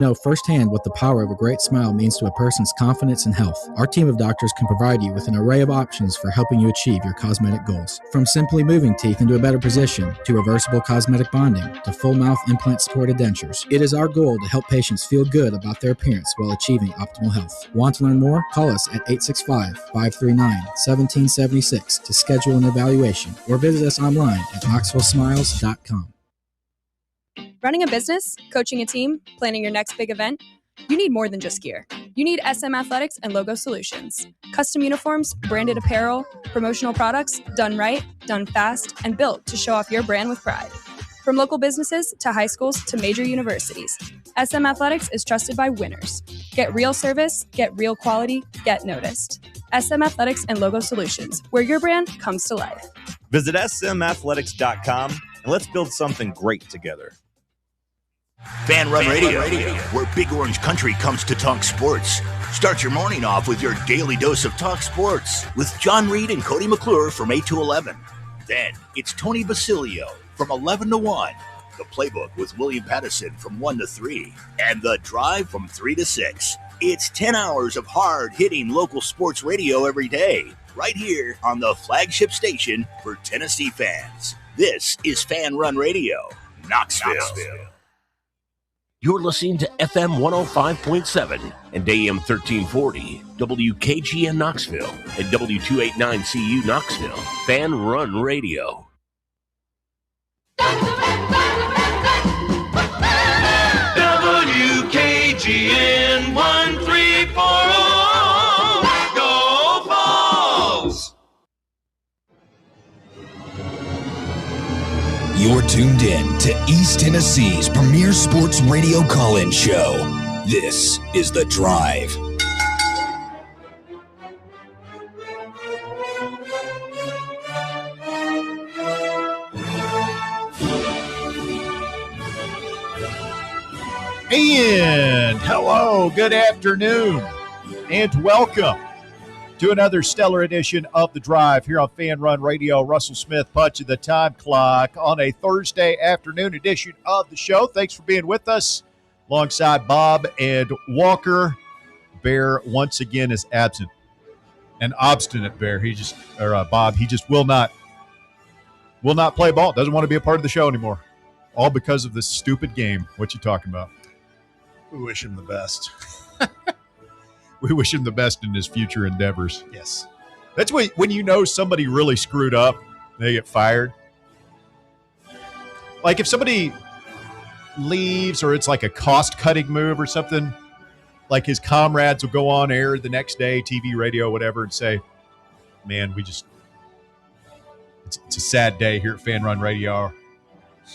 Know firsthand what the power of a great smile means to a person's confidence and health. Our team of doctors can provide you with an array of options for helping you achieve your cosmetic goals. From simply moving teeth into a better position, to reversible cosmetic bonding, to full mouth implant-supported dentures. It is our goal to help patients feel good about their appearance while achieving optimal health. Want to learn more? Call us at 865-539-1776 to schedule an evaluation, or visit us online at knoxvillesmiles.com. Running a business, coaching a team, planning your next big event, you need more than just gear. You need SM Athletics and Logo Solutions. Custom uniforms, branded apparel, promotional products, done right, done fast, and built to show off your brand with pride. From local businesses to high schools to major universities, SM Athletics is trusted by winners. Get real service, get real quality, get noticed. SM Athletics and Logo Solutions, where your brand comes to life. Visit smathletics.com and let's build something great together. Fan Run Radio, where Big Orange Country comes to talk sports. Start your morning off with your daily dose of talk sports with John Reed and Cody McClure from 8 to 11. Then it's Tony Basilio from 11 to 1. The Playbook with William Pattison from 1 to 3. And The Drive from 3 to 6. It's 10 hours of hard-hitting local sports radio every day, right here on the flagship station for Tennessee fans. This is Fan Run Radio, Knoxville. You're listening to FM 105.7 and AM 1340, WKGN Knoxville, and W289CU Knoxville, Fan Run Radio. WKGN 1340, go Vols! You're tuned in to East Tennessee's premier sports radio call-in show. This is The Drive. And hello, good afternoon, and welcome to another stellar edition of The Drive here on Fan Run Radio. Russell Smith punching the time clock on a Thursday afternoon edition of the show. Thanks for being with us alongside Bob and Walker. Bear once again is absent. An obstinate Bear. Bob, he just will not play ball. Doesn't want to be a part of the show anymore. All because of this stupid game. What you talking about? We wish him the best. We wish him the best in his future endeavors. Yes. That's when you know somebody really screwed up, they get fired. Like if somebody leaves or it's like a cost-cutting move or something, like his comrades will go on air the next day, TV, radio, whatever, and say, man, it's a sad day here at Fan Run Radio.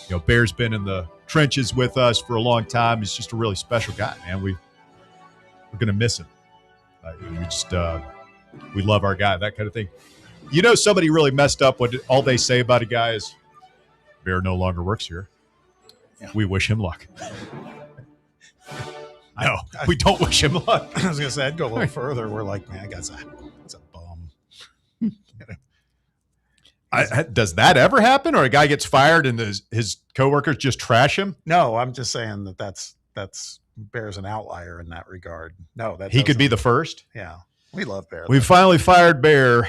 You know, Bear's been in the trenches with us for a long time. He's just a really special guy, man. We're going to miss him. We love our guy, that kind of thing. You know, somebody really messed up when all they say about a guy is, Bear no longer works here. Yeah. We wish him luck. No, we don't wish him luck. I was going to say, I'd go a little further. We're like, man, that's a bum. Does that ever happen? Or a guy gets fired and his coworkers just trash him? No, I'm just saying that's Bear's an outlier in that regard. No, he could be the first. Yeah, we love Bear. We finally fired Bear.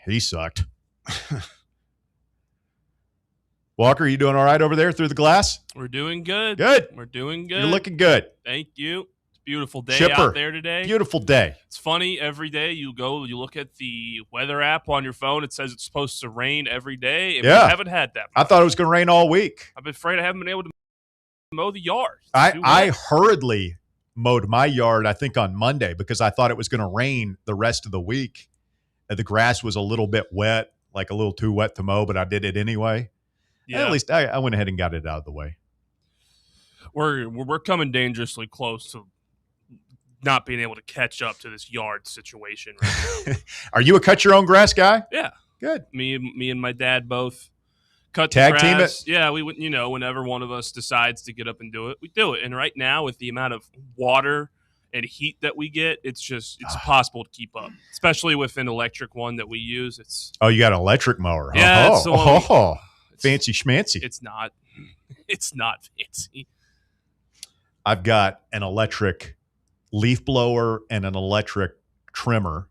He sucked. Walker, you doing all right over there through the glass? We're doing good. Good. We're doing good. You're looking good. Thank you. It's a beautiful day Chipper out there today. Beautiful day. It's funny. Every day you look at the weather app on your phone. It says it's supposed to rain every day. And we haven't had that much. I thought it was going to rain all week. I've been afraid I haven't been able to mow the yard. I hurriedly mowed my yard, I think, on Monday because I thought it was going to rain the rest of the week. The grass was a little bit wet, like a little too wet to mow, but I did it anyway. Yeah. And at least I went ahead and got it out of the way. We're coming dangerously close to not being able to catch up to this yard situation right now. Are you a cut your own grass guy? Yeah. Good. Me and my dad both cut tag the team grass. it. Yeah, we would. Whenever one of us decides to get up and do it, we do it. And right now, with the amount of water and heat that we get, it's impossible to keep up. Especially with an electric one that we use. You got an electric mower? Yeah. Fancy schmancy. It's not. It's not fancy. I've got an electric leaf blower and an electric trimmer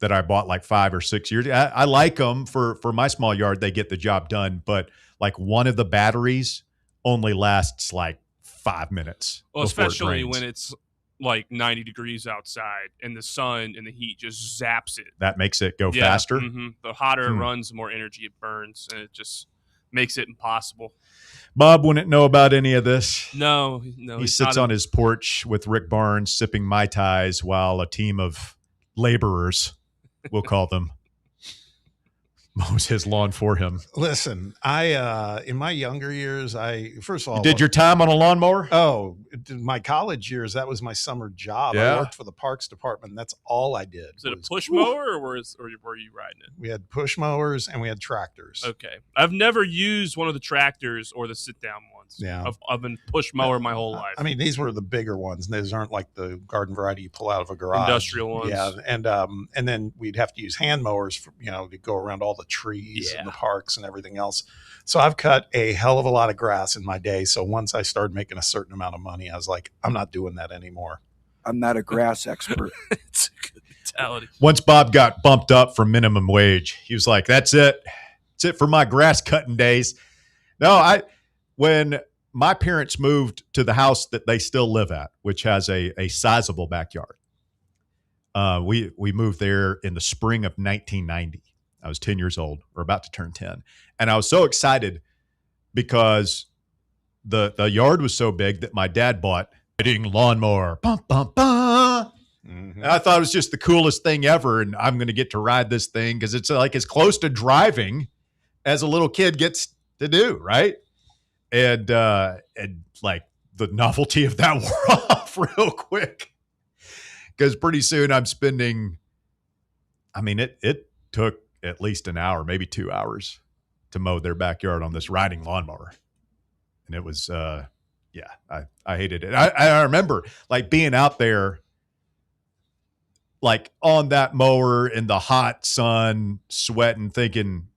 that I bought like 5 or 6 years. I like them for my small yard. They get the job done, but like one of the batteries only lasts like 5 minutes. Well, before it especially drains. when it's like 90 degrees outside and the sun and the heat just zaps it. That makes it go faster. The hotter it runs, the more energy it burns, and it just makes it impossible. Bob wouldn't know about any of this. No. He sits on his porch with Rick Barnes sipping Mai Tais while a team of laborers, we'll call them, mows his lawn for him. Listen, I in my younger years, first of all, You did your time on a lawnmower? Oh, my college years, that was my summer job. Yeah. I worked for the Parks Department. And that's all I did. Is it a push mower or were you riding it? We had push mowers and we had tractors. Okay. I've never used one of the tractors or the sit-down ones. Yeah. I've been push mower my whole life. I mean, these were the bigger ones. These aren't like the garden variety you pull out of a garage. Industrial ones. Yeah, and then we'd have to use hand mowers for, to go around all the trees and the parks and everything else. So I've cut a hell of a lot of grass in my day. So once I started making a certain amount of money, I was like, I'm not doing that anymore. I'm not a grass expert. It's a good mentality. Once Bob got bumped up from minimum wage, he was like, that's it. That's it for my grass cutting days. No, when my parents moved to the house that they still live at, which has a sizable backyard, we moved there in the spring of 1990. I was 10 years old, or about to turn 10. And I was so excited because the yard was so big that my dad bought a lawnmower. Bum, bum, bum. Mm-hmm. And I thought it was just the coolest thing ever. And I'm going to get to ride this thing because it's like as close to driving as a little kid gets to do, right? And like the novelty of that wore off real quick because pretty soon I'm spending, it took at least an hour, maybe 2 hours to mow their backyard on this riding lawnmower. And it was, I hated it. I remember like being out there like on that mower in the hot sun, sweating, thinking,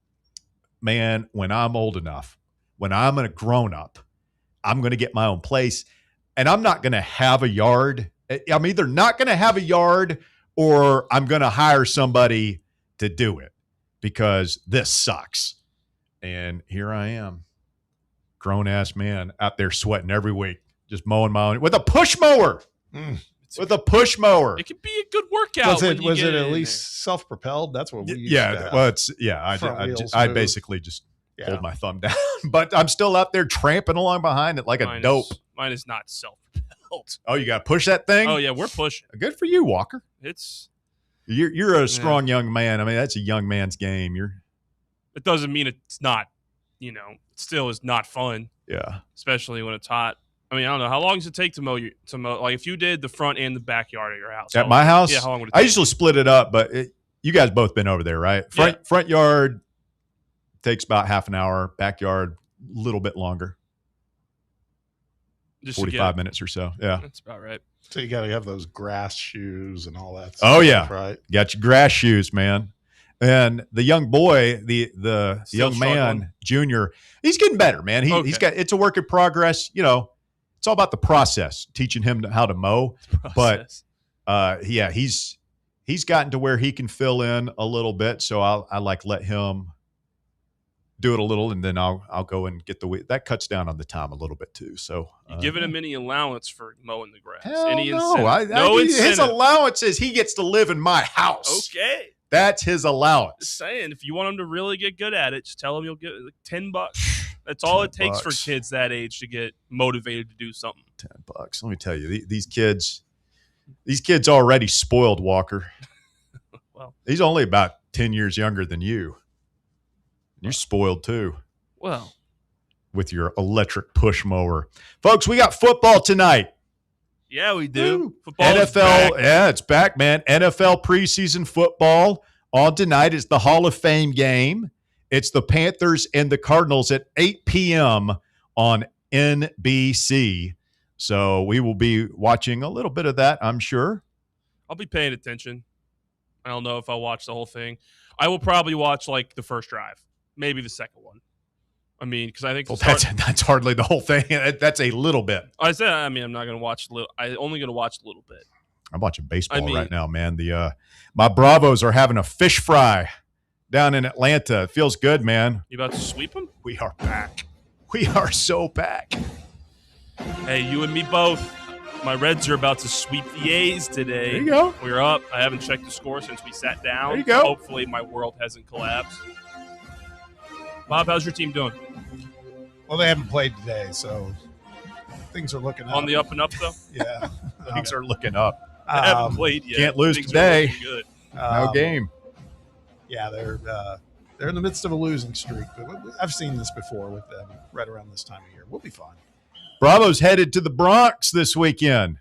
man, when I'm old enough, when I'm a grown up, I'm going to get my own place and I'm not going to have a yard. I'm either not going to have a yard or I'm going to hire somebody to do it because this sucks. And here I am, grown ass man out there sweating every week, just mowing my own with a push mower. With a push mower. It can be a good workout. Was it at least self-propelled? That's what we used to have. Well, I basically just hold my thumb down, but I'm still out there tramping along behind it like a dope. Mine is not self-propelled. Oh, you got to push that thing? Oh yeah, we're pushing. Good for you, Walker. You're a strong young man. I mean, that's a young man's game. It doesn't mean it's not, it still is not fun. Yeah. Especially when it's hot. I mean, I don't know. How long does it take to mow? Like if you did the front and the backyard of your house? At my house? Yeah, how long would it take? I usually split it up, but you guys both been over there, right? Front yard takes about half an hour. Backyard, a little bit longer. Just 45 minutes or so. Yeah. That's about right. So you got to have those grass shoes and all that stuff. Oh, yeah. Right. Got your grass shoes, man. And the young boy, the young struggling. man, Junior, he's getting better, man. He's got, it's a work in progress. It's all about the process, teaching him how to mow. But he's gotten to where he can fill in a little bit. So I let him do it a little, and then I'll go and get the weed. That cuts down on the time a little bit too. So you giving him any allowance for mowing the grass? Hell Any no. incentive? His allowance is he gets to live in my house. Okay. That's his allowance. Just saying, if you want him to really get good at it, just tell him you'll get like $10. That's all it takes for kids that age to get motivated to do something. $10. Let me tell you, these kids already spoiled, Walker. Well, he's only about 10 years younger than you. You're spoiled too. Well, with your electric push mower. Folks, we got football tonight. Yeah, we do. NFL, it's back, man. NFL preseason football on tonight is the Hall of Fame game. It's the Panthers and the Cardinals at 8 p.m. on NBC. So we will be watching a little bit of that, I'm sure. I'll be paying attention. I don't know if I'll watch the whole thing. I will probably watch like the first drive, maybe the second one. I mean, because I think that's hardly the whole thing. That's a little bit. I said, I mean, I'm not going to watch I'm only going to watch a little bit. I'm watching baseball right now, man. My Bravos are having a fish fry down in Atlanta. It feels good, man. You about to sweep them? We are back. We are so back. Hey, you and me both. My Reds are about to sweep the A's today. There you go. We're up. I haven't checked the score since we sat down. There you go. Hopefully my world hasn't collapsed. Bob, how's your team doing? Well, they haven't played today, so things are looking up. On the up and up, though? Yeah. Things are looking up. They haven't played yet. Can't lose Things today. Good. No game. Yeah, they're in the midst of a losing streak. But I've seen this before with them right around this time of year. We'll be fine. Bravo's headed to the Bronx this weekend.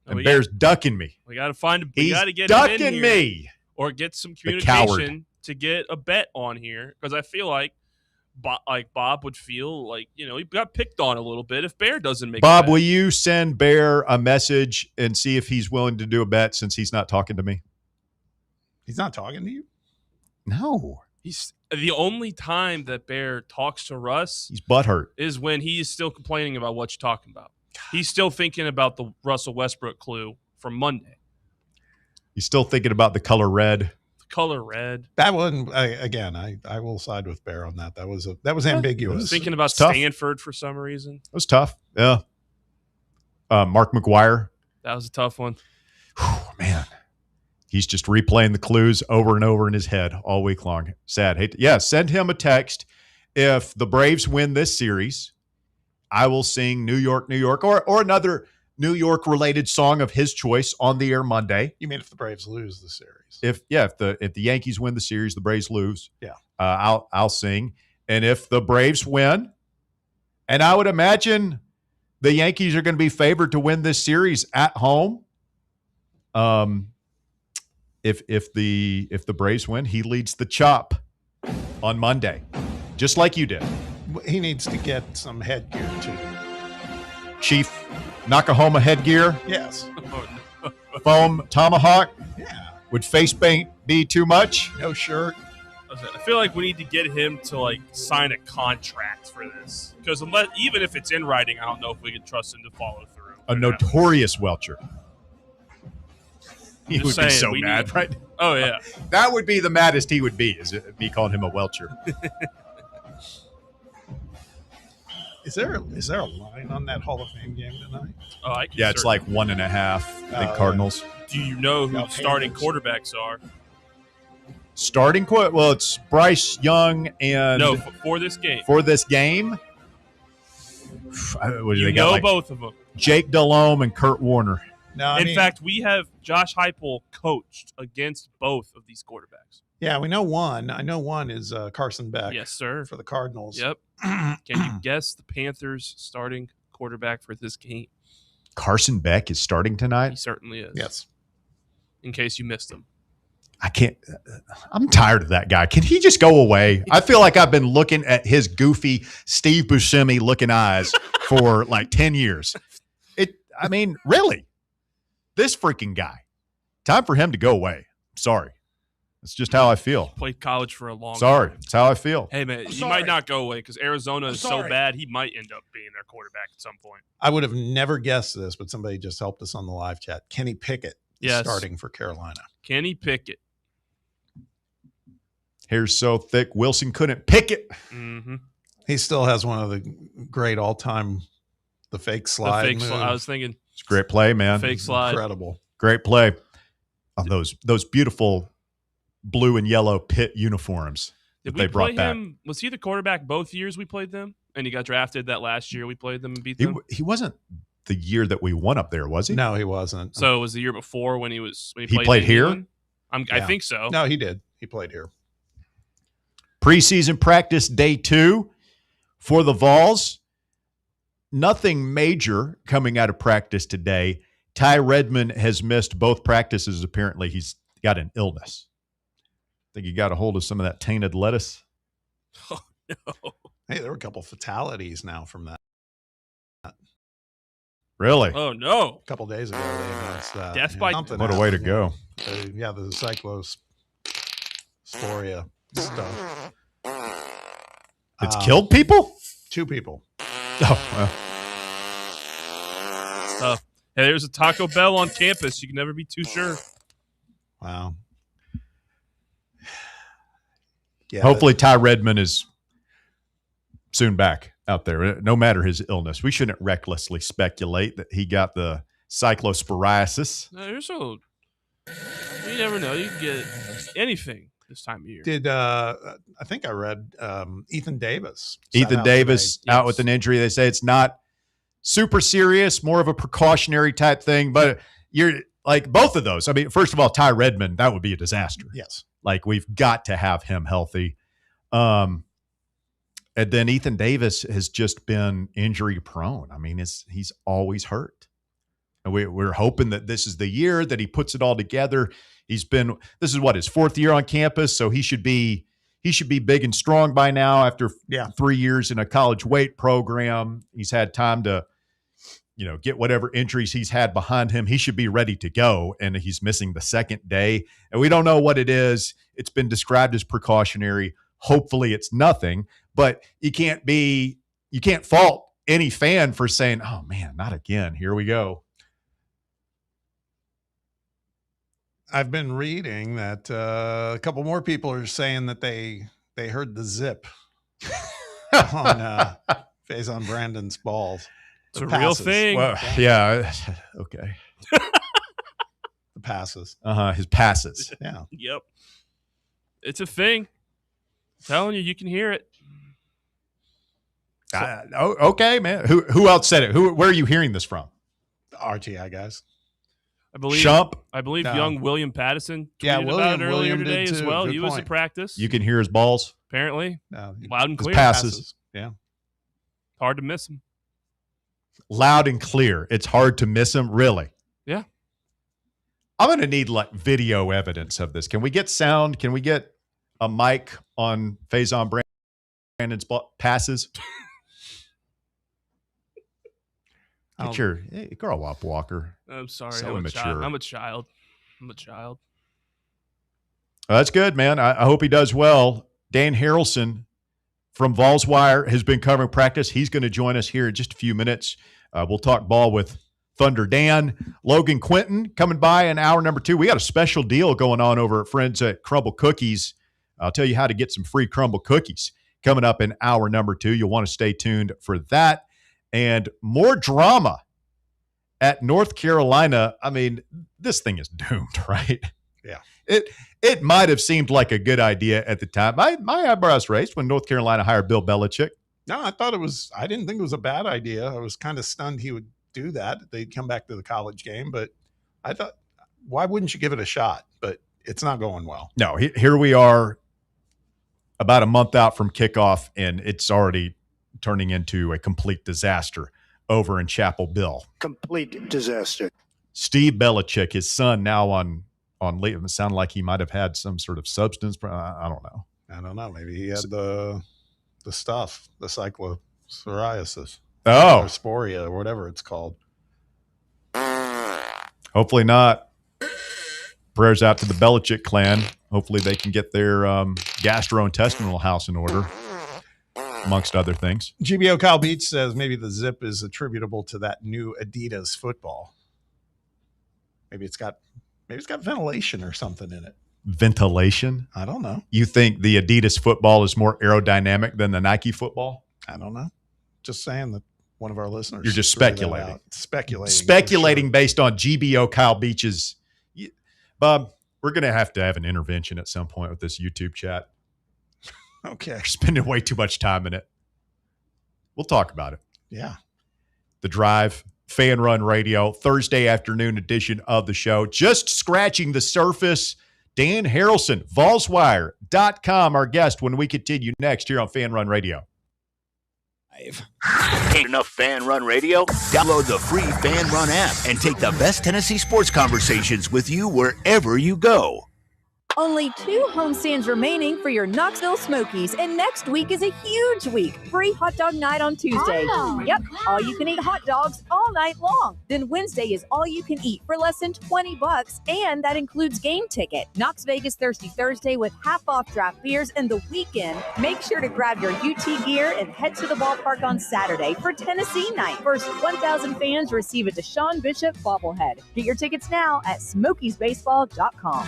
And Bear's ducking me. We got to find. We He's got to get ducking him in here me. or get some The coward. communication to get a bet on here, because I feel like Bob would feel like, you know, he got picked on a little bit if Bear doesn't make. Bob, a bet. will you send Bear a message and see if he's willing to do a bet since he's not talking to me? He's not talking to you? No. He's the only time that Bear talks to Russ. He's butthurt. Is when he's still complaining about what you're talking about. He's still thinking about the Russell Westbrook clue from Monday. He's still thinking about the color red. The color red. That one, I will side with Bear on that. That was ambiguous. Thinking about tough. Stanford for some reason. It was tough. Yeah. Mark McGuire. That was a tough one. Man. He's just replaying the clues over and over in his head all week long. Sad. Send him a text. If the Braves win this series, I will sing New York, New York, or another New York-related song of his choice on the air Monday. You mean if the Braves lose the series? If the Yankees win the series, the Braves lose. Yeah. I'll sing. And if the Braves win, and I would imagine the Yankees are going to be favored to win this series at home. If the Braves win, he leads the chop on Monday, just like you did. He needs to get some headgear too. Chief Nakahoma headgear. Yes. Foam tomahawk. Yeah. Would face paint be too much? No shirt. I feel like we need to get him to sign a contract for this, because even if it's in writing, I don't know if we can trust him to follow through. A notorious welcher. He would saying, be so mad, right? Oh yeah, that would be the maddest he would be, is me calling him a welcher. Is there a line on that Hall of Fame game tonight? Oh, it's like 1.5. The Cardinals. Do you know who the starting quarterbacks are? Starting well, it's Bryce Young and no for this game. For this game, You know both of them. Jake Delhomme and Kurt Warner. No, in fact, we have Josh Heupel coached against both of these quarterbacks. Yeah, we know one. I know one is Carson Beck. Yes, sir. For the Cardinals. Yep. Can you guess the Panthers' starting quarterback for this game? Carson Beck is starting tonight? He certainly is. Yes. In case you missed him. I can't. I'm tired of that guy. Can he just go away? I feel like I've been looking at his goofy Steve Buscemi looking eyes for like 10 years. Really? This freaking guy. Time for him to go away. Sorry. That's just how I feel. Played college for a long time. Sorry. That's how I feel. Hey, man, he might not go away because Arizona is so bad, he might end up being their quarterback at some point. I would have never guessed this, but somebody just helped us on the live chat. Kenny Pickett is starting for Carolina. Kenny Pickett. Hair's so thick, Wilson couldn't pick it. Mm-hmm. He still has one of the great all-time, the fake slide. I was thinking. It's a great play, man. Fake slide. Incredible. Great play. Oh, those beautiful blue and yellow pit uniforms that they brought back. Was he the quarterback both years we played them? And he got drafted that last year we played them and beat them? He wasn't the year that we won up there, was he? No, he wasn't. So it was the year before when he played here? I think so. No, he did. He played here. Preseason practice day 2 for the Vols. Nothing major coming out of practice today. Ty Redmond has missed both practices. Apparently, he's got an illness. I think he got a hold of some of that tainted lettuce. Oh, no. Hey, there were a couple fatalities now from that. Really? Oh, no. A couple days ago, they announced death by what a way to go. The cyclosporia stuff. It's killed people? 2 people. Oh, well. Tough. Hey, there's a Taco Bell on campus. You can never be too sure. Wow. Yeah. Hopefully Ty Redmond is soon back out there, no matter his illness. We shouldn't recklessly speculate that he got the cyclosporiasis. No, you never know. You can get anything this time of year. Did I think I read Ethan Davis. Ethan Davis out with an injury. They say it's not super serious, more of a precautionary type thing. But you're like both of those. I mean, first of all, Ty Redmond, that would be a disaster. Yes. Like we've got to have him healthy. And then Ethan Davis has just been injury prone. I mean, he's always hurt. And we're hoping that this is the year that he puts it all together. This is his 4th year on campus, so he should be big and strong by now after 3 years in a college weight program. He's had time to, get whatever injuries he's had behind him. He should be ready to go, and he's missing the second day. And we don't know what it is. It's been described as precautionary. Hopefully it's nothing, but you can't fault any fan for saying, oh man, not again. Here we go. I've been reading that a couple more people are saying that they heard the zip on Faison Brandon's balls. It's a real thing. Well, yeah. Okay. The passes. His passes. Yeah. Yep. It's a thing. I'm telling you, you can hear it. Okay, man. Who else said it? Where are you hearing this from? The RTI guys. I believe Shump? young William Pattison tweeted about it earlier today as well. He was at practice. You can hear his balls? Apparently. Loud and His clear. passes. Yeah. Hard to miss him. Loud and clear. It's hard to miss him? Really? Yeah. I'm going to need video evidence of this. Can we get sound? Can we get a mic on Faison Brandon's passes? Grow up, Walker. I'm sorry. So I'm immature. I'm a child. Well, that's good, man. I hope he does well. Dan Harrelson from Vols Wire has been covering practice. He's going to join us here in just a few minutes. We'll talk ball with Thunder Dan. Logan Quinton coming by in hour number 2. We got a special deal going on over at friends at Crumble Cookies. I'll tell you how to get some free Crumble Cookies coming up in hour number 2. You'll want to stay tuned for that. And more drama at North Carolina. I mean, this thing is doomed, right? Yeah. It might have seemed like a good idea at the time. My eyebrows raised when North Carolina hired Bill Belichick. No, I didn't think it was a bad idea. I was kind of stunned he would do that. They'd come back to the college game, but I thought, why wouldn't you give it a shot? But it's not going well. No, here we are about a month out from kickoff, and it's already turning into a complete disaster over in Chapel Hill. Complete disaster. Steve Belichick, his son, now on leave. It sounded like he might have had some sort of substance. I don't know. Maybe he had the stuff, the cyclosporiasis. Oh. Or sporia, or whatever it's called. Hopefully not. Prayers out to the Belichick clan. Hopefully they can get their gastrointestinal house in order, amongst other things. GBO Kyle Beach says maybe the zip is attributable to that new Adidas football. Maybe it's got ventilation or something in it. Ventilation? I don't know. You think the Adidas football is more aerodynamic than the Nike football? I don't know. Just saying that one of our listeners. You're just speculating. Speculating sure. Based on GBO Kyle Beach's. Bob, we're going to have an intervention at some point with this YouTube chat. Okay. We're spending way too much time in it. We'll talk about it. Yeah. The Drive, Fan Run Radio, Thursday afternoon edition of the show. Just scratching the surface. Dan Harrelson, VolsWire.com, our guest when we continue next here on Fan Run Radio. Ain't enough Fan Run Radio? Download the free Fan Run app and take the best Tennessee sports conversations with you wherever you go. Only 2 homestands remaining for your Knoxville Smokies, and next week is a huge week. Free hot dog night on Tuesday. Yep, all you can eat hot dogs all night long. Then Wednesday is all you can eat for less than $20, and that includes game ticket. Knox Vegas Thirsty Thursday with half off draft beers and the weekend. Make sure to grab your UT gear and head to the ballpark on Saturday for Tennessee night. First 1,000 fans receive a Deshaun Bishop bobblehead. Get your tickets now at SmokiesBaseball.com.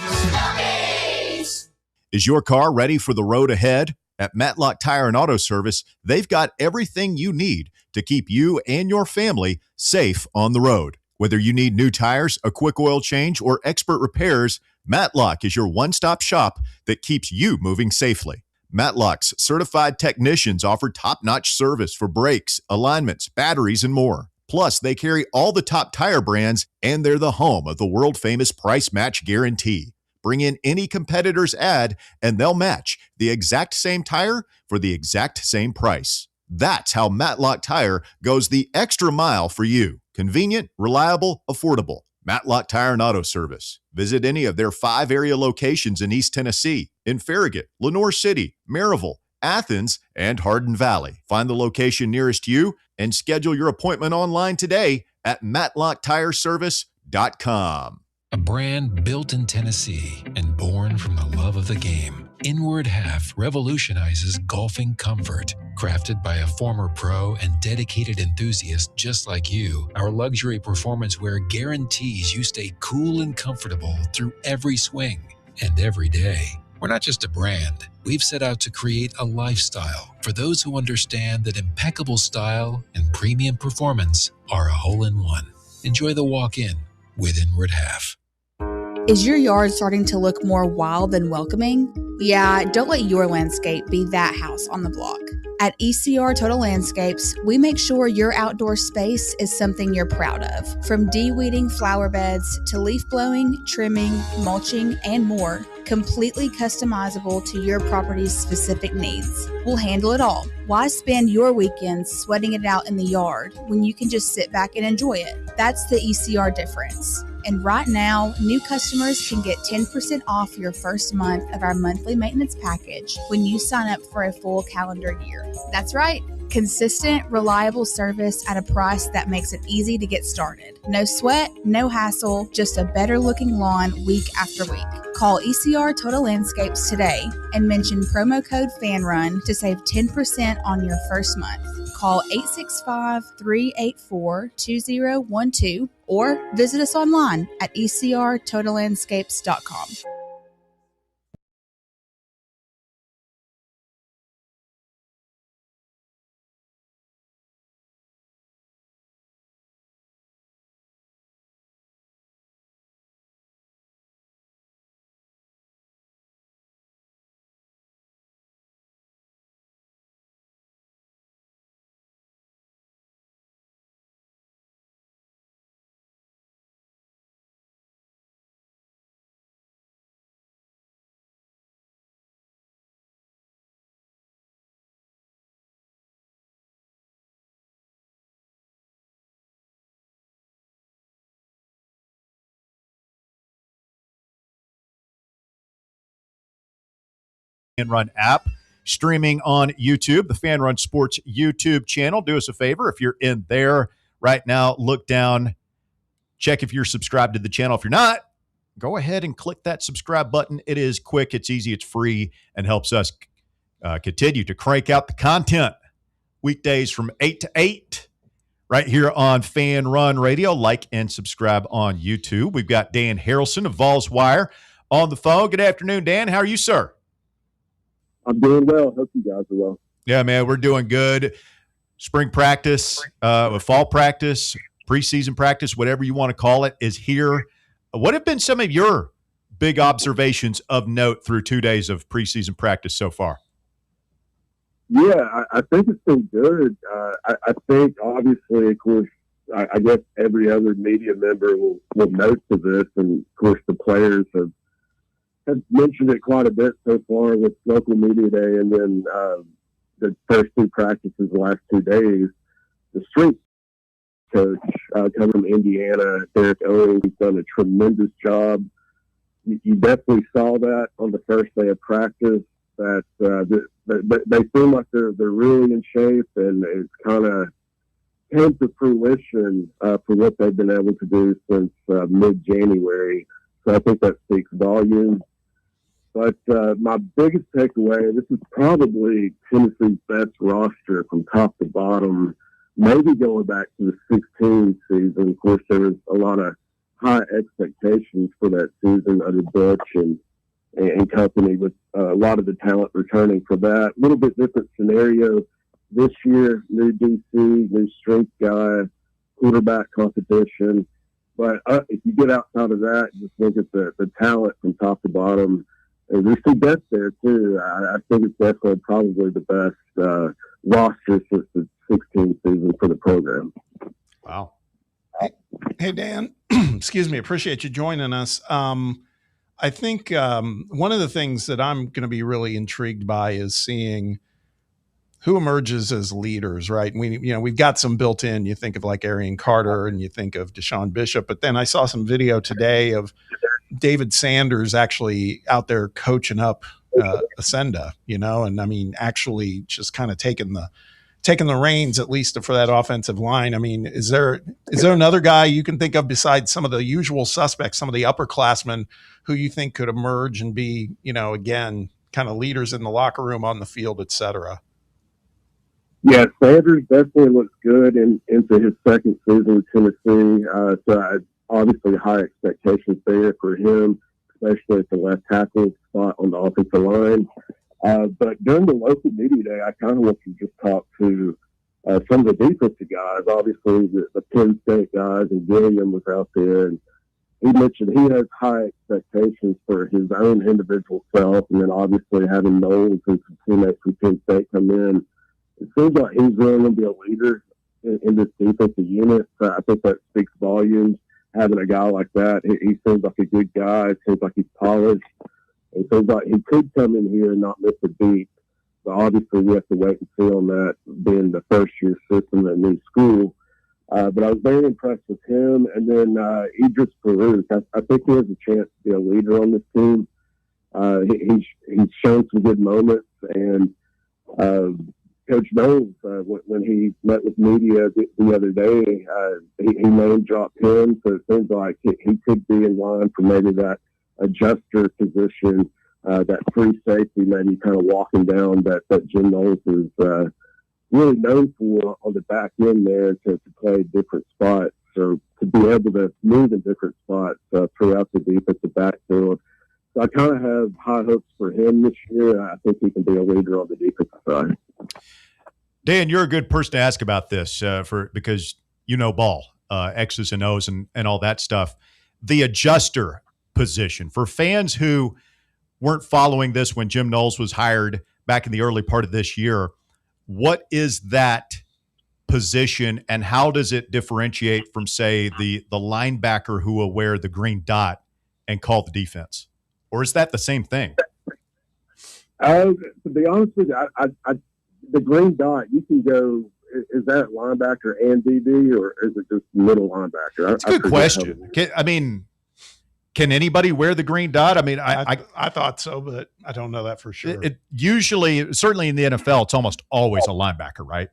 Is your car ready for the road ahead? At Matlock Tire and Auto Service, they've got everything you need to keep you and your family safe on the road. Whether you need new tires, a quick oil change, or expert repairs, Matlock is your one-stop shop that keeps you moving safely. Matlock's certified technicians offer top-notch service for brakes, alignments, batteries, and more. Plus, they carry all the top tire brands, and they're the home of the world-famous price match guarantee. Bring in any competitor's ad, and they'll match the exact same tire for the exact same price. That's how Matlock Tire goes the extra mile for you. Convenient, reliable, affordable. Matlock Tire and Auto Service. Visit any of their 5 area locations in East Tennessee, in Farragut, Lenoir City, Maryville, Athens, and Hardin Valley. Find the location nearest you and schedule your appointment online today at MatlockTireService.com. A brand built in Tennessee and born from the love of the game, Inward Half revolutionizes golfing comfort. Crafted by a former pro and dedicated enthusiast just like you, our luxury performance wear guarantees you stay cool and comfortable through every swing and every day. We're not just a brand. We've set out to create a lifestyle for those who understand that impeccable style and premium performance are a hole-in-one. Enjoy the walk-in with Inward Half. Is your yard starting to look more wild than welcoming? Yeah, don't let your landscape be that house on the block. At ECR Total Landscapes, we make sure your outdoor space is something you're proud of. From de-weeding flower beds to leaf blowing, trimming, mulching, and more, completely customizable to your property's specific needs. We'll handle it all. Why spend your weekends sweating it out in the yard when you can just sit back and enjoy it? That's the ECR difference. And right now, new customers can get 10% off your first month of our monthly maintenance package when you sign up for a full calendar year. That's right. Consistent, reliable service at a price that makes it easy to get started. No sweat, no hassle, just a better looking lawn week after week. Call ECR Total Landscapes today and mention promo code FANRUN to save 10% on your first month. Call 865-384-2012 or visit us online at ecrtotallandscapes.com. Fan Run app, streaming on YouTube, the Fan Run Sports YouTube channel. Do us a favor. If you're in there right now, look down, check if you're subscribed to the channel. If you're not, go ahead and click that subscribe button. It is quick, it's easy, it's free, and helps us continue to crank out the content. Weekdays from 8 to 8 right here on Fan Run Radio. Like and subscribe on YouTube. We've got Dan Harrelson of Vols Wire on the phone. Good afternoon, Dan. How are you, sir? I'm doing well. Hope you guys are well. Yeah, man, we're doing good. Spring practice, fall practice, preseason practice, whatever you want to call it, is here. What have been some of your big observations of note through 2 days of preseason practice so far? Yeah, I think it's been good. I think, obviously, of course, I guess every other media member will note to this, and, of course, the players have mentioned it quite a bit so far with local media day, and then the first 2 practices the last 2 days. The strength coach coming from Indiana, Derek Owens, has done a tremendous job you definitely saw that on the first day of practice. That they seem like they're really in shape, and it's kind of came to fruition for what they've been able to do since mid-January. So I think that speaks volumes. But my biggest takeaway, this is probably Tennessee's best roster from top to bottom, maybe going back to the 16 season. Of course, there was a lot of high expectations for that season under Butch and company, with a lot of the talent returning for that. A little bit different scenario this year, new DC, new strength guy, quarterback competition. But if you get outside of that, just look at the talent from top to bottom. And there's some depth there, too. I think it's definitely probably the best roster since the 16 season for the program. Wow. Hey Dan, excuse me. Appreciate you joining us. I think one of the things that I'm going to be really intrigued by is seeing who emerges as leaders, right? And we've got some built in. You think of like Arian Carter and you think of Deshaun Bishop, but then I saw some video today of David Sanders actually out there coaching up Ascenda, and I mean, actually just kind of taking the reins, at least for that offensive line. I mean, is there another guy you can think of besides some of the usual suspects, some of the upperclassmen who you think could emerge and be, again, kind of leaders in the locker room, on the field, et cetera? Yeah, Sanders definitely looks good into his second season with Tennessee. So obviously high expectations there for him, especially at the left tackle spot on the offensive line. But during the local media day, I kind of want to just talk to some of the defensive guys. Obviously, the Penn State guys, and Gilliam was out there, and he mentioned he has high expectations for his own individual self, and then obviously having Knowles and some teammates from Penn State come in. It seems like he's really going to be a leader in this defensive unit. So I think that speaks volumes. Having a guy like that, he seems like a good guy. It seems like he's polished. It seems like he could come in here and not miss a beat. But obviously, we have to wait and see on that, being the first-year system at a new school. But I was very impressed with him. And then Idris Farouk, I think he has a chance to be a leader on this team. He's shown some good moments. And Coach Knowles, when he met with media the other day, he name dropped him. So it seems like he could be in line for maybe that adjuster position, that free safety, maybe kind of walking down that Jim Knowles is really known for on the back end there to play different spots. So to be able to move in different spots throughout the defensive backfield. So I kind of have high hopes for him this year. I think he can be a leader on the defensive side. Dan, you're a good person to ask about this because you know ball, X's and O's and all that stuff. The adjuster position, for fans who weren't following this when Jim Knowles was hired back in the early part of this year, what is that position and how does it differentiate from, say, the linebacker who will wear the green dot and call the defense? Or is that the same thing? To be honest with you, the green dot, you can go, is that linebacker and DB, or is it just middle linebacker? That's a good question. Can anybody wear the green dot? I mean, I thought so, but I don't know that for sure. It usually, certainly in the NFL, it's almost always a linebacker, right?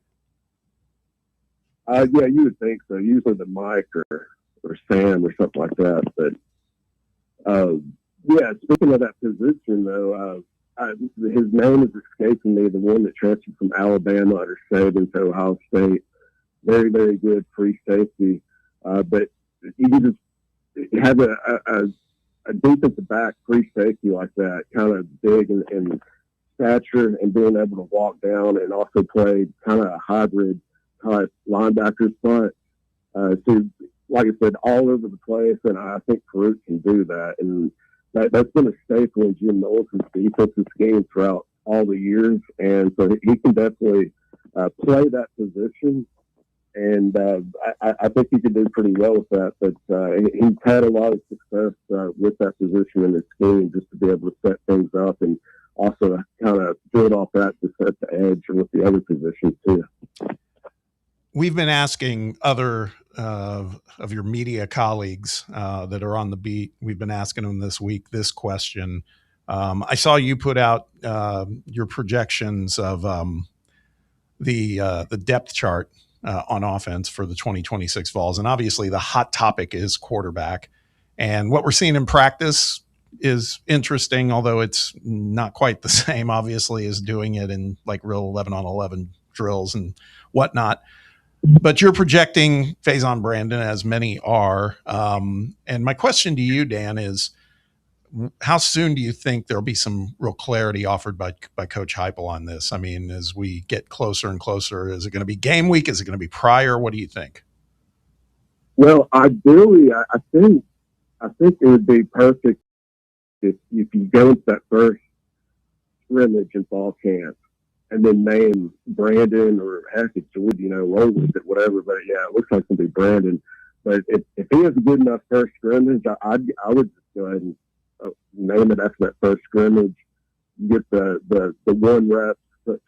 Yeah, you would think so. Usually the Mike or Sam or something like that. But yeah, speaking of that position, though, his name is escaping me. The one that transferred from Alabama under Saban to Ohio State, very, very good free safety. But you just have a defensive back free safety like that, kind of big in stature and being able to walk down and also play kind of a hybrid type linebacker spot. So, like I said, all over the place, and I think Farouk can do that. And that's been a staple in Jim Knowles' defensive scheme throughout all the years. And so he can definitely play that position. And I think he could do pretty well with that. But he's had a lot of success with that position in his scheme, just to be able to set things up and also kind of build off that to set the edge with the other positions too. we've been asking other of your media colleagues that are on the beat. We've been asking them this week this question. I saw you put out your projections of the depth chart on offense for the 2026 Vols, and obviously the hot topic is quarterback. And what we're seeing in practice is interesting, although it's not quite the same, obviously, as doing it in like real 11-on-11 drills and whatnot. But you're projecting Faison Brandon, as many are. And my question to you, Dan, is how soon do you think there'll be some real clarity offered by Coach Heupel on this? I mean, as we get closer and closer, is it going to be game week? Is it going to be prior? What do you think? Well, ideally, I think it would be perfect if you go into that first scrimmage in fall camp and then name Brandon, or heck, it's Jordan, roll with it, whatever. But yeah, it looks like it's going to be Brandon. But if he has a good enough first scrimmage, I would just go ahead and name it after that first scrimmage. You get the one rep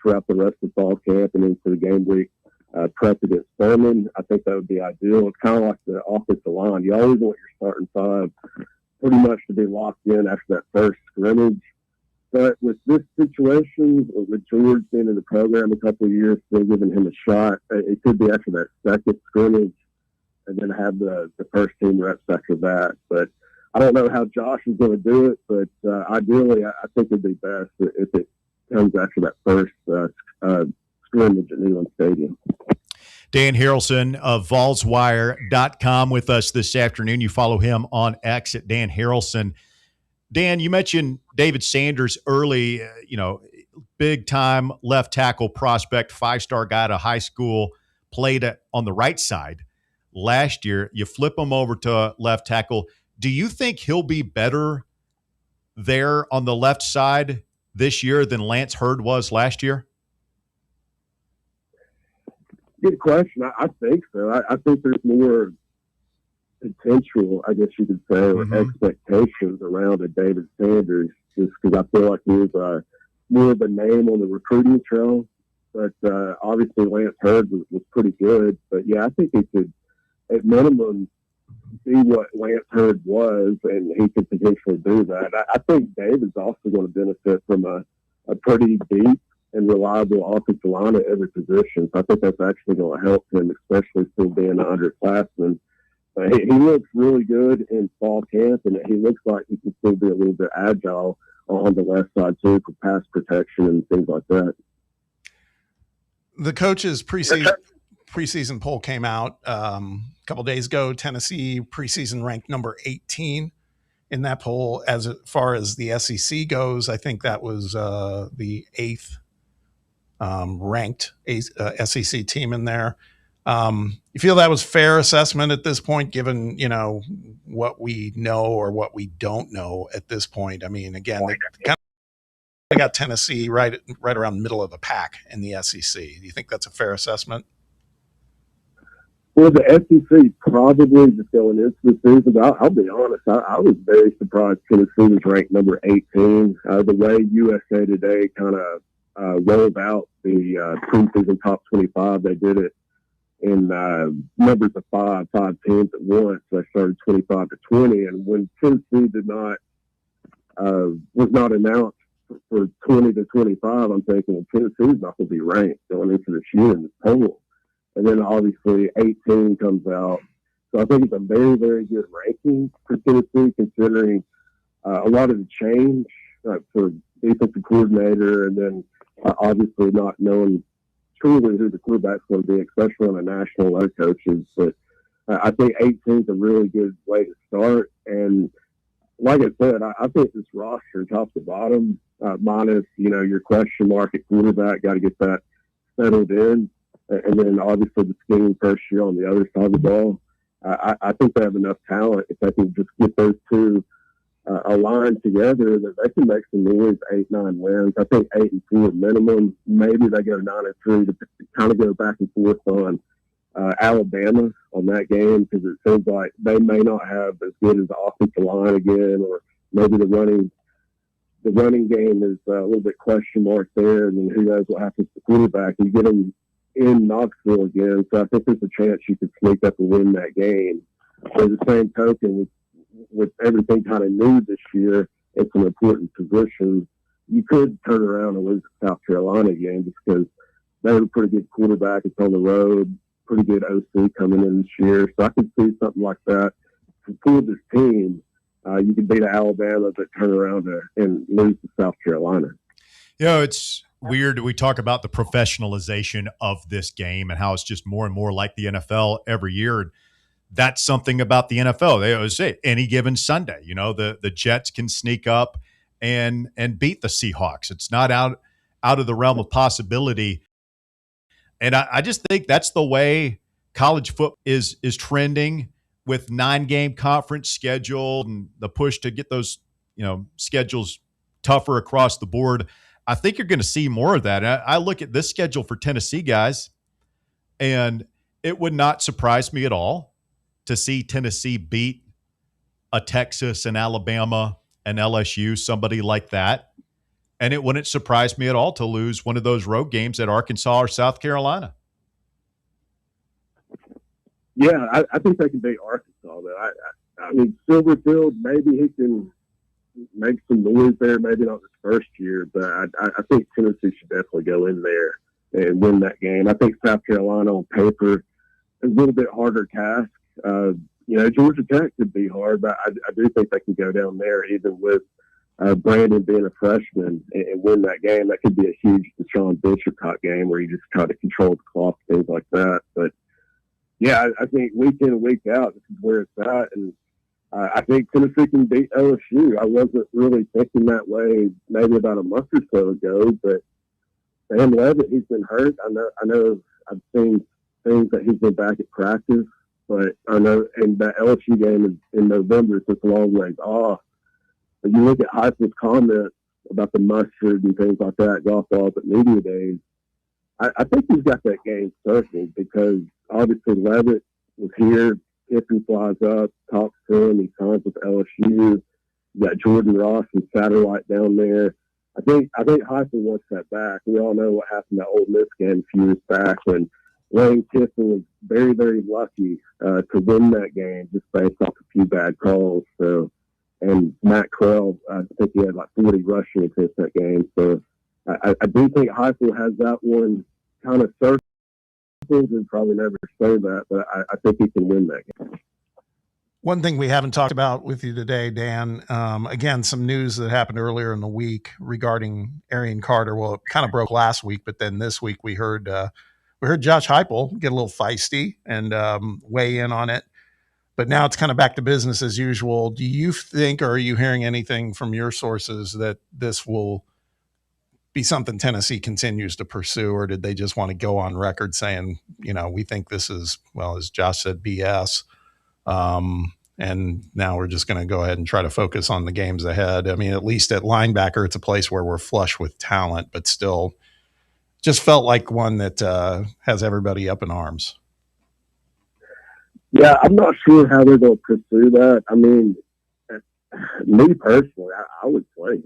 throughout the rest of fall camp and into the game week prep against Thurman. I think that would be ideal. It's kind of like the offensive line. You always want your starting five pretty much to be locked in after that first scrimmage. But with this situation, with George being in the program a couple of years, still giving him a shot, it could be after that second scrimmage and then have the first team reps after that. But I don't know how Josh is going to do it, but ideally I think it'd be best if it comes after that first scrimmage at Neyland Stadium. Dan Harrelson of VolsWire.com with us this afternoon. You follow him on X at Dan Harrelson. Dan, you mentioned David Sanders early, big-time left tackle prospect, five-star guy out of high school, played on the right side last year. You flip him over to left tackle. Do you think he'll be better there on the left side this year than Lance Hurd was last year? Good question. I think so. I think there's more potential, I guess you could say, or expectations around a David Sanders, just because I feel like he's more of a name on the recruiting trail. But obviously Lance Hurd was pretty good. But yeah, I think he could, at minimum, be what Lance Hurd was, and he could potentially do that. I think David's also going to benefit from a pretty deep and reliable offensive line at every position. So I think that's actually going to help him, especially still being an underclassman. He looks really good in fall camp, and he looks like he can still be a little bit agile on the left side too for pass protection and things like that. The coach's preseason poll came out a couple days ago. Tennessee preseason ranked number 18 in that poll. As far as the SEC goes, I think that was the 8th ranked SEC team in there. You feel that was fair assessment at this point, given, what we know or what we don't know at this point? I mean, again, they got Tennessee right around the middle of the pack in the SEC. Do you think that's a fair assessment? Well, the SEC probably just going into the season, I'll be honest, I was very surprised Tennessee was ranked number 18. The way USA Today kind of rolled out the preseason top 25, they did it in numbers of five teams at once. So they started 25 to 20, and when Tennessee was not announced for 20 to 25, I'm thinking, well, Tennessee's not going to be ranked going into this year in the poll. And then obviously 18 comes out. So I think it's a very, very good ranking for Tennessee, considering a lot of the change for defensive coordinator, and then obviously not knowing truly who the quarterback's going to be, especially on a national level coaches. But I think 18 is a really good way to start. And like I said, I think this roster, top to bottom, minus, your question mark at quarterback, got to get that settled in. And then obviously the scheme first year on the other side of the ball. I think they have enough talent if they can just get those two aligned together that they can make some noise, 8-9 wins. I think 8-4 minimum. Maybe they go 9-3 to kind of go back and forth on Alabama on that game, because it seems like they may not have as good as the offensive line again, or maybe the running game is a little bit question mark there, and then who knows what happens to the quarterback. You get them in Knoxville again, so I think there's a chance you could sneak up and win that game. By the same token, with everything kind of new this year, it's an important position. You could turn around and lose the South Carolina game just because they have a pretty good quarterback. It's on the road, pretty good OC coming in this year. So I could see something like that. For this team, you could beat Alabama, but turn around and lose to South Carolina. You know, it's weird. We talk about the professionalization of this game and how it's just more and more like the NFL every year. That's something about the NFL. They always say any given Sunday, you know, the Jets can sneak up and beat the Seahawks. It's not out of the realm of possibility. And I just think that's the way college football is trending, with 9-game conference schedule and the push to get those, you know, schedules tougher across the board. I think you're going to see more of that. I look at this schedule for Tennessee, guys, and it would not surprise me at all to see Tennessee beat a Texas and Alabama and LSU, somebody like that. And it wouldn't surprise me at all to lose one of those road games at Arkansas or South Carolina. Yeah, I think they can beat Arkansas. But I mean, Silverfield, maybe he can make some noise there. Maybe not this first year, but I think Tennessee should definitely go in there and win that game. I think South Carolina on paper is a little bit harder task. You know, Georgia Tech could be hard, but I do think they can go down there even with Brandon being a freshman and win that game. That could be a huge Deshaun Bishop game where you just try to control the clock, things like that. But yeah, I think week in and week out, this is where it's at. And I think Tennessee can beat LSU. I wasn't really thinking that way maybe about a month or so ago, but Sam Levitt, he's been hurt. I know I've seen things that he's been back at practice, but I know, and that LSU game is in November, so it's a long ways off. But you look at Heupel's comments about the mustard and things like that, golf balls at media days, I think he's got that game circled because obviously Levitt was here. Kiffin flies up, talks to him. He signs with LSU. You got Jordan Ross and Satterwhite down there. I think Heupel wants that back. We all know what happened to Ole Miss game a few years back when Lane Kiffin was very, very lucky to win that game just based off a few bad calls. So, and Matt Krell, I think he had like 40 rushing attempts that game. So I do think Heupel has that one kind of circled, and probably never say that, but I think he can win that game. One thing we haven't talked about with you today, Dan, again, some news that happened earlier in the week regarding Arian Carter. Well, it kind of broke last week, but then this week we heard Josh Heupel get a little feisty and weigh in on it. But now it's kind of back to business as usual. Do you think, or are you hearing anything from your sources that this will be something Tennessee continues to pursue, or did they just want to go on record saying, you know, we think this is, well, as Josh said, BS, and now we're just going to go ahead and try to focus on the games ahead? I mean, at least at linebacker, it's a place where we're flush with talent, but still just felt like one that has everybody up in arms. Yeah, I'm not sure how they're going to pursue that. I mean, me personally, I would play him,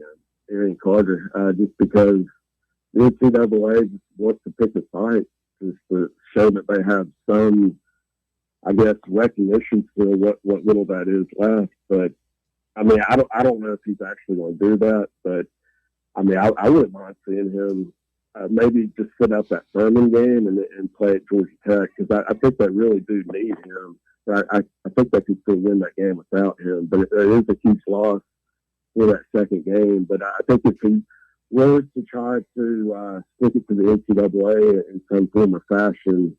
Arian Carter, just because the NCAA just wants to pick a fight, just to show that they have some, I guess, recognition for what little that is left. But I mean, I don't know if he's actually going to do that. But I mean, I wouldn't mind seeing him maybe just sit out that Furman game and play at Georgia Tech, because I think they really do need him. I think they can still win that game without him, but it is a huge loss for that second game. But I think if he were to try to stick it to the NCAA in some form or fashion,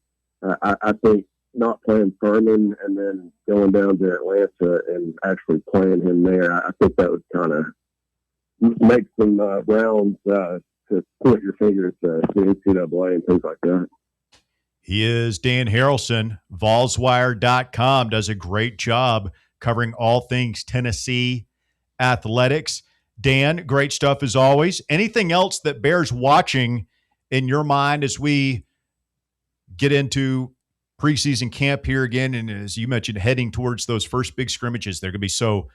I think not playing Furman and then going down to Atlanta and actually playing him there, I think that would kind of make some rounds to point your fingers to the NCAA and things like that. He is Dan Harrelson. Volswire.com does a great job covering all things Tennessee athletics. Dan, great stuff as always. Anything else that bears watching in your mind as we get into preseason camp here again? And as you mentioned, heading towards those first big scrimmages, they're going to be so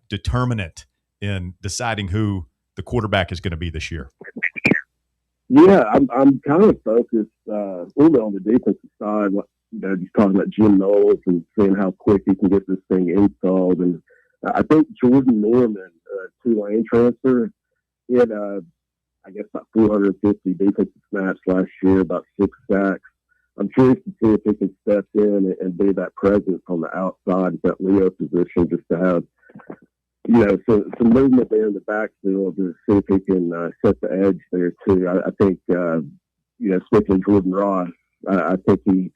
determinant in deciding who the quarterback is going to be this year. Yeah, I'm kind of focused a little bit on the defensive side. Just talking about Jim Knowles and seeing how quick he can get this thing installed. And I think Jordan Norman, Tulane transfer, he had I guess about 450 defensive snaps last year, about 6 sacks. I'm curious to see if he can step in and be that presence on the outside, that Leo position, just to have, some movement there in the backfield to see if he can set the edge there too. I think, especially Jordan Ross, I think he's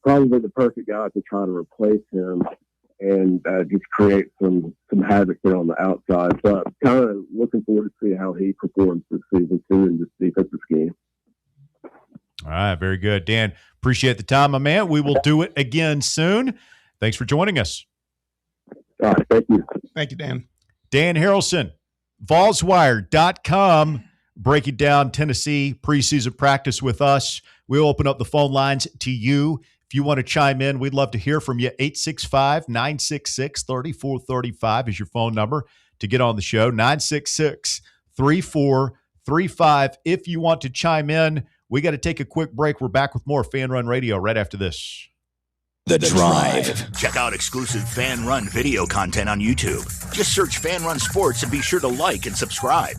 probably the perfect guy to try to replace him and just create some havoc there on the outside. So I'm kind of looking forward to see how he performs this season too in this defensive scheme. All right, very good. Dan, appreciate the time, my man. We will do it again soon. Thanks for joining us. All right, thank you. Thank you, Dan. Dan Harrelson, VolsWire.com, breaking down Tennessee preseason practice with us. We'll open up the phone lines to you. If you want to chime in, we'd love to hear from you. 865-966-3435 is your phone number to get on the show. 966-3435. If you want to chime in, we got to take a quick break. We're back with more Fan Run Radio right after this. The Drive. Check out exclusive Fan Run video content on YouTube. Just search Fan Run Sports and be sure to like and subscribe.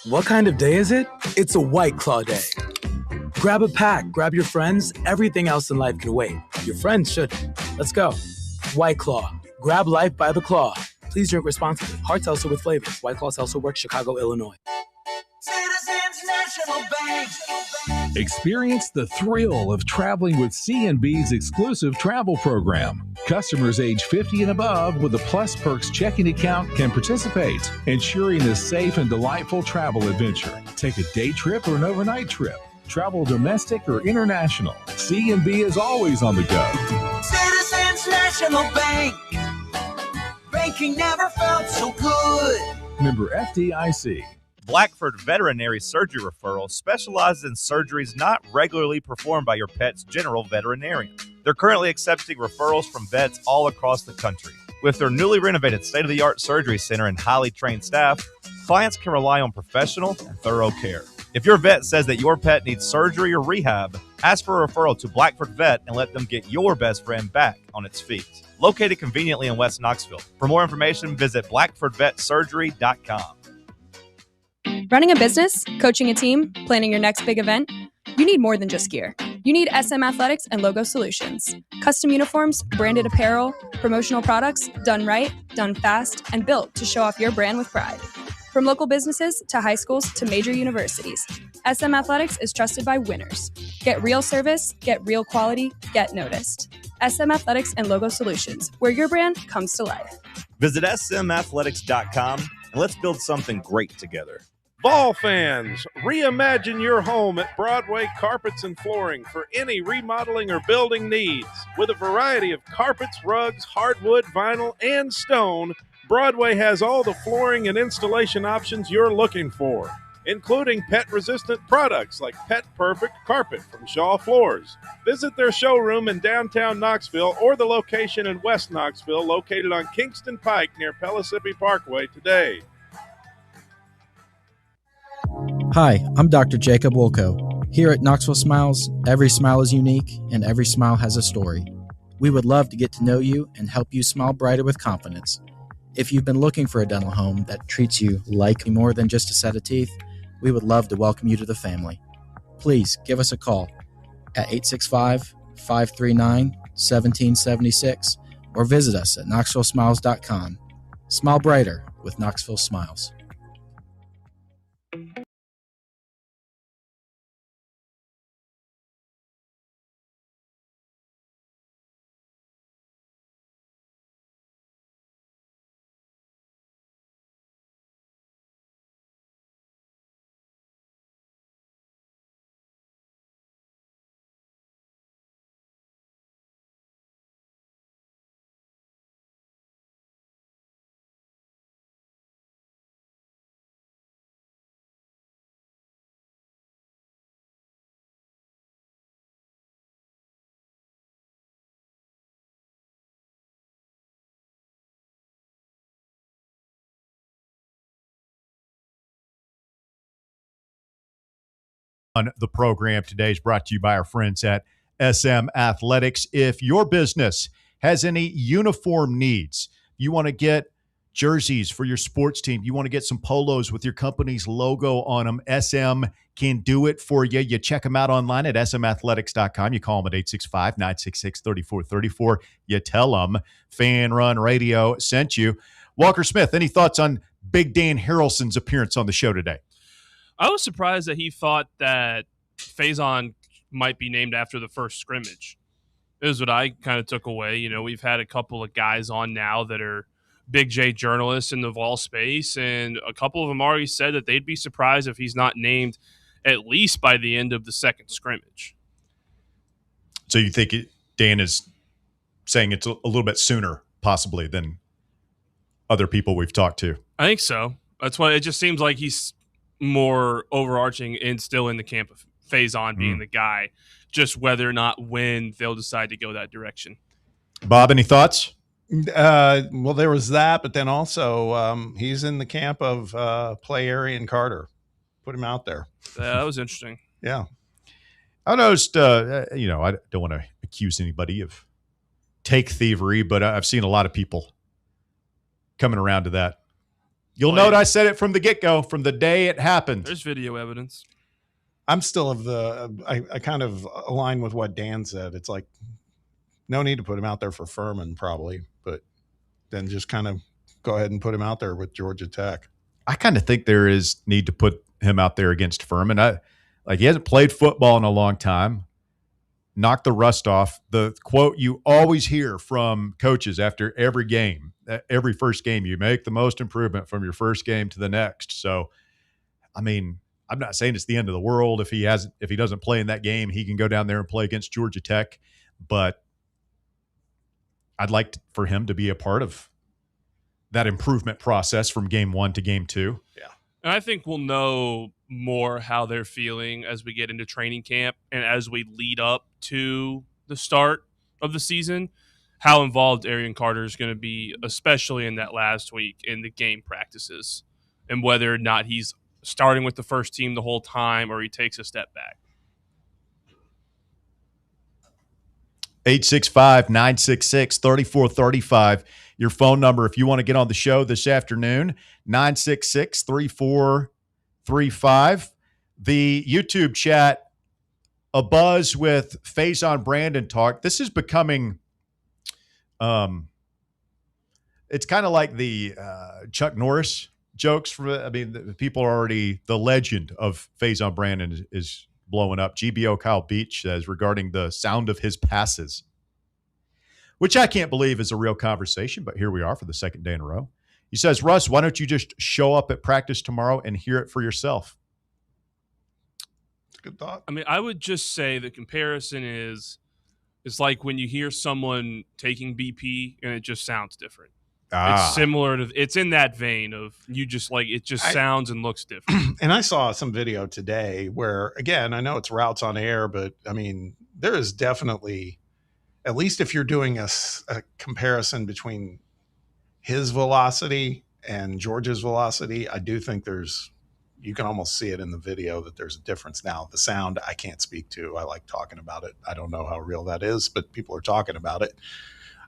What kind of day is it? It's a White Claw day. Grab a pack, grab your friends. Everything else in life can wait. Your friends shouldn't. Let's go. White Claw. Grab life by the claw. Please drink responsibly. Hard seltzer with flavors. White Claw Seltzer Works, Chicago, Illinois. Citizens National Bank. Experience the thrill of traveling with C&B's exclusive travel program. Customers age 50 and above with a Plus Perks checking account can participate, ensuring a safe and delightful travel adventure. Take a day trip or an overnight trip. Travel domestic or international. C&B is always on the go. Citizens National Bank. Banking never felt so good. Member FDIC. Blackford Veterinary Surgery Referral specializes in surgeries not regularly performed by your pet's general veterinarian. They're currently accepting referrals from vets all across the country. With their newly renovated state-of-the-art surgery center and highly trained staff, clients can rely on professional and thorough care. If your vet says that your pet needs surgery or rehab, ask for a referral to Blackford Vet and let them get your best friend back on its feet. Located conveniently in West Knoxville. For more information, visit blackfordvetsurgery.com. Running a business, coaching a team, planning your next big event, you need more than just gear. You need SM Athletics and Logo Solutions. Custom uniforms, branded apparel, promotional products, done right, done fast, and built to show off your brand with pride. From local businesses to high schools to major universities, SM Athletics is trusted by winners. Get real service, get real quality, get noticed. SM Athletics and Logo Solutions, where your brand comes to life. Visit smathletics.com and let's build something great together. Vol fans, reimagine your home at Broadway Carpets and Flooring for any remodeling or building needs. With a variety of carpets, rugs, hardwood, vinyl, and stone, Broadway has all the flooring and installation options you're looking for, including pet-resistant products like Pet Perfect Carpet from Shaw Floors. Visit their showroom in downtown Knoxville or the location in West Knoxville located on Kingston Pike near Pellissippi Parkway today. Hi, I'm Dr. Jacob Wilco. Here at Knoxville Smiles, every smile is unique and every smile has a story. We would love to get to know you and help you smile brighter with confidence. If you've been looking for a dental home that treats you like more than just a set of teeth, we would love to welcome you to the family. Please give us a call at 865-539-1776 or visit us at knoxvillesmiles.com. Smile brighter with Knoxville Smiles. On the program today is brought to you by our friends at SM Athletics. If your business has any uniform needs, you want to get jerseys for your sports team, you want to get some polos with your company's logo on them, SM can do it for you. You check them out online at smathletics.com. You call them at 865-966-3434. You tell them Fan Run Radio sent you. Walker Smith, any thoughts on Big Dan Harrelson's appearance on the show today? I was surprised that he thought that Faison might be named after the first scrimmage. Is what I kind of took away. You know, we've had a couple of guys on now that are Big J journalists in the Vol space, and a couple of them already said that they'd be surprised if he's not named at least by the end of the second scrimmage. So you think Dan is saying it's a little bit sooner, possibly, than other people we've talked to? I think so. That's why it just seems like he's more overarching and still in the camp of Faison being the guy, just whether or not when they'll decide to go that direction. Bob, any thoughts? Well, there was that, but then also he's in the camp of play Arian Carter. Put him out there. That was interesting. Yeah. I noticed, I don't want to accuse anybody of take thievery, but I've seen a lot of people coming around to that. You'll note I said it from the get-go, from the day it happened. There's video evidence. I'm still I kind of align with what Dan said. It's like, no need to put him out there for Furman probably, but then just kind of go ahead and put him out there with Georgia Tech. I kind of think there is need to put him out there against Furman. He hasn't played football in a long time. Knock the rust off. The quote you always hear from coaches after every game, every first game, you make the most improvement from your first game to the next. So, I mean, I'm not saying it's the end of the world if he doesn't play in that game. He can go down there and play against Georgia Tech, but I'd like for him to be a part of that improvement process from game 1 to game 2. Yeah. And I think we'll know more how they're feeling as we get into training camp and as we lead up to the start of the season, how involved Arian Carter is going to be, especially in that last week in the game practices, and whether or not he's starting with the first team the whole time or he takes a step back. 865-966-3435. Your phone number if you want to get on the show this afternoon, 966-3435. The YouTube chat, abuzz with Faison Brandon talk. This is becoming, it's kind of like the Chuck Norris jokes. The people are already, the legend of Faison Brandon is blowing up. GBO Kyle Beach says regarding the sound of his passes, which I can't believe is a real conversation, but here we are for the second day in a row. He says, Russ, why don't you just show up at practice tomorrow and hear it for yourself? Good thought. I mean, I would just say the comparison is it's like when you hear someone taking BP and it just sounds different. It's similar to, it's in that vein of you just like, it just sounds and looks different. And I saw some video today where, again, I know it's routes on air, but I mean, there is definitely, at least if you're doing a comparison between his velocity and Georgia's velocity, I do think you can almost see it in the video that there's a difference. Now, the sound I can't speak to. I like talking about it. I don't know how real that is, but people are talking about it.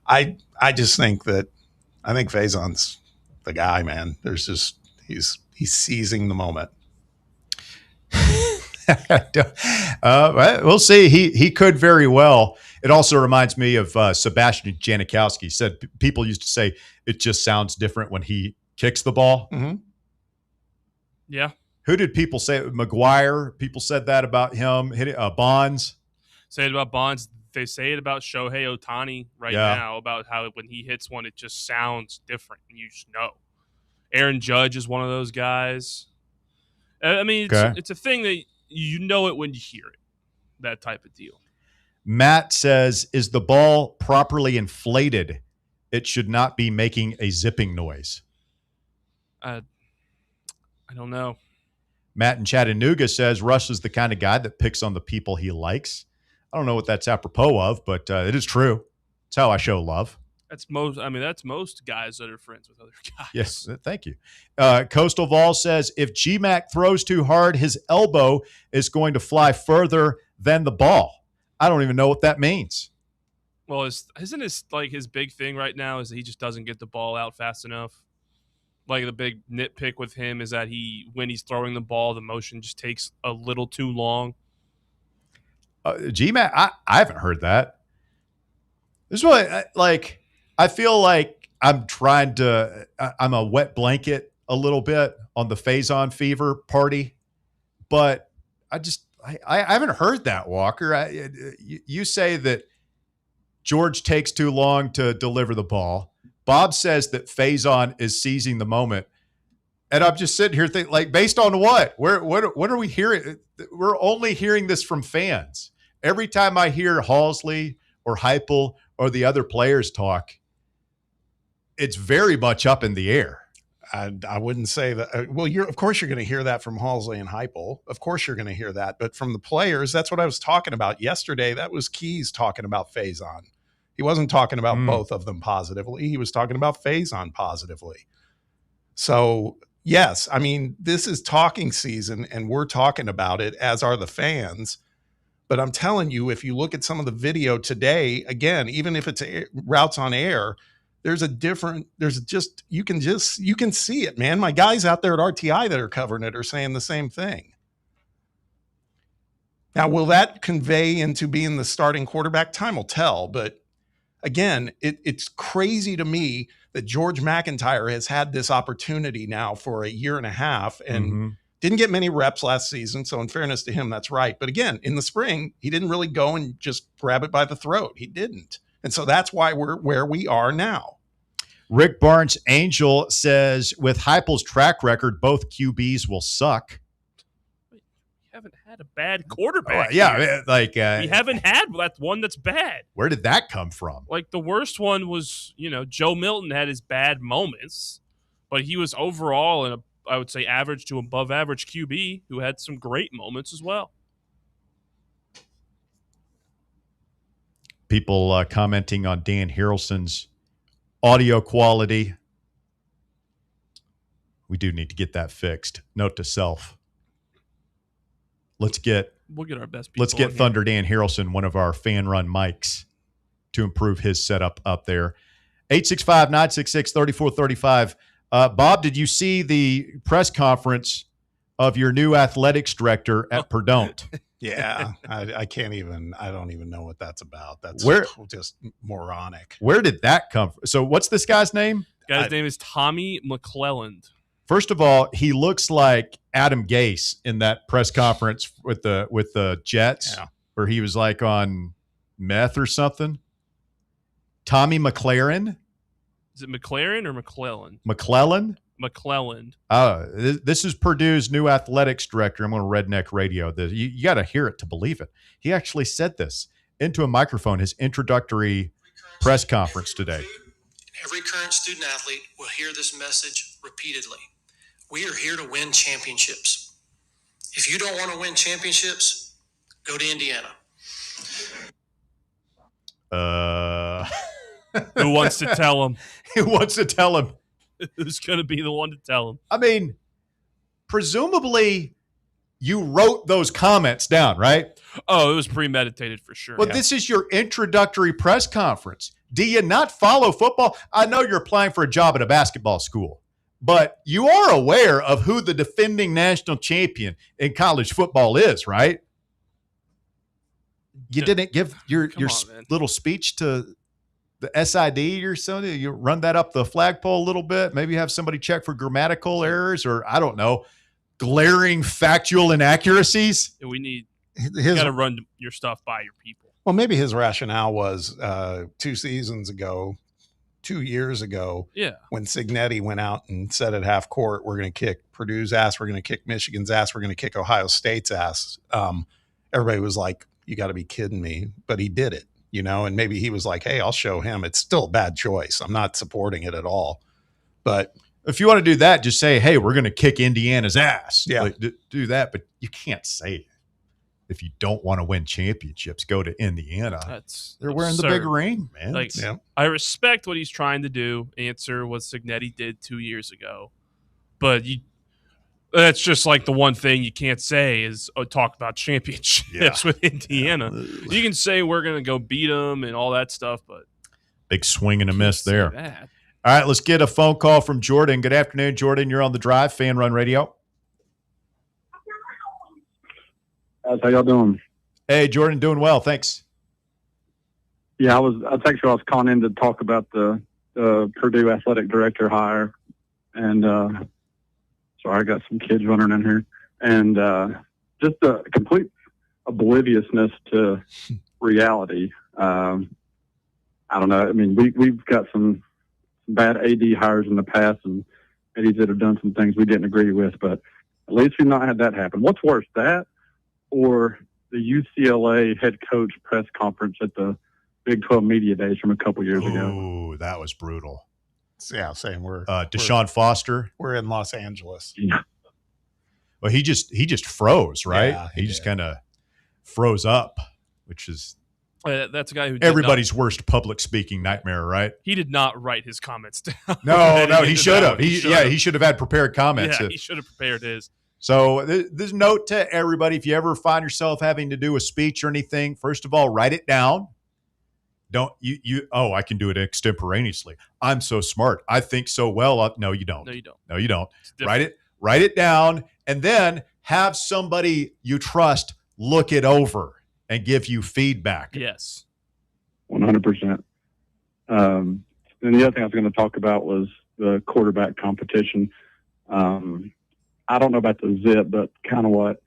I just think Faison's the guy, man. There's just, he's seizing the moment. We'll see. He could very well. It also reminds me of Sebastian Janikowski. Said people used to say it just sounds different when he kicks the ball. Mm-hmm. Yeah. Who did people say? McGuire. People said that about him. Bonds. Say it about Bonds. They say it about Shohei Ohtani now about how when he hits one, it just sounds different. And you just know. Aaron Judge is one of those guys. I mean, it's a thing that you know it when you hear it, that type of deal. Matt says, is the ball properly inflated? It should not be making a zipping noise. I don't know. Matt in Chattanooga says, Russ is the kind of guy that picks on the people he likes. I don't know what that's apropos of, but it is true. It's how I show love. That's most guys that are friends with other guys. Yes, thank you. Coastal Vols says if GMAC throws too hard, his elbow is going to fly further than the ball. I don't even know what that means. Well, isn't his big thing right now is that he just doesn't get the ball out fast enough? Like the big nitpick with him is that when he's throwing the ball, the motion just takes a little too long. GMAC, I haven't heard that. This is what I feel like I'm a wet blanket a little bit on the Faison fever party, but I haven't heard that, Walker. You say that George takes too long to deliver the ball. Bob says that Faison is seizing the moment. And I'm just sitting here thinking, like, based on what? What are we hearing? We're only hearing this from fans. Every time I hear Halsley or Heupel or the other players talk, it's very much up in the air. I wouldn't say that. Well, of course you're going to hear that from Halsley and Heupel. Of course you're going to hear that. But from the players, that's what I was talking about yesterday. That was Keys talking about Faison. He wasn't talking about both of them positively. He was talking about Faison positively. So, yes, I mean, this is talking season, and we're talking about it, as are the fans. But I'm telling you, if you look at some of the video today, again, even if it's routes on air, you can see it, man. My guys out there at RTI that are covering it are saying the same thing. Now, will that convey into being the starting quarterback? Time will tell. But again, it's crazy to me that George McIntyre has had this opportunity now for a year and a half and didn't get many reps last season. So in fairness to him, that's right. But again, in the spring, he didn't really go and just grab it by the throat. He didn't. And so that's why we're where we are now. Rick Barnes Angel says, with Heupel's track record, both QBs will suck. We haven't had a bad quarterback. We haven't had one that's bad. Where did that come from? Like the worst one was, Joe Milton had his bad moments, but he was overall I would say average to above average QB who had some great moments as well. People commenting on Dan Harrelson's audio quality. We do need to get that fixed. Note to self. We'll get our best people. Let's get Thunder Dan Harrelson, one of our fan run mics, to improve his setup up there. 865-966-3435. Bob, did you see the press conference of your new athletics director at Perdon't? Yeah, I don't even know what that's about. That's just moronic. Where did that come from? So what's this guy's name? Guy's name is Tommy McClelland. First of all, he looks like Adam Gase in that press conference with the Jets, where he was like on meth or something. Tommy McLaren. Is it McLaren or McClellan? McClellan? McClelland. This is Purdue's new athletics director. I'm on Redneck Radio. You got to hear it to believe it. He actually said this into a microphone, his introductory press conference today. Every current student athlete will hear this message repeatedly. We are here to win championships. If you don't want to win championships, go to Indiana. Who wants to tell him? Who wants to tell him? Who's going to be the one to tell him? I mean, presumably you wrote those comments down, right? Oh, it was premeditated for sure. Well, this is your introductory press conference. Do you not follow football? I know you're applying for a job at a basketball school, but you are aware of who the defending national champion in college football is, right? You didn't give your little speech to the SID or something? You run that up the flagpole a little bit, maybe have somebody check for grammatical errors or, I don't know, glaring factual inaccuracies? You got to run your stuff by your people. Well, maybe his rationale was 2 years ago, when Cignetti went out and said at half court, we're going to kick Purdue's ass, we're going to kick Michigan's ass, we're going to kick Ohio State's ass. Everybody was like, you got to be kidding me. But he did it. And maybe he was like, hey, I'll show him. It's still a bad choice. I'm not supporting it at all. But if you want to do that, just say, hey, we're going to kick Indiana's ass. Yeah. Do that. But you can't say it. if you don't want to win championships, go to Indiana. They're wearing absurd. the big ring, man. Like, I respect what he's trying to do, answer what Cignetti did 2 years ago. But that's just like the one thing you can't say is talk about championships with Indiana. You can say we're going to go beat them and all that stuff, but big swing and a miss there. that. All right, let's get a phone call from Jordan. Good afternoon, Jordan. You're on the drive, Fan Run Radio. How y'all doing? Hey, Jordan, doing well. Thanks. Yeah, I was calling in to talk about the Purdue athletic director hire, and sorry, I got some kids running in here, and just a complete obliviousness to reality. I don't know. I mean, we've got some bad AD hires in the past, and ADs that have done some things we didn't agree with, but at least we've not had that happen. What's worse, that or the UCLA head coach press conference at the Big 12 Media Days from a couple years ago? Ooh, that was brutal. Yeah, same. Deshaun Foster. We're in Los Angeles. Yeah. Well, he just froze, right? Yeah, he just kind of froze up, which is That's a guy who everybody's worst public speaking nightmare, right? He did not write his comments down. No, he should have. He should have had prepared comments. Yeah, he should have prepared his. So this note to everybody: if you ever find yourself having to do a speech or anything, first of all, write it down. Don't you? Oh, I can do it extemporaneously. I'm so smart. I think so well. No, you don't. No, you don't. No, you don't. Write it down, and then have somebody you trust look it over and give you feedback. Yes. 100%. And the other thing I was going to talk about was the quarterback competition. I don't know about the zip, but kind of what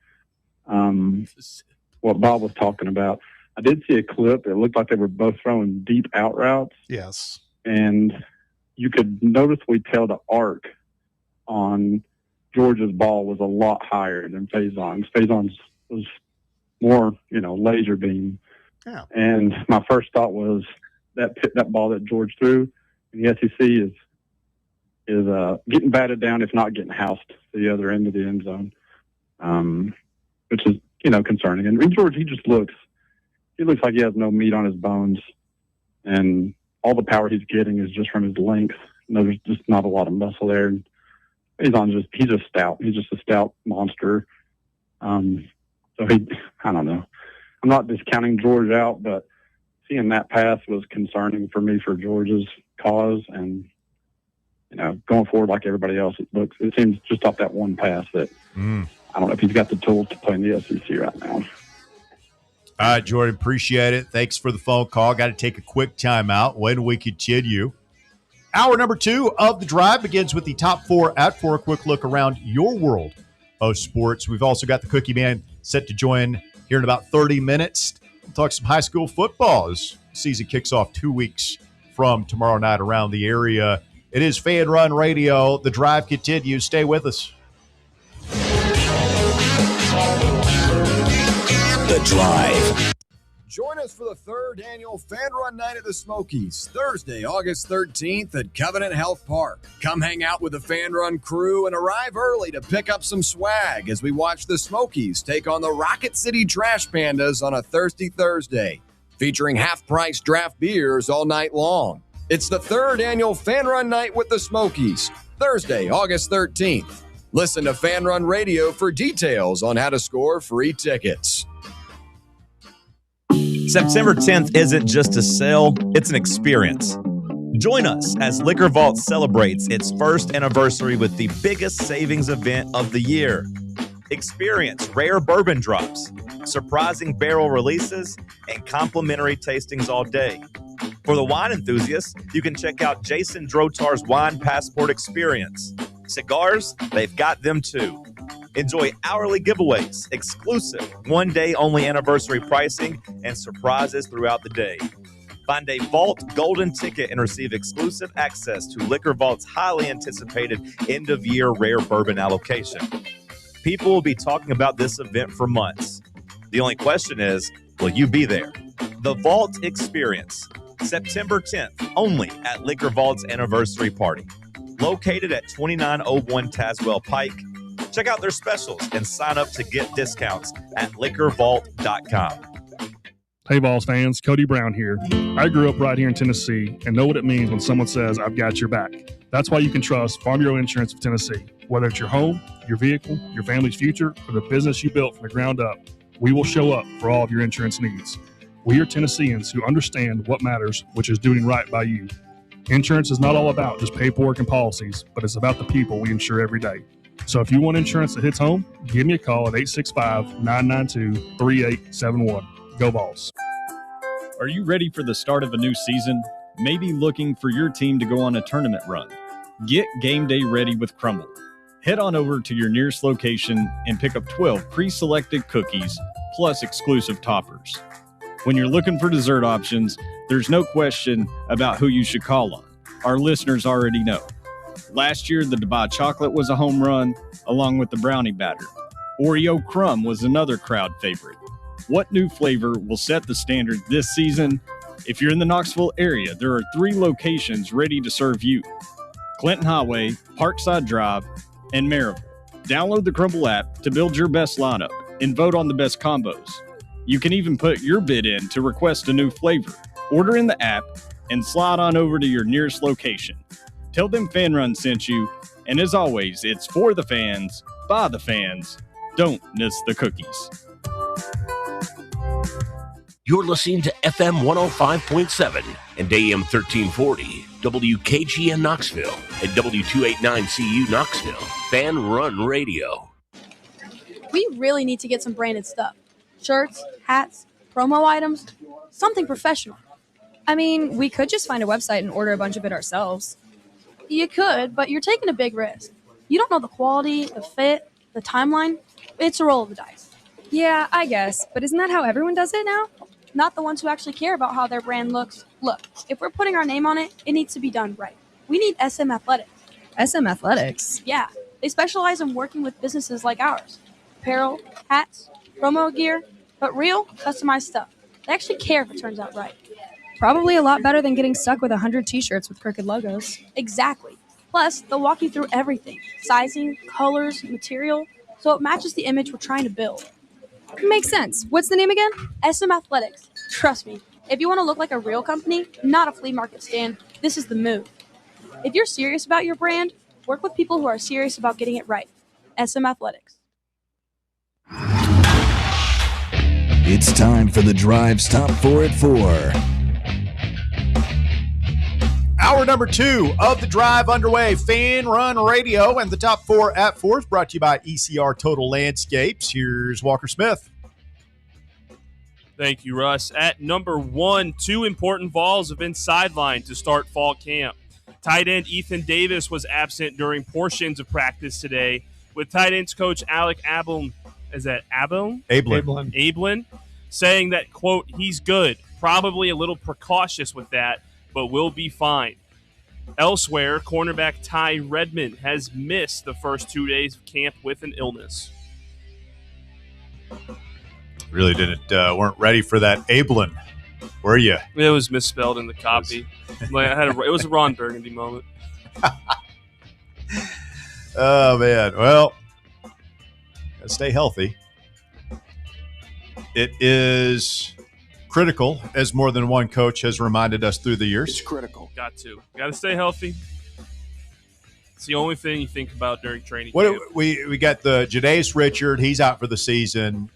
Bob was talking about. I did see a clip. It looked like they were both throwing deep out routes. Yes. And you could noticeably tell the arc on Georgia's ball was a lot higher than Faison's. Faison's was more, laser beam. Yeah. And my first thought was that ball that George threw in the SEC is getting batted down, if not getting housed to the other end of the end zone, which is, concerning. And George, he looks like he has no meat on his bones, and all the power he's getting is just from his length. There's just not a lot of muscle there. And he's just stout. He's just a stout monster. So I don't know. I'm not discounting George out, but seeing that pass was concerning for me for Georgia's cause. And, going forward like everybody else, it seems just off that one pass that I don't know if he's got the tools to play in the SEC right now. All right, Jordan, appreciate it. Thanks for the phone call. Got to take a quick time out. When we continue, hour number 2 of the drive begins with the top 4 at 4. A quick look around your world of sports. We've also got the Cookie Man set to join here in about 30 minutes. We'll talk some high school football as season kicks off 2 weeks from tomorrow night around the area. It is Fan Run Radio. The drive continues. Stay with us. The Drive. Join us for the 3rd annual Fan Run Night at the Smokies, Thursday, August 13th at Covenant Health Park. Come hang out with the Fan Run crew and arrive early to pick up some swag as we watch the Smokies take on the Rocket City Trash Pandas on a Thirsty Thursday, featuring half-price draft beers all night long. It's the 3rd annual Fan Run Night with the Smokies, Thursday, August 13th. Listen to Fan Run Radio for details on how to score free tickets. September 10th isn't just a sale, it's an experience. Join us as Liquor Vault celebrates its 1st anniversary with the biggest savings event of the year. Experience rare bourbon drops, surprising barrel releases, and complimentary tastings all day. For the wine enthusiasts, you can check out Jason Drotar's Wine Passport Experience. Cigars, they've got them too. Enjoy hourly giveaways, exclusive one-day only anniversary pricing, and surprises throughout the day. Find a Vault Golden Ticket and receive exclusive access to Liquor Vault's highly anticipated end-of-year rare bourbon allocation. People will be talking about this event for months. The only question is, will you be there? The Vault Experience, September 10th, only at Liquor Vault's anniversary party. Located at 2901 Tazewell Pike, Check out their specials and sign up to get discounts at liquorvault.com. Hey, Vols fans, Cody Brown here. I grew up right here in Tennessee and know what it means when someone says, I've got your back. That's why you can trust Farm Bureau Insurance of Tennessee. Whether it's your home, your vehicle, your family's future, or the business you built from the ground up, we will show up for all of your insurance needs. We are Tennesseans who understand what matters, which is doing right by you. Insurance is not all about just paperwork and policies, but it's about the people we insure every day. So if you want insurance that hits home, give me a call at 865-992-3871. Go Vols. Are you ready for the start of a new season? Maybe looking for your team to go on a tournament run? Get game day ready with Crumble. Head on over to your nearest location and pick up 12 pre-selected cookies plus exclusive toppers. When you're looking for dessert options, there's no question about who you should call on. Our listeners already know. Last year, the Dubai chocolate was a home run, along with the brownie batter. Oreo crumb was another crowd favorite. What new flavor will set the standard this season? If you're in the Knoxville area, there are 3 locations ready to serve you: Clinton Highway, Parkside Drive, and Maryville. Download the Crumble app to build your best lineup and vote on the best combos. You can even put your bid in to request a new flavor. Order in the app and slide on over to your nearest location. Tell them Fan Run sent you, and as always, it's for the fans, by the fans. Don't miss the cookies. You're listening to FM 105.7 and AM 1340, WKGN Knoxville, and W289CU Knoxville, Fan Run Radio. We really need to get some branded stuff. Shirts, hats, promo items, something professional. I mean, we could just find a website and order a bunch of it ourselves. You could, but you're taking a big risk. You don't know the quality, the fit, the timeline. It's a roll of the dice. Yeah, I guess, but isn't that how everyone does it now? Not the ones who actually care about how their brand looks. Look, if we're putting our name on it, it needs to be done right. We need SM Athletics. SM Athletics? Yeah, they specialize in working with businesses like ours. Apparel, hats, promo gear, but real, customized stuff. They actually care if it turns out right. Probably a lot better than getting stuck with 100 t-shirts with crooked logos. Exactly. Plus, they'll walk you through everything. Sizing, colors, material, so it matches the image we're trying to build. Makes sense. What's the name again? SM Athletics. Trust me, if you want to look like a real company, not a flea market stand, this is the move. If you're serious about your brand, work with people who are serious about getting it right. SM Athletics. It's time for the Drive's Top 4 at 4. Hour number 2 of the Drive underway. Fan Run Radio, and the Top 4 at 4 is brought to you by ECR Total Landscapes. Here's Walker Smith. Thank you, Russ. At number 1, 2 important Vols have been sidelined to start fall camp. Tight end Ethan Davis was absent during portions of practice today, with tight ends coach Alec Ablin, is that Ablin? Ablin, saying that, quote, he's good, probably a little precautious with that, but will be fine. Elsewhere, cornerback Ty Redmond has missed the first 2 days of camp with an illness. Really weren't ready for that Ablin, were you? It was misspelled in the copy. It was a Ron Burgundy moment. Oh, man. Well, gotta stay healthy. It is critical, as more than one coach has reminded us through the years. It's critical. Got to stay healthy. It's the only thing you think about during training camp. We got the Jadaeus Richard. He's out for the season.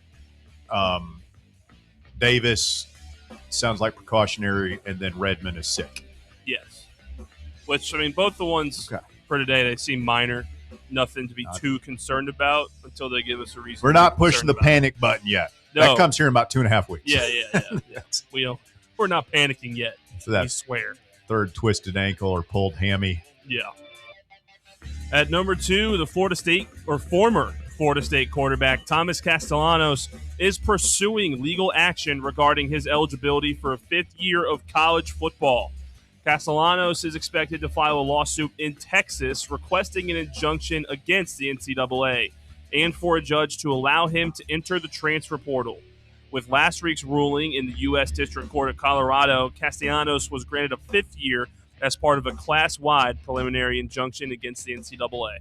Davis sounds like precautionary, and then Redmond is sick. Yes. Which, I mean, both the ones for today, they seem minor. Nothing to be too concerned about until they give us a reason. We're not pushing the panic button yet. No. That comes here in about 2.5 weeks. Yeah. We're not panicking yet. So that we swear. Third twisted ankle or pulled hammy. Yeah. At number 2, the former Florida State quarterback Thomas Castellanos is pursuing legal action regarding his eligibility for a 5th year of college football. Castellanos is expected to file a lawsuit in Texas requesting an injunction against the NCAA and for a judge to allow him to enter the transfer portal. With last week's ruling in the U.S. District Court of Colorado, Castellanos was granted a 5th year as part of a class-wide preliminary injunction against the NCAA.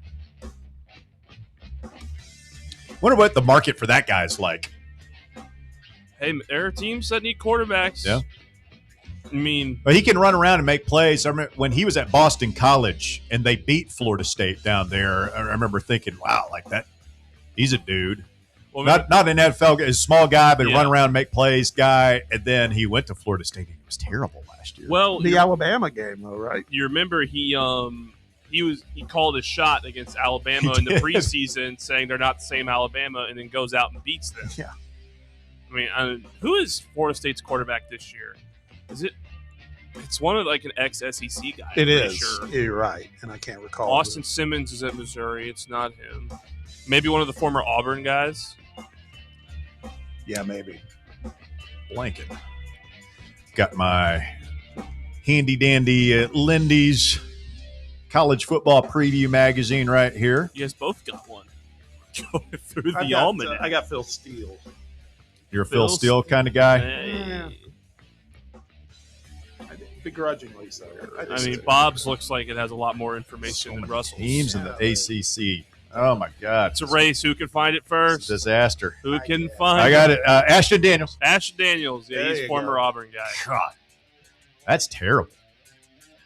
Wonder what the market for that guy is like. Hey, there are teams that need quarterbacks. Yeah. I mean, but he can run around and make plays. I remember when he was at Boston College and they beat Florida State down there. I remember thinking, wow, like that. He's a dude. Well, not an NFL guy, a small guy, but run around and make plays guy. And then he went to Florida State and he was terrible last year. Well, the Alabama game, though, right? You remember he called a shot against Alabama in the preseason, saying they're not the same Alabama, and then goes out and beats them. Yeah. I mean, who is Florida State's quarterback this year? Is it? It's one of like an ex-SEC guy. It is. Sure. You're right, and I can't recall. Austin Simmons is at Missouri. It's not him. Maybe one of the former Auburn guys. Yeah, maybe. Blanket. Got my handy-dandy Lindy's college football preview magazine right here. You guys both got one. Going through the almanac. I got Phil Steele. You're a Phil Steele kind of guy? Hey. Begrudgingly so. I mean, Bob's looks like it has a lot more information than Russell's. Teams in the ACC. Oh, my God. It's a race. Who can find it first? It's a disaster. Who can find it? I got it. Ashton Daniels. Ashton Daniels. Yeah, he's former Auburn guy. God, that's terrible.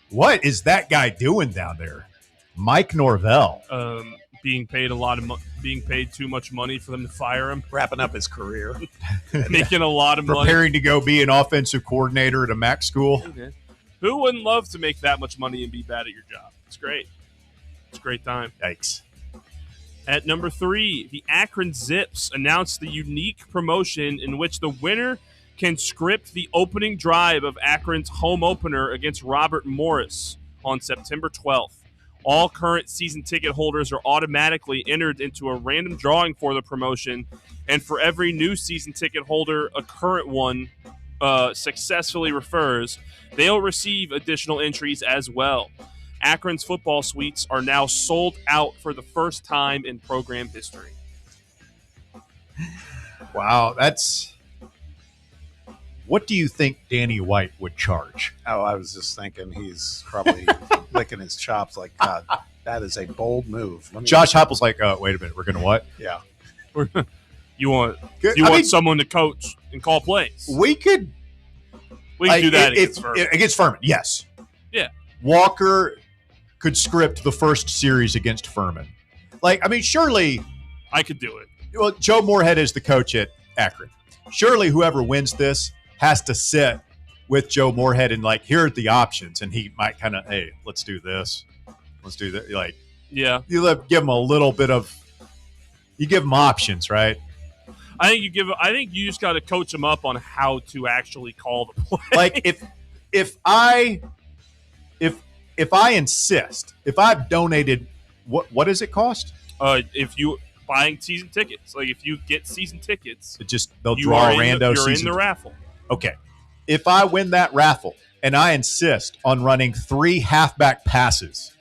What is that guy doing down there? Mike Norvell. Being paid being paid too much money for them to fire him. Wrapping up his career. Making a lot of money. Preparing to go be an offensive coordinator at a MAC school. Okay. Who wouldn't love to make that much money and be bad at your job? It's great. It's a great time. Yikes. At number 3, the Akron Zips announced the unique promotion in which the winner can script the opening drive of Akron's home opener against Robert Morris on September 12th. All current season ticket holders are automatically entered into a random drawing for the promotion, and for every new season ticket holder a current one successfully refers, they'll receive additional entries as well. Akron's football suites are now sold out for the first time in program history. Wow, that's... What do you think Danny White would charge? Oh, I was just thinking he's probably licking his chops like, God, that is a bold move. Josh Heupel's like, oh, wait a minute, we're going to what? Yeah. You want someone to coach and call plays. We could do that against Furman. Against Furman, yes. Yeah. Walker could script the first series against Furman. Surely... I could do it. Well, Joe Moorhead is the coach at Akron. Surely whoever wins this has to sit with Joe Moorhead and, here are the options. And he might kind of, hey, let's do this. Let's do that. Yeah. You give him a little bit of... You give him options, right? I think you just got to coach him up on how to actually call the play. If I insist, if I've donated, what does it cost? If you buying season tickets, if you get season tickets, they'll draw a rando you're season. In the raffle. Okay, if I win that raffle and I insist on running 3 halfback passes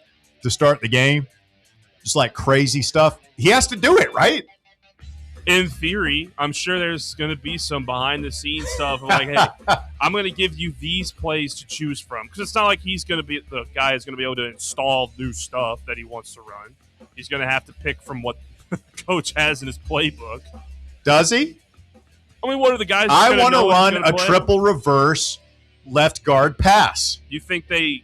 to start the game, just like crazy stuff, he has to do it, right? In theory, I'm sure there's going to be some behind-the-scenes stuff of hey, I'm going to give you these plays to choose from. Because it's not like the guy is going to be able to install new stuff that he wants to run. He's going to have to pick from what coach has in his playbook. Does he? I mean, what are the guys? I want to run a triple reverse left guard pass. Do you think they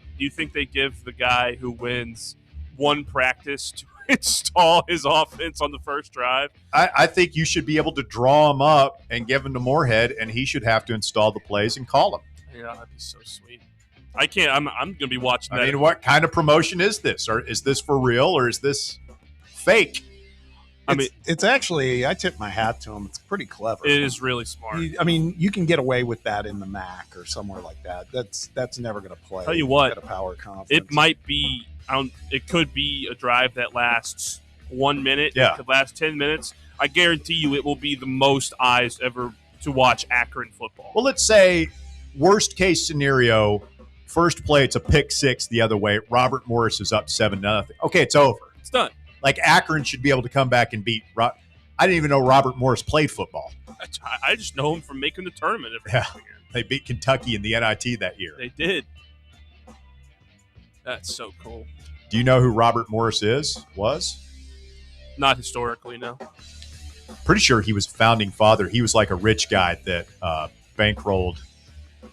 give the guy who wins one practice to install his offense on the first drive? I think you should be able to draw him up and give him to Moorhead, and he should have to install the plays and call them. Yeah, that'd be so sweet. I can't. I'm going to be watching that. I mean, what kind of promotion is this? Or is this for real, or is this fake? It's actually, I tip my hat to him. It's pretty clever. It is really smart. You can get away with that in the MAC or somewhere like that. That's never going to play. Tell you what, at a power conference. It might be. It could be a drive that lasts 1 minute. Yeah. It could last 10 minutes. I guarantee you, it will be the most eyes ever to watch Akron football. Well, let's say worst case scenario, first play it's a pick six the other way. Robert Morris is up 7-0. Okay, it's over. It's done. Akron should be able to come back and beat. I didn't even know Robert Morris played football. I just know him from making the tournament every year. They beat Kentucky in the NIT that year. They did. That's so cool. Do you know who Robert Morris was? Not historically, no. Pretty sure he was founding father. He was like a rich guy that bankrolled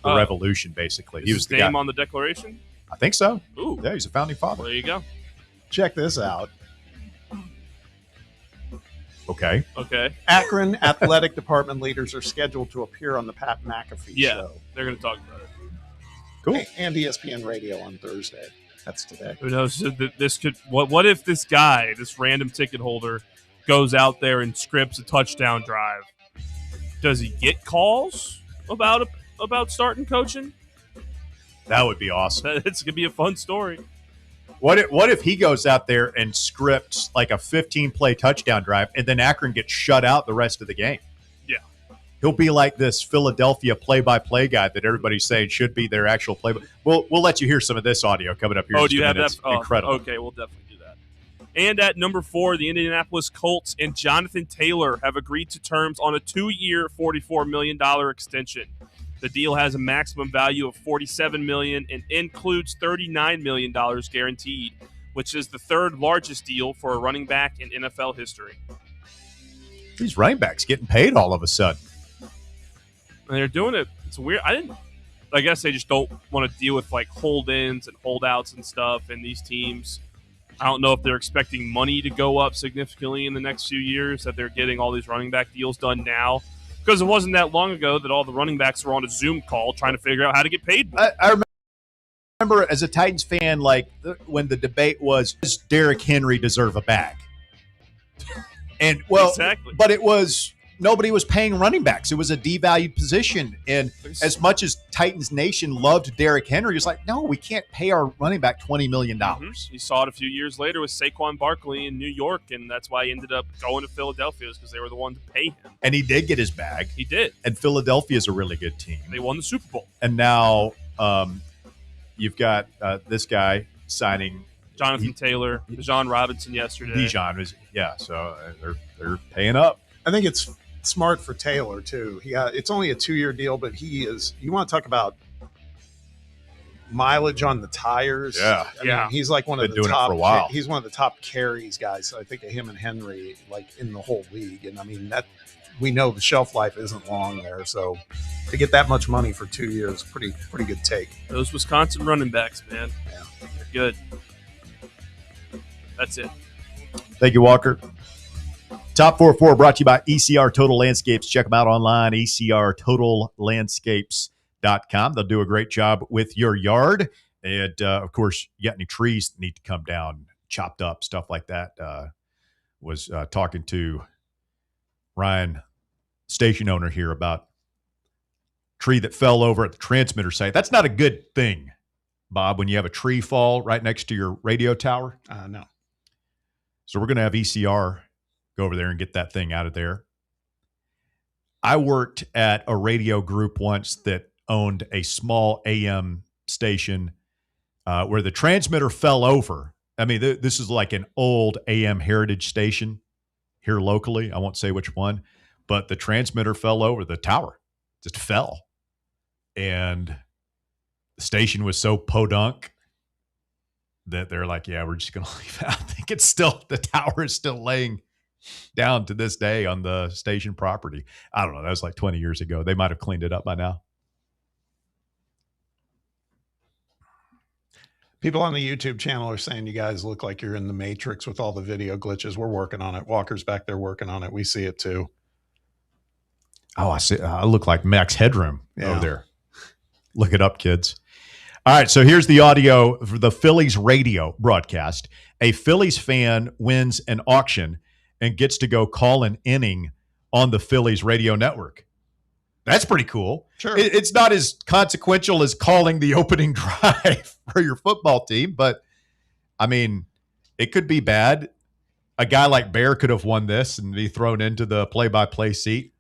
the revolution, basically. He was his the name guy. on the Declaration? I think so. Ooh. Yeah, he's a founding father. There you go. Check this out. Okay. Akron athletic department leaders are scheduled to appear on the Pat McAfee show. They're going to talk about it. Cool. And ESPN Radio on Thursday. That's today. Who knows? This could. What if this guy, this random ticket holder, goes out there and scripts a touchdown drive? Does he get calls about starting coaching? That would be awesome. It's gonna be a fun story. What if he goes out there and scripts like a 15-play touchdown drive, and then Akron gets shut out the rest of the game? Yeah. He'll be like this Philadelphia play-by-play guy that everybody's saying should be their actual play. We'll let you hear some of this audio coming up here. Do you have that? Incredible. Okay, we'll definitely do that. And at number 4, the Indianapolis Colts and Jonathan Taylor have agreed to terms on a 2-year, $44 million extension. The deal has a maximum value of $47 million and includes $39 million guaranteed, which is the third largest deal for a running back in NFL history. These running backs getting paid all of a sudden. And they're doing it. It's weird. I guess they just don't want to deal with like hold-ins and holdouts and stuff. And these teams, I don't know if they're expecting money to go up significantly in the next few years, that they're getting all these running back deals done now. Because it wasn't that long ago that all the running backs were on a Zoom call trying to figure out how to get paid. I remember as a Titans fan, like when the debate was, does Derrick Henry deserve a bag? And exactly. But it was, nobody was paying running backs. It was a devalued position. And as much as Titans Nation loved Derrick Henry, it's like, no, we can't pay our running back $20 million. You saw it a few years later with Saquon Barkley in New York, and that's why he ended up going to Philadelphia, because they were the one to pay him. And he did get his bag. He did. And Philadelphia is a really good team. They won the Super Bowl. And now you've got this guy signing Jonathan Taylor, Bijan Robinson yesterday. Bijan was, so they're paying up. I think it's smart for Taylor too. It's only a 2-year deal, but he is. You want to talk about mileage on the tires? Yeah, I mean, he's like one of the doing top. it for a while. He's one of the top carries guys. I think of him and Henry, like in the whole league. And I mean that we know the shelf life isn't long there, so to get that much money for 2 years, pretty good take. Those Wisconsin running backs, man, they're good. That's it. Thank you, Walker. Top 4 brought to you by ECR Total Landscapes. Check them out online, ecrtotallandscapes.com. They'll do a great job with your yard. And, of course, you got any trees that need to come down, chopped up, stuff like that. Was talking to Ryan, station owner here, about tree that fell over at the transmitter site. That's not a good thing, Bob, when you have a tree fall right next to your radio tower. No. So we're going to have ECR go over there and get that thing out of there. I worked at a radio group once that owned a small AM station where the transmitter fell over. I mean, this is like an old AM heritage station here locally. I won't say which one, but the transmitter fell over. The tower just fell. And the station was so podunk that they're like, yeah, we're just going to leave it. I think it's still, the tower is still laying down to this day on the station property. I don't know. That was like 20 years ago. They might have cleaned it up by now. People on the YouTube channel are saying you guys look like you're in the Matrix with all the video glitches. We're working on it. Walker's back there working on it. We see it too. Oh, I see. I look like Max Headroom over there. Look it up, kids. All right, so here's the audio for the Phillies radio broadcast. A Phillies fan wins an auction and gets to go call an inning on the Phillies radio network. That's pretty cool. Sure. It's not as consequential as calling the opening drive for your football team, but, I mean, it could be bad. A guy like Bear could have won this and be thrown into the play-by-play seat.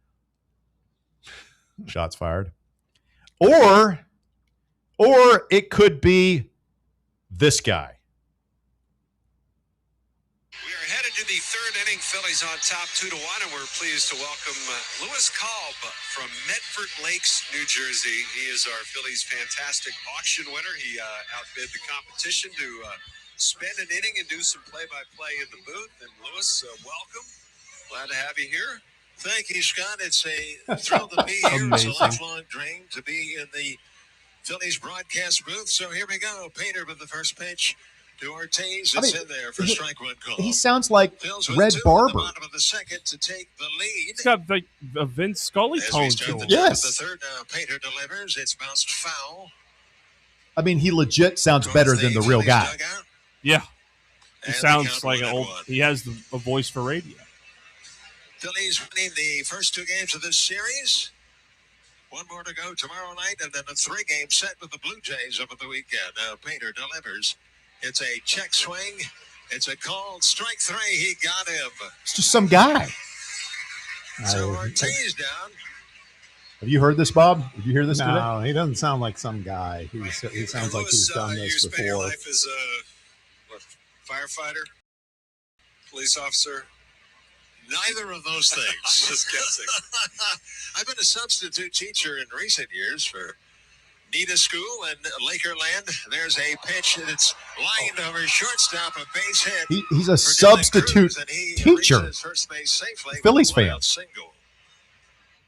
Shots fired. Or it could be this guy. We are headed to the third inning. Phillies on top 2-1, and we're pleased to welcome Lewis Kalb from Medford Lakes, New Jersey. He is our Phillies fantastic auction winner. He outbid the competition to spend an inning and do some play-by-play in the booth. And Lewis, welcome. Glad to have you here. Thank you, Scott. It's a thrill to be here. It's a lifelong dream to be in the Phillies broadcast booth. So here we go. Painter with the first pitch to Ortiz. It's in there for strike one call. He sounds like Phil's with Red two in Barber. the bottom of the second to take the lead. He's got like a Vince Scully As tone we to start him. the Yes. the third, Painter delivers. It's bounced foul. I mean, he legit sounds better than the real guy. Yeah. He And sounds the like count an old. 1-1. He has a voice for radio. Phillies winning the first two games of this series. One more to go tomorrow night, and then a three-game set with the Blue Jays over the weekend. Painter delivers. It's a check swing. It's a called strike three. He got him. It's just some guy. So Ortiz down. Have you heard this, Bob? Did you hear this today? No, he doesn't sound like some guy. He sounds like he's done You this spent your before. life as a firefighter, police officer. Neither of those things. Just guessing. I've been a substitute teacher in recent years for Nita School and Lakerland. There's a pitch that's lined over shortstop, a base hit. He's a substitute teacher. Reaches first base safely. Phillies with a fan. one-out single.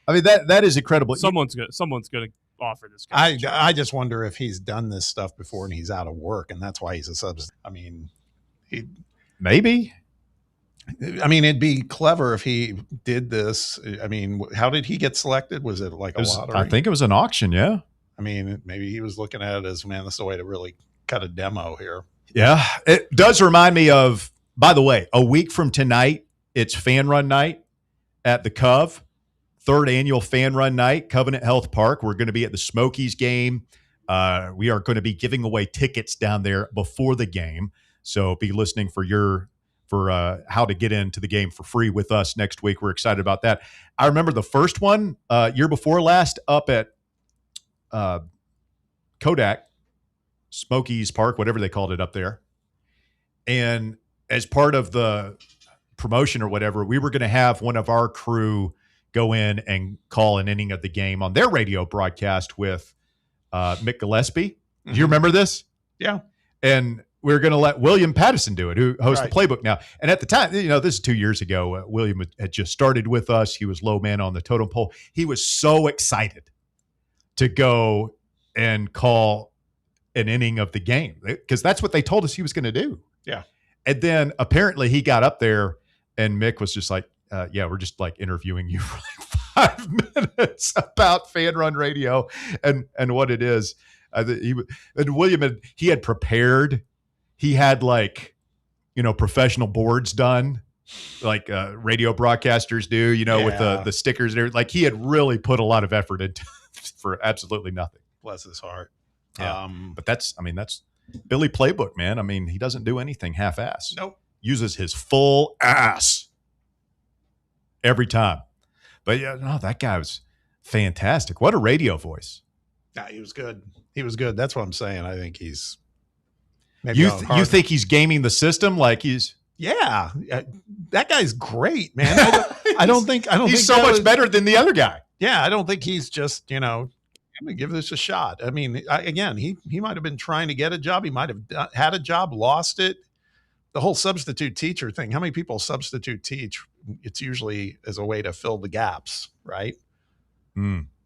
I mean, that is incredible. Someone's gonna offer this guy. I just wonder if he's done this stuff before and he's out of work, and that's why he's a substitute. I mean, maybe. I mean, it'd be clever if he did this. I mean, how did he get selected? Was it like a lottery? I think it was an auction, yeah. I mean, maybe he was looking at it as, man, this is the way to really cut a demo here. Yeah. It does remind me of, by the way, a week from tonight, it's Fan Run Night at the Cove, third annual Fan Run Night, Covenant Health Park. We're going to be at the Smokies game. We are going to be giving away tickets down there before the game. So be listening for how to get into the game for free with us next week. We're excited about that. I remember the first one year before last up at Kodak, Smokies Park, whatever they called it up there. And as part of the promotion or whatever, we were going to have one of our crew go in and call an inning of the game on their radio broadcast with Mick Gillespie. Do you remember this? Yeah. And we were going to let William Pattison do it, who hosts the Playbook now. And at the time, this is 2 years ago, William had just started with us. He was low man on the totem pole. He was so excited to go and call an inning of the game because that's what they told us he was going to do. Yeah. And then apparently he got up there and Mick was just like, yeah, we're just like interviewing you for like 5 minutes about Fan Run Radio and what it is. And William he had prepared. He had professional boards done, like radio broadcasters do, with the stickers and everything. Like he had really put a lot of effort into for absolutely nothing. Bless his heart. Yeah. But that's Billy Playbook, man. I mean, he doesn't do anything half-ass. Nope. Uses his full ass every time. But yeah, no, that guy was fantastic. What a radio voice. Yeah, he was good. He was good. That's what I'm saying. I think he's you think he's gaming the system like he's that guy's great, man. I don't think he's so much better than the other guy. Yeah, I don't think he's just, I'm going to give this a shot. I mean, he might have been trying to get a job. He might have had a job, lost it. The whole substitute teacher thing. How many people substitute teach? It's usually as a way to fill the gaps, right?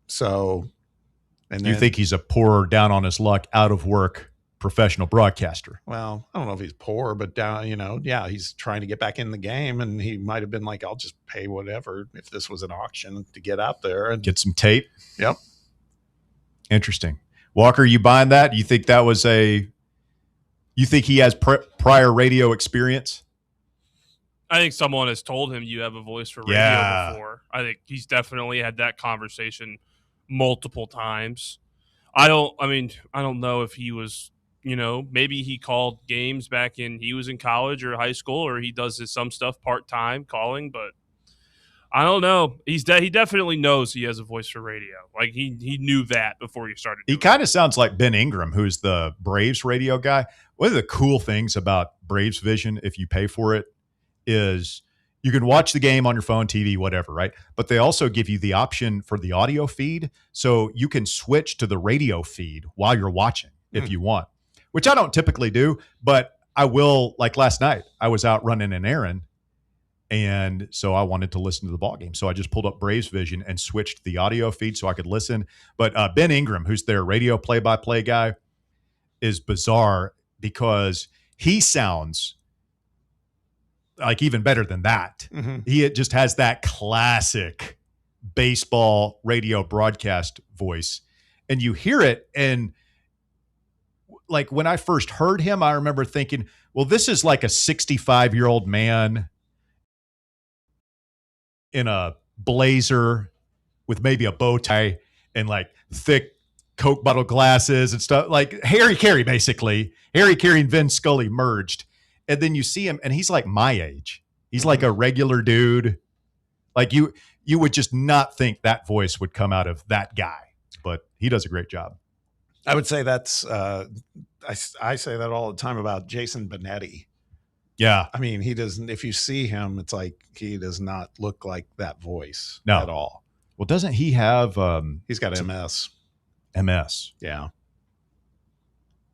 So, and you think he's a poor, down on his luck, out of work professional broadcaster? Well, I don't know if he's poor, but down, he's trying to get back in the game, and he might have been like, I'll just pay whatever if this was an auction to get out there and get some tape. Yep. Interesting. Walker, you buying that? You think that was you think he has prior radio experience? I think someone has told him you have a voice for radio before. I think he's definitely had that conversation multiple times. I don't know if he was, maybe he called games back he was in college or high school, or he does some stuff part-time calling, but I don't know. He definitely knows he has a voice for radio. Like he knew that before he started. He kind of sounds like Ben Ingram, who's the Braves radio guy. One of the cool things about Braves Vision, if you pay for it, is you can watch the game on your phone, TV, whatever, right? But they also give you the option for the audio feed. So you can switch to the radio feed while you're watching if you want, which I don't typically do, but I will. Like last night, I was out running an errand And so I wanted to listen to the ball game. So I just pulled up Braves Vision and switched the audio feed so I could listen. But Ben Ingram, who's their radio play-by-play guy, is bizarre because he sounds like even better than that. Mm-hmm. He just has that classic baseball radio broadcast voice. And you hear it, and like when I first heard him, I remember thinking, well, this is like a 65-year-old man in a blazer with maybe a bow tie and like thick Coke bottle glasses and stuff, like Harry Carey, basically. Harry Carey and Vin Scully merged. And then you see him, and he's like my age. He's like a regular dude. Like you would just not think that voice would come out of that guy, but he does a great job. I would say that's I say that all the time about Jason Benetti. Yeah. I mean, he doesn't, if you see him, it's like he does not look like that voice No. at all. Well, doesn't he have he's got MS. MS. Yeah.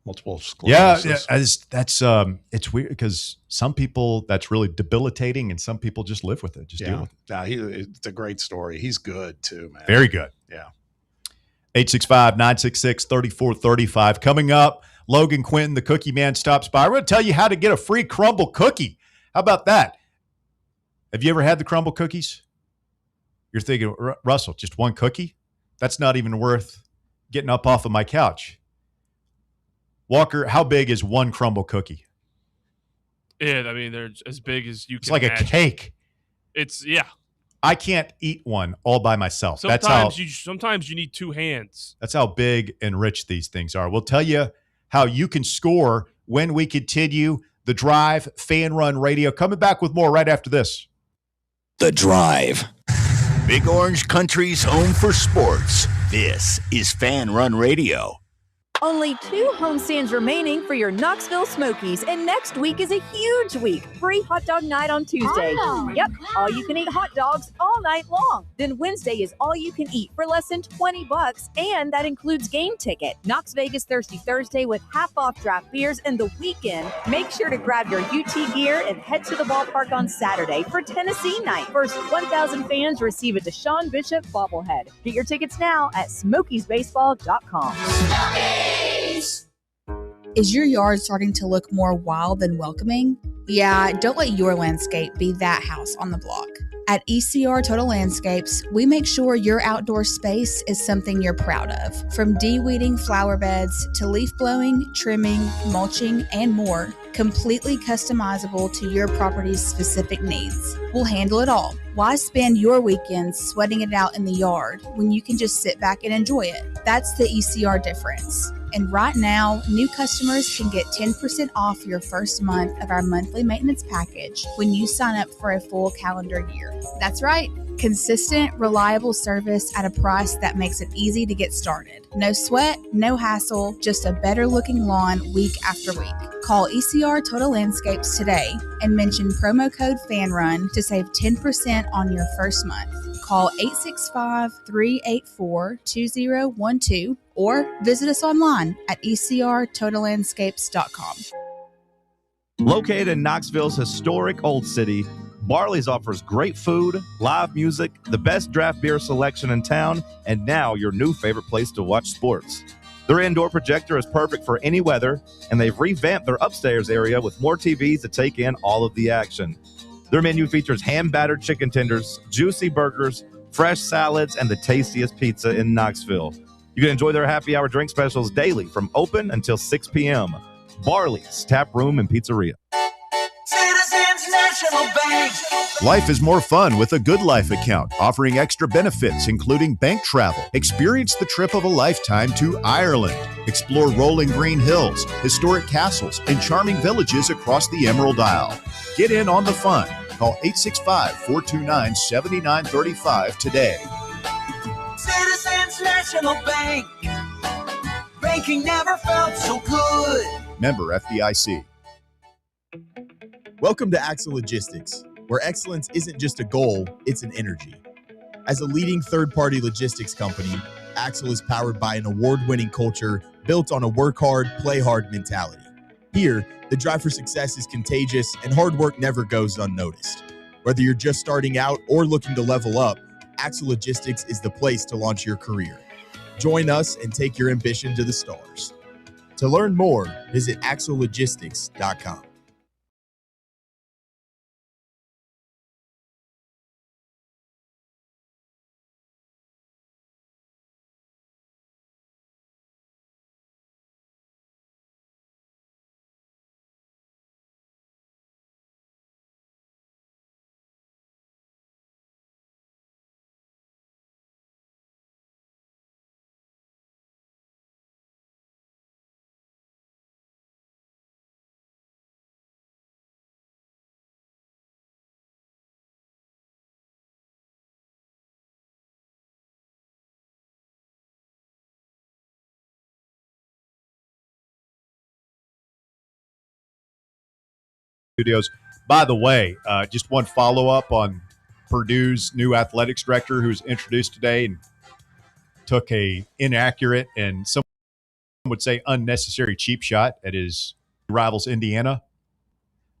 Multiple Yeah, sclerosis. that's it's weird because some people that's really debilitating and some people just live with it, just deal with it. Yeah, it's a great story. He's good too, man. Very good. Yeah. 865-966-3435. Coming up, Logan Quinton, the Cookie Man, stops by. We're going to tell you how to get a free crumble cookie. How about that? Have you ever had the crumble cookies? You're thinking, Russell, just one cookie? That's not even worth getting up off of my couch. Walker, how big is one crumble cookie? Yeah, I mean, they're as big as you can. It's like imagine. a cake. It's, yeah. I can't eat one all by myself. Sometimes you need two hands. That's how big and rich these things are. We'll tell you how you can score when we continue the Drive Fan Run Radio. Coming back with more right after this. The Drive. Big Orange Country's home for sports. This is Fan Run Radio. Only 2 homestands remaining for your Knoxville Smokies, and next week is a huge week. Free hot dog night on Tuesday. Yep, all you can eat hot dogs all night long. Then Wednesday is all you can eat for less than $20, and that includes game ticket. Knox Vegas Thirsty Thursday with half off draft beers, and the weekend. Make sure to grab your UT gear and head to the ballpark on Saturday for Tennessee night. First 1,000 fans receive a Deshaun Bishop bobblehead. Get your tickets now at SmokiesBaseball.com. Is your yard starting to look more wild than welcoming? Yeah, don't let your landscape be that house on the block. At ECR Total Landscapes, we make sure your outdoor space is something you're proud of. From de-weeding flower beds to leaf blowing, trimming, mulching, and more, completely customizable to your property's specific needs. We'll handle it all. Why spend your weekends sweating it out in the yard when you can just sit back and enjoy it? That's the ECR difference. And right now, new customers can get 10% off your first month of our monthly maintenance package when you sign up for a full calendar year. That's right. Consistent, reliable service at a price that makes it easy to get started. No sweat, no hassle, just a better looking lawn week after week. Call ECR Total Landscapes today and mention promo code FANRUN to save 10% on your first month. Call 865-384-2012 or visit us online at ecrtotallandscapes.com. Located in Knoxville's historic Old City, Barley's offers great food, live music, the best draft beer selection in town, and now your new favorite place to watch sports. Their indoor projector is perfect for any weather, and they've revamped their upstairs area with more TVs to take in all of the action. Their menu features hand-battered chicken tenders, juicy burgers, fresh salads, and the tastiest pizza in Knoxville. You can enjoy their happy hour drink specials daily from open until 6 p.m. Barley's Tap Room and Pizzeria. Citizens National Bank. Life is more fun with a Good Life account, offering extra benefits, including bank travel. Experience the trip of a lifetime to Ireland. Explore rolling green hills, historic castles, and charming villages across the Emerald Isle. Get in on the fun. Call 865-429-7935 today. Citizens National Bank. Banking never felt so good. Member FDIC. Welcome to Axle Logistics, where excellence isn't just a goal, it's an energy. As a leading third-party logistics company, Axle is powered by an award-winning culture built on a work hard, play hard mentality. Here, the drive for success is contagious and hard work never goes unnoticed. Whether you're just starting out or looking to level up, Axel Logistics is the place to launch your career. Join us and take your ambition to the stars. To learn more, visit axellogistics.com. Studios. By the way, just one follow up on Purdue's new athletics director, who was introduced today and took a inaccurate and some would say unnecessary cheap shot at his rivals Indiana.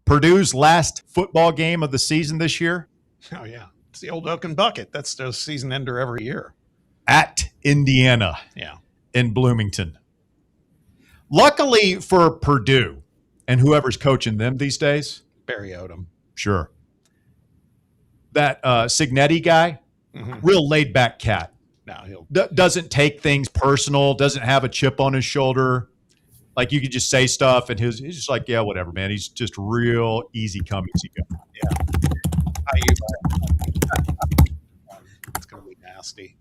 Purdue's last football game of the season this year. Oh yeah, it's the old Oak and Bucket. That's the season ender every year. At Indiana. Yeah. In Bloomington. Luckily for Purdue and whoever's coaching them these days, Barry Odom. Sure. That Signetti guy, real laid back cat. No, he'll doesn't take things personal, doesn't have a chip on his shoulder. Like you could just say stuff and he's just like, yeah, whatever, man. He's just real easy come, easy go. It's going to be nasty.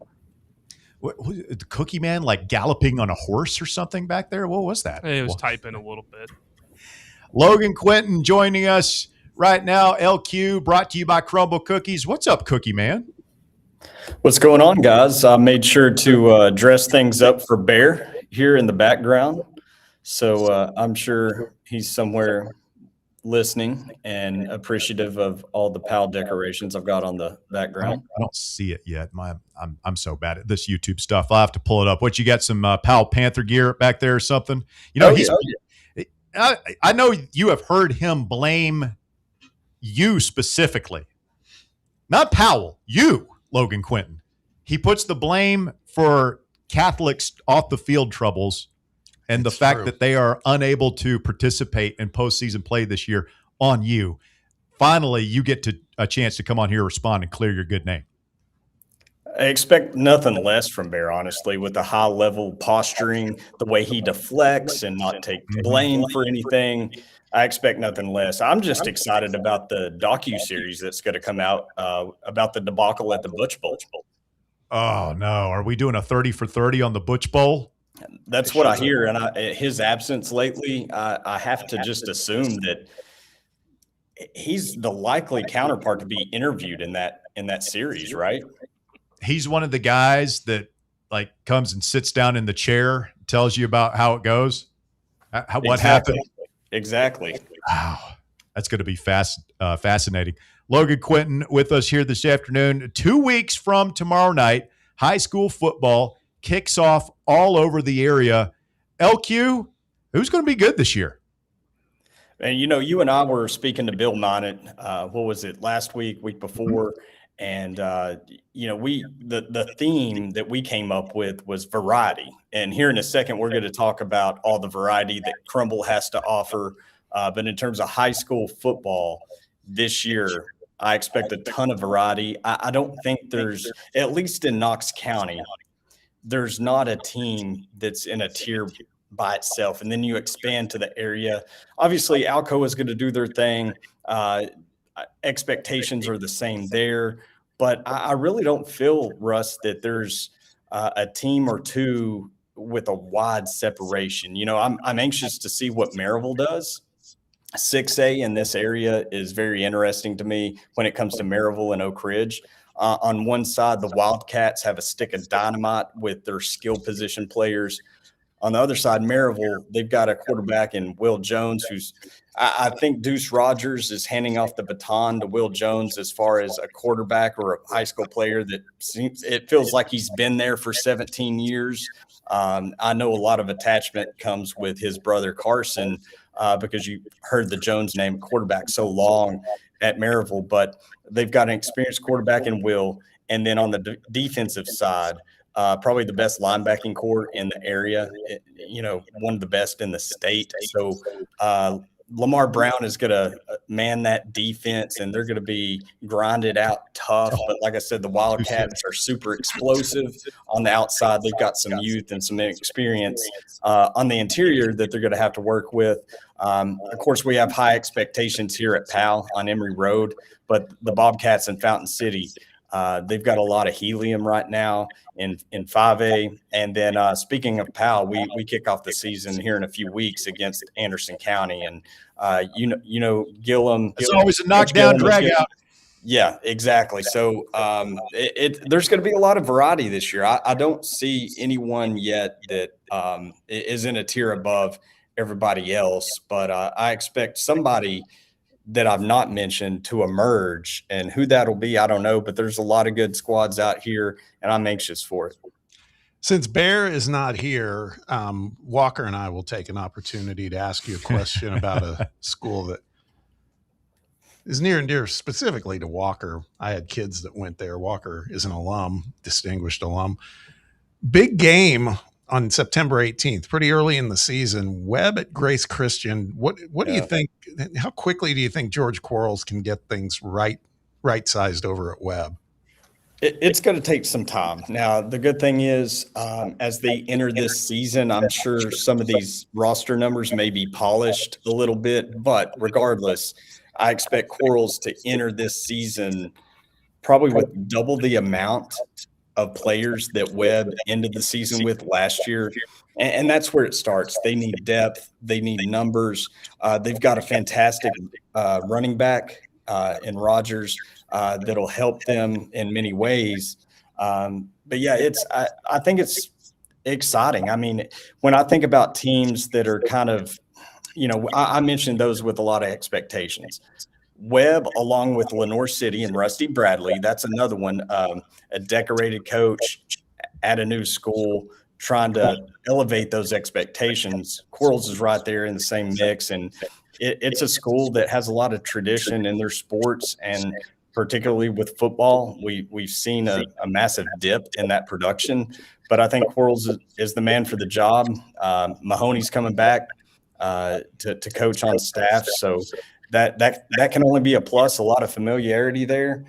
What, the Cookie Man like galloping on a horse or something back there? What was that? It was typing a little bit. Logan Quinton joining us right now. LQ brought to you by Crumble Cookies. What's up, Cookie Man? What's going on, guys? I made sure to dress things up for Bear here in the background. So I'm sure he's somewhere listening and appreciative of all the PAL decorations I've got on the background. I don't see it yet. I'm so bad at this YouTube stuff. I'll have to pull it up. What, you got some PAL Panther gear back there or something? You know, I know you have heard him blame you specifically. Not Powell, you, Logan Quinton. He puts the blame for Catholics off the field troubles and the fact that they are unable to participate in postseason play this year on you. Finally, you get a chance to come on here, respond, and clear your good name. I expect nothing less from Bear, honestly, with the high-level posturing, the way he deflects and not take blame for anything. I expect nothing less. I'm just excited about the docu-series that's going to come out about the debacle at the Butch Bowl. Oh, no. Are we doing a 30 for 30 on the Butch Bowl? That's what I hear. And his absence lately, I have to just assume that he's the likely counterpart to be interviewed in that series, right? He's one of the guys that like comes and sits down in the chair, tells you about how it goes, what happened. Exactly. Wow. That's going to be fascinating. Logan Quinton with us here this afternoon. 2 weeks from tomorrow night, high school football kicks off all over the area. LQ, who's going to be good this year? And, you know, you and I were speaking to Bill Minot, what was it, last week before, and, you know, the theme that we came up with was variety. And here in a second, we're going to talk about all the variety that Crumble has to offer. But in terms of high school football this year, I expect a ton of variety. I don't think there's, at least in Knox County, there's not a team that's in a tier by itself. And then you expand to the area. Obviously, Alcoa is going to do their thing. Expectations are the same there. But I really don't feel, Russ, that there's a team or two with a wide separation. You know, I'm anxious to see what Maryville does. 6A in this area is very interesting to me when it comes to Maryville and Oak Ridge. On one side, the Wildcats have a stick of dynamite with their skill position players. On the other side, Maryville, they've got a quarterback in Will Jones, who's I think Deuce Rogers is handing off the baton to Will Jones as far as a quarterback or a high school player that it feels like he's been there for 17 years. I know a lot of attachment comes with his brother Carson because you heard the Jones name quarterback so long. at Maryville, but they've got an experienced quarterback in Will. And then on the defensive side, probably the best linebacking core in the area, one of the best in the state. So Lamar Brown is going to man that defense, and they're going to be grinded out tough. But like I said, the Wildcats are super explosive on the outside. They've got some youth and some experience on the interior that they're going to have to work with. Of course, we have high expectations here at Powell on Emory Road, but the Bobcats in Fountain City, they've got a lot of helium right now in 5A. And then speaking of Powell, we kick off the season here in a few weeks against Anderson County. And, Gillum. It's always a knockdown, drag out. Yeah, exactly. So there's going to be a lot of variety this year. I don't see anyone yet that is in a tier above everybody else, but I expect somebody that I've not mentioned to emerge, and who that'll be, I don't know, but there's a lot of good squads out here, and I'm anxious for it. Since Bear is not here, Walker and I will take an opportunity to ask you a question about a school that is near and dear specifically to Walker. I had kids that went there. Walker is an alum, distinguished alum. Big game on September 18th, pretty early in the season. Webb at Grace Christian. What do you think? How quickly do you think George Quarles can get things right-sized over at Webb? It's going to take some time. Now, the good thing is, as they enter this season, I'm sure some of these roster numbers may be polished a little bit, but regardless, I expect Quarles to enter this season probably with double the amount of players that Webb ended the season with last year. And that's where it starts. They need depth. They need numbers. They've got a fantastic running back in Rogers that'll help them in many ways. But yeah, I think it's exciting. I mean, when I think about teams that are kind of, I mentioned those with a lot of expectations. Webb, along with Lenoir City and Rusty Bradley, that's another one, a decorated coach at a new school trying to elevate those expectations. Quarles is right there in the same mix, and it's a school that has a lot of tradition in their sports, and particularly with football, we've seen a massive dip in that production. But I think Quarles is the man for the job. Mahoney's coming back to coach on staff, so that can only be a plus. A lot of familiarity there.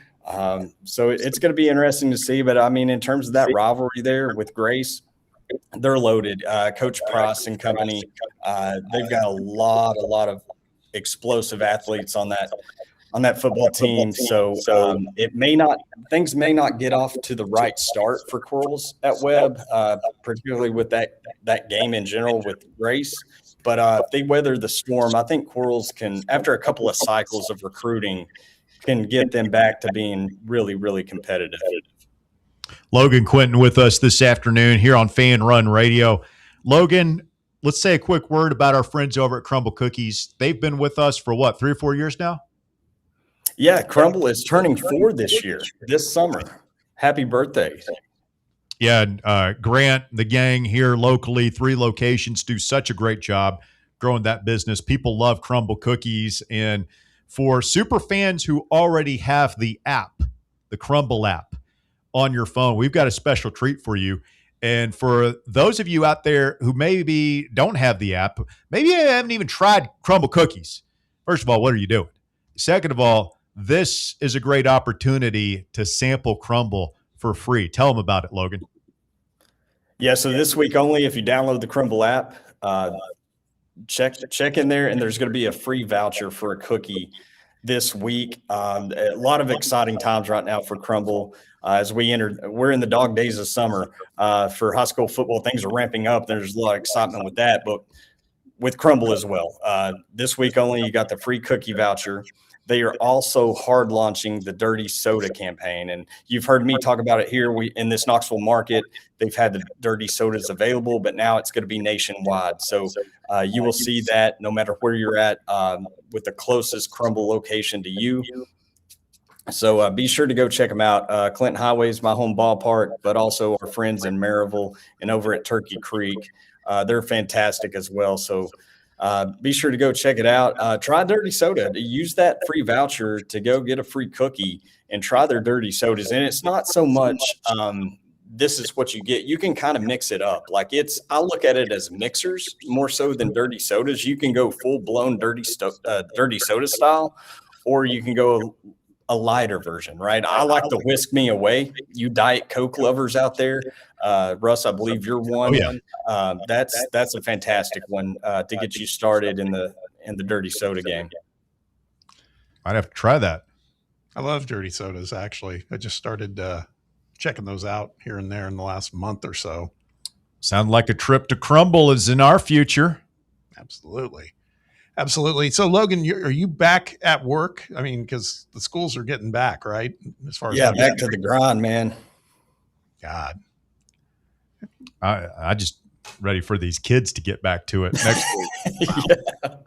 So it's going to be interesting to see. But I mean, in terms of that rivalry there with Grace, they're loaded. Coach Price and company, they've got a lot of explosive athletes on that football team. So things may not get off to the right start for Quarles at Webb, particularly with that game in general with Grace. But if they weather the storm, I think Quarles can, after a couple of cycles of recruiting, can get them back to being really, really competitive. Logan Quinton with us this afternoon here on Fan Run Radio. Logan, let's say a quick word about our friends over at Crumble Cookies. They've been with us for 3 or 4 years now? Yeah, Crumble is turning 4 this year, this summer. Happy birthday. Yeah, Grant, the gang here locally, 3 locations, do such a great job growing that business. People love Crumble Cookies. And for super fans who already have the app, the Crumble app on your phone, we've got a special treat for you. And for those of you out there who maybe don't have the app, maybe you haven't even tried Crumble Cookies. First of all, what are you doing? Second of all, this is a great opportunity to sample Crumble for free. Tell them about it, Logan. Yeah, so this week only, if you download the Crumble app, check in there, and there's going to be a free voucher for a cookie this week. A lot of exciting times right now for Crumble. As we're in the dog days of summer for high school football. Things are ramping up. There's a lot of excitement with that, but with Crumble as well. This week only, you got the free cookie voucher. They are also hard launching the Dirty Soda campaign. And you've heard me talk about it here. In this Knoxville market, they've had the Dirty Sodas available, but now it's going to be nationwide. So you will see that no matter where you're at with the closest Crumble location to you. So be sure to go check them out. Clinton Highway is my home ballpark, but also our friends in Maryville and over at Turkey Creek. They're fantastic as well. So be sure to go check it out. Try Dirty Soda. Use that free voucher to go get a free cookie and try their dirty sodas. And it's not so much this is what you get. You can kind of mix it up. Like I look at it as mixers more so than dirty sodas. You can go full blown dirty soda style, or you can go a lighter version, right? I like the Whisk Me Away. You Diet Coke lovers out there, Russ, I believe you're one. Oh, yeah. That's a fantastic one to get you started in the dirty soda game. I'd have to try that. I love dirty sodas, actually. I just started checking those out here and there in the last month or so. Sound like a trip to Crumble is in our future. Absolutely. So, Logan, are you back at work? I mean, because the schools are getting back, right? As far as back to the grind, man. God. I just ready for these kids to get back to it next week.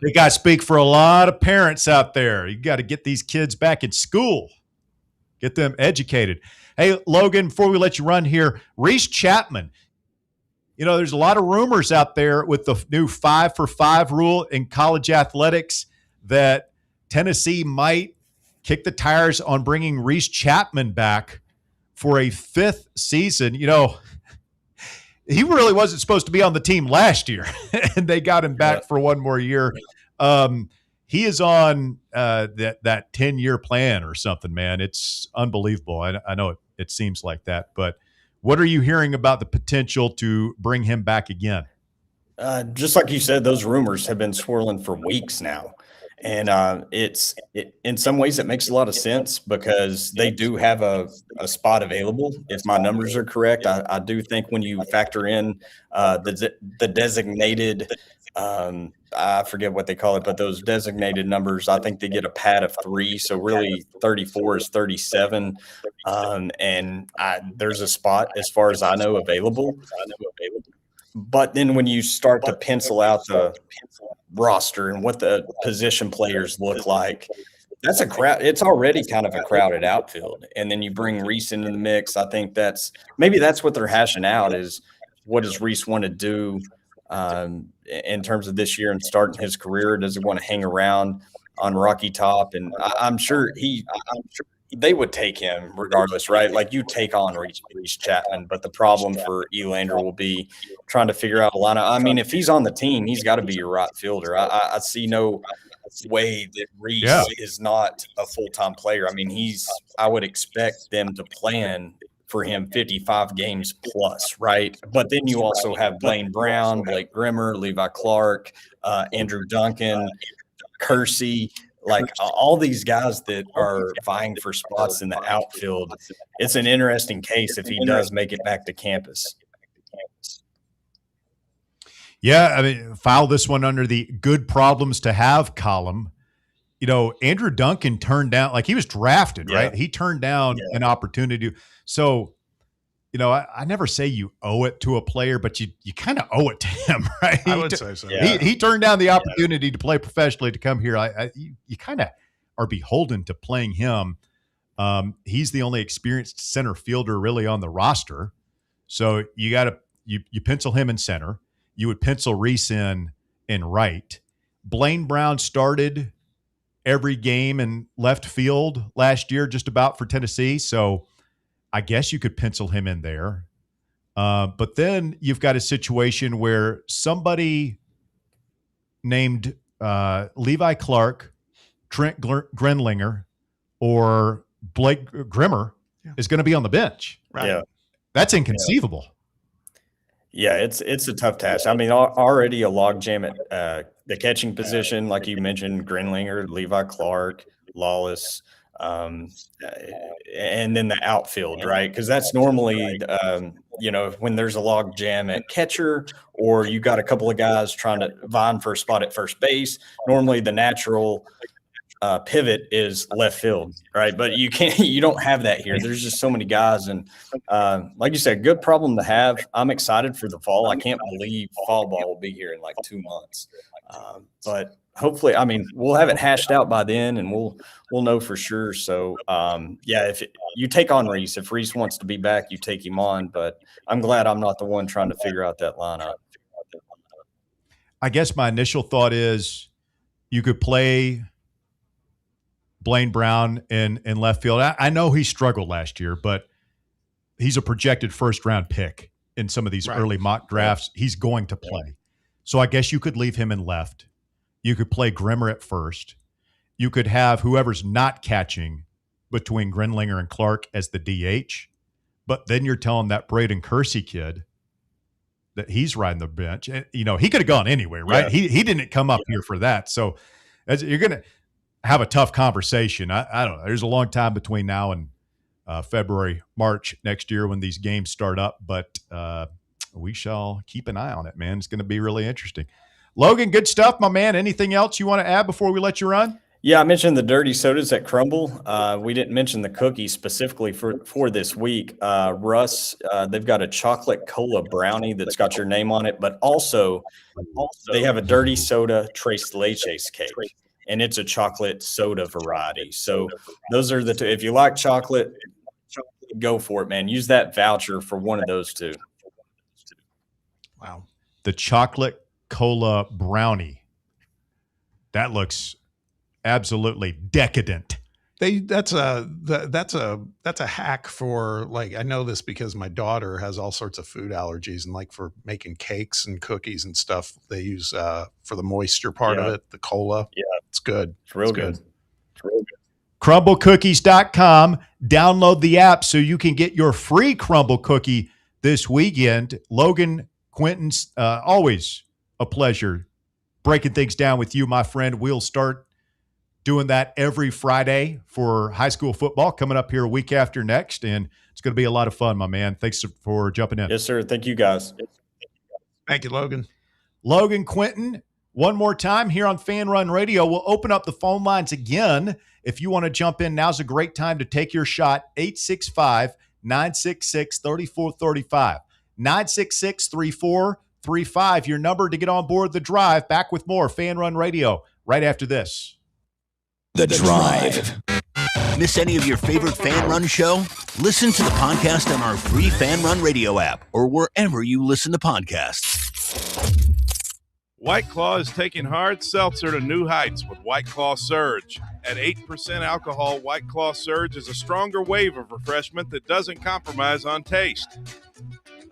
They got to speak for a lot of parents out there. You got to get these kids back in school, get them educated. Hey, Logan, before we let you run here, Reese Chapman. You know, there's a lot of rumors out there with the new 5-for-5 rule in college athletics that Tennessee might kick the tires on bringing Reese Chapman back for a 5th season. You know, he really wasn't supposed to be on the team last year, and they got him back for one more year. He is on that 10-year plan or something, man. It's unbelievable. I know it seems like that, but what are you hearing about the potential to bring him back again? Just like you said, those rumors have been swirling for weeks now. And in some ways it makes a lot of sense because they do have a spot available. If my numbers are correct, I do think when you factor in the designated, I forget what they call it, but those designated numbers, I think they get a pad of 3. So really 34 is 37. And there's a spot, as far as I know, available. But then when you start to pencil out the roster and what the position players look like, that's a crowd. It's already kind of a crowded outfield. And then you bring Reese into the mix. I think that's what they're hashing out is what does Reese want to do in terms of this year and starting his career? Does he want to hang around on Rocky Top? And I'm sure they would take him regardless, right? Like you take on Reese Chapman, but the problem for Elander will be trying to figure out a lineup. I mean, if he's on the team, he's got to be your right fielder. I see no way that Reese is not a full-time player. I mean, I would expect them to plan for him 55 games plus, right? But then you also have Blaine Brown, Blake Grimmer, Levi Clark, Andrew Duncan, Kersey, like all these guys that are vying for spots in the outfield. It's an interesting case if he does make it back to campus. Yeah, I mean, file this one under the good problems to have column. You know, Andrew Duncan turned down, like he was drafted, right? He turned down an opportunity. So, you know, I never say you owe it to a player, but you kind of owe it to him, right? I would say so. He turned down the opportunity to play professionally to come here. You kind of are beholden to playing him. He's the only experienced center fielder really on the roster. So you got to you pencil him in center. You would pencil Reese in right. Blaine Brown started every game in left field last year, just about for Tennessee. So I guess you could pencil him in there. But then you've got a situation where somebody named Levi Clark, Trent Grenlinger, or Blake Grimmer is going to be on the bench. Right. Yeah. That's inconceivable. Yeah, it's a tough task. I mean, already a logjam at the catching position, like you mentioned, Grenlinger, Levi Clark, Lawless, and then the outfield, right? Because that's normally, when there's a log jam at catcher or you got a couple of guys trying to vying for a spot at first base, normally the natural pivot is left field, right? But you don't have that here. There's just so many guys. And like you said, good problem to have. I'm excited for the fall. I can't believe fall ball will be here in like 2 months. But hopefully, I mean, we'll have it hashed out by then and we'll know for sure. So if you take on Reese, if Reese wants to be back, you take him on, but I'm glad I'm not the one trying to figure out that lineup. I guess my initial thought is you could play Blaine Brown in left field. I know he struggled last year, but he's a projected first-round pick in some of these early mock drafts. He's going to play. So I guess you could leave him in left. You could play Grimmer at first. You could have whoever's not catching between Grinlinger and Clark as the DH. But then you're telling that Braden Kersey kid that he's riding the bench. And, he could have gone anywhere, right? Yeah. He didn't come up here for that. So you're going to have a tough conversation. I don't know. There's a long time between now and February, March next year when these games start up. But we shall keep an eye on it, man. It's going to be really interesting. Logan, good stuff, my man. Anything else you want to add before we let you run? Yeah, I mentioned the dirty sodas at Crumble. We didn't mention the cookies specifically for this week. Russ, they've got a chocolate cola brownie that's got your name on it, but also they have a dirty soda tres leches cake, and it's a chocolate soda variety. So those are the two. If you like chocolate, go for it, man. Use that voucher for one of those two. Wow. The chocolate cola brownie. That looks absolutely decadent. That's a hack for, like, I know this because my daughter has all sorts of food allergies, and like for making cakes and cookies and stuff, they use for the moisture part of it, the cola. Yeah, it's good. It's real good. It's real good. CrumbleCookies.com. Download the app so you can get your free Crumble cookie this weekend. Logan, Quentin, always a pleasure breaking things down with you, my friend. We'll start doing that every Friday for high school football coming up here a week after next, and it's going to be a lot of fun, my man. Thanks for jumping in. Yes, sir. Thank you, guys. Thank you, Logan. Logan, Quentin, one more time here on Fan Run Radio. We'll open up the phone lines again. If you want to jump in, now's a great time to take your shot. 865-966-3435. 966-3435, your number to get on board the drive. Back with more Fan Run Radio right after this. The Drive. Miss any of your favorite Fan Run show? Listen to the podcast on our free Fan Run Radio app or wherever you listen to podcasts. White Claw is taking hard seltzer to new heights with White Claw Surge. At 8% alcohol, White Claw Surge is a stronger wave of refreshment that doesn't compromise on taste.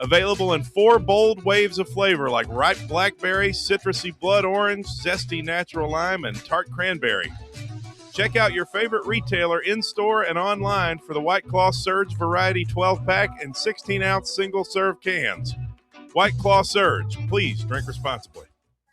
Available in 4 bold waves of flavor like ripe blackberry, citrusy blood orange, zesty natural lime, and tart cranberry. Check out your favorite retailer in-store and online for the White Claw Surge Variety 12-pack and 16-ounce single-serve cans. White Claw Surge. Please drink responsibly.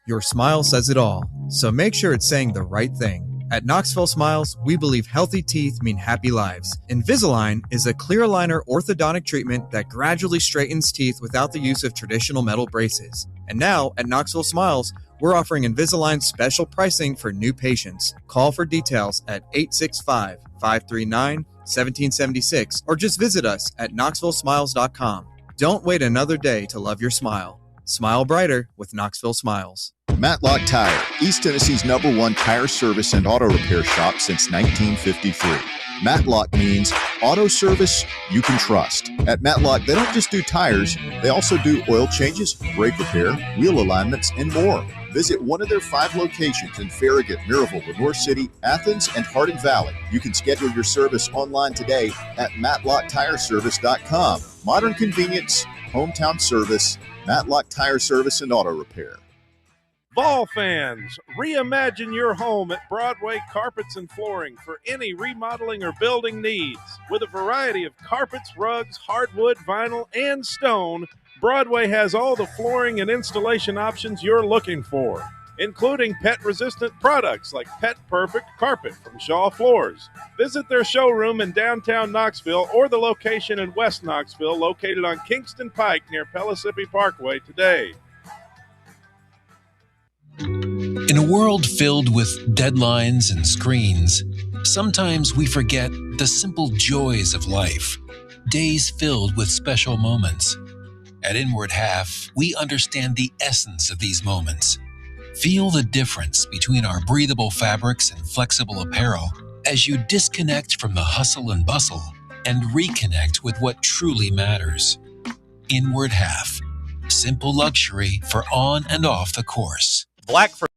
Your smile says it all, so make sure it's saying the right thing. At Knoxville Smiles, we believe healthy teeth mean happy lives. Invisalign is a clear aligner orthodontic treatment that gradually straightens teeth without the use of traditional metal braces. And now, at Knoxville Smiles, we're offering Invisalign special pricing for new patients. Call for details at 865-539-1776 or just visit us at knoxvillesmiles.com. Don't wait another day to love your smile. Smile brighter with Knoxville Smiles. Matlock Tire, East Tennessee's #1 tire service and auto repair shop since 1953. Matlock means auto service you can trust. At Matlock, they don't just do tires, they also do oil changes, brake repair, wheel alignments, and more. Visit one of their 5 locations in Farragut, Maryville, Lenore City, Athens, and Hardin Valley. You can schedule your service online today at MatlockTireService.com. Modern convenience, hometown service, Matlock Tire Service and Auto Repair. Vol fans, reimagine your home at Broadway Carpets and Flooring for any remodeling or building needs. With a variety of carpets, rugs, hardwood, vinyl, and stone, Broadway has all the flooring and installation options you're looking for, including pet-resistant products like Pet Perfect Carpet from Shaw Floors. Visit their showroom in downtown Knoxville or the location in West Knoxville located on Kingston Pike near Pellissippi Parkway today. In a world filled with deadlines and screens, sometimes we forget the simple joys of life, days filled with special moments. At Inward Half, we understand the essence of these moments. Feel the difference between our breathable fabrics and flexible apparel as you disconnect from the hustle and bustle and reconnect with what truly matters. Inward Half, simple luxury for on and off the course. Black for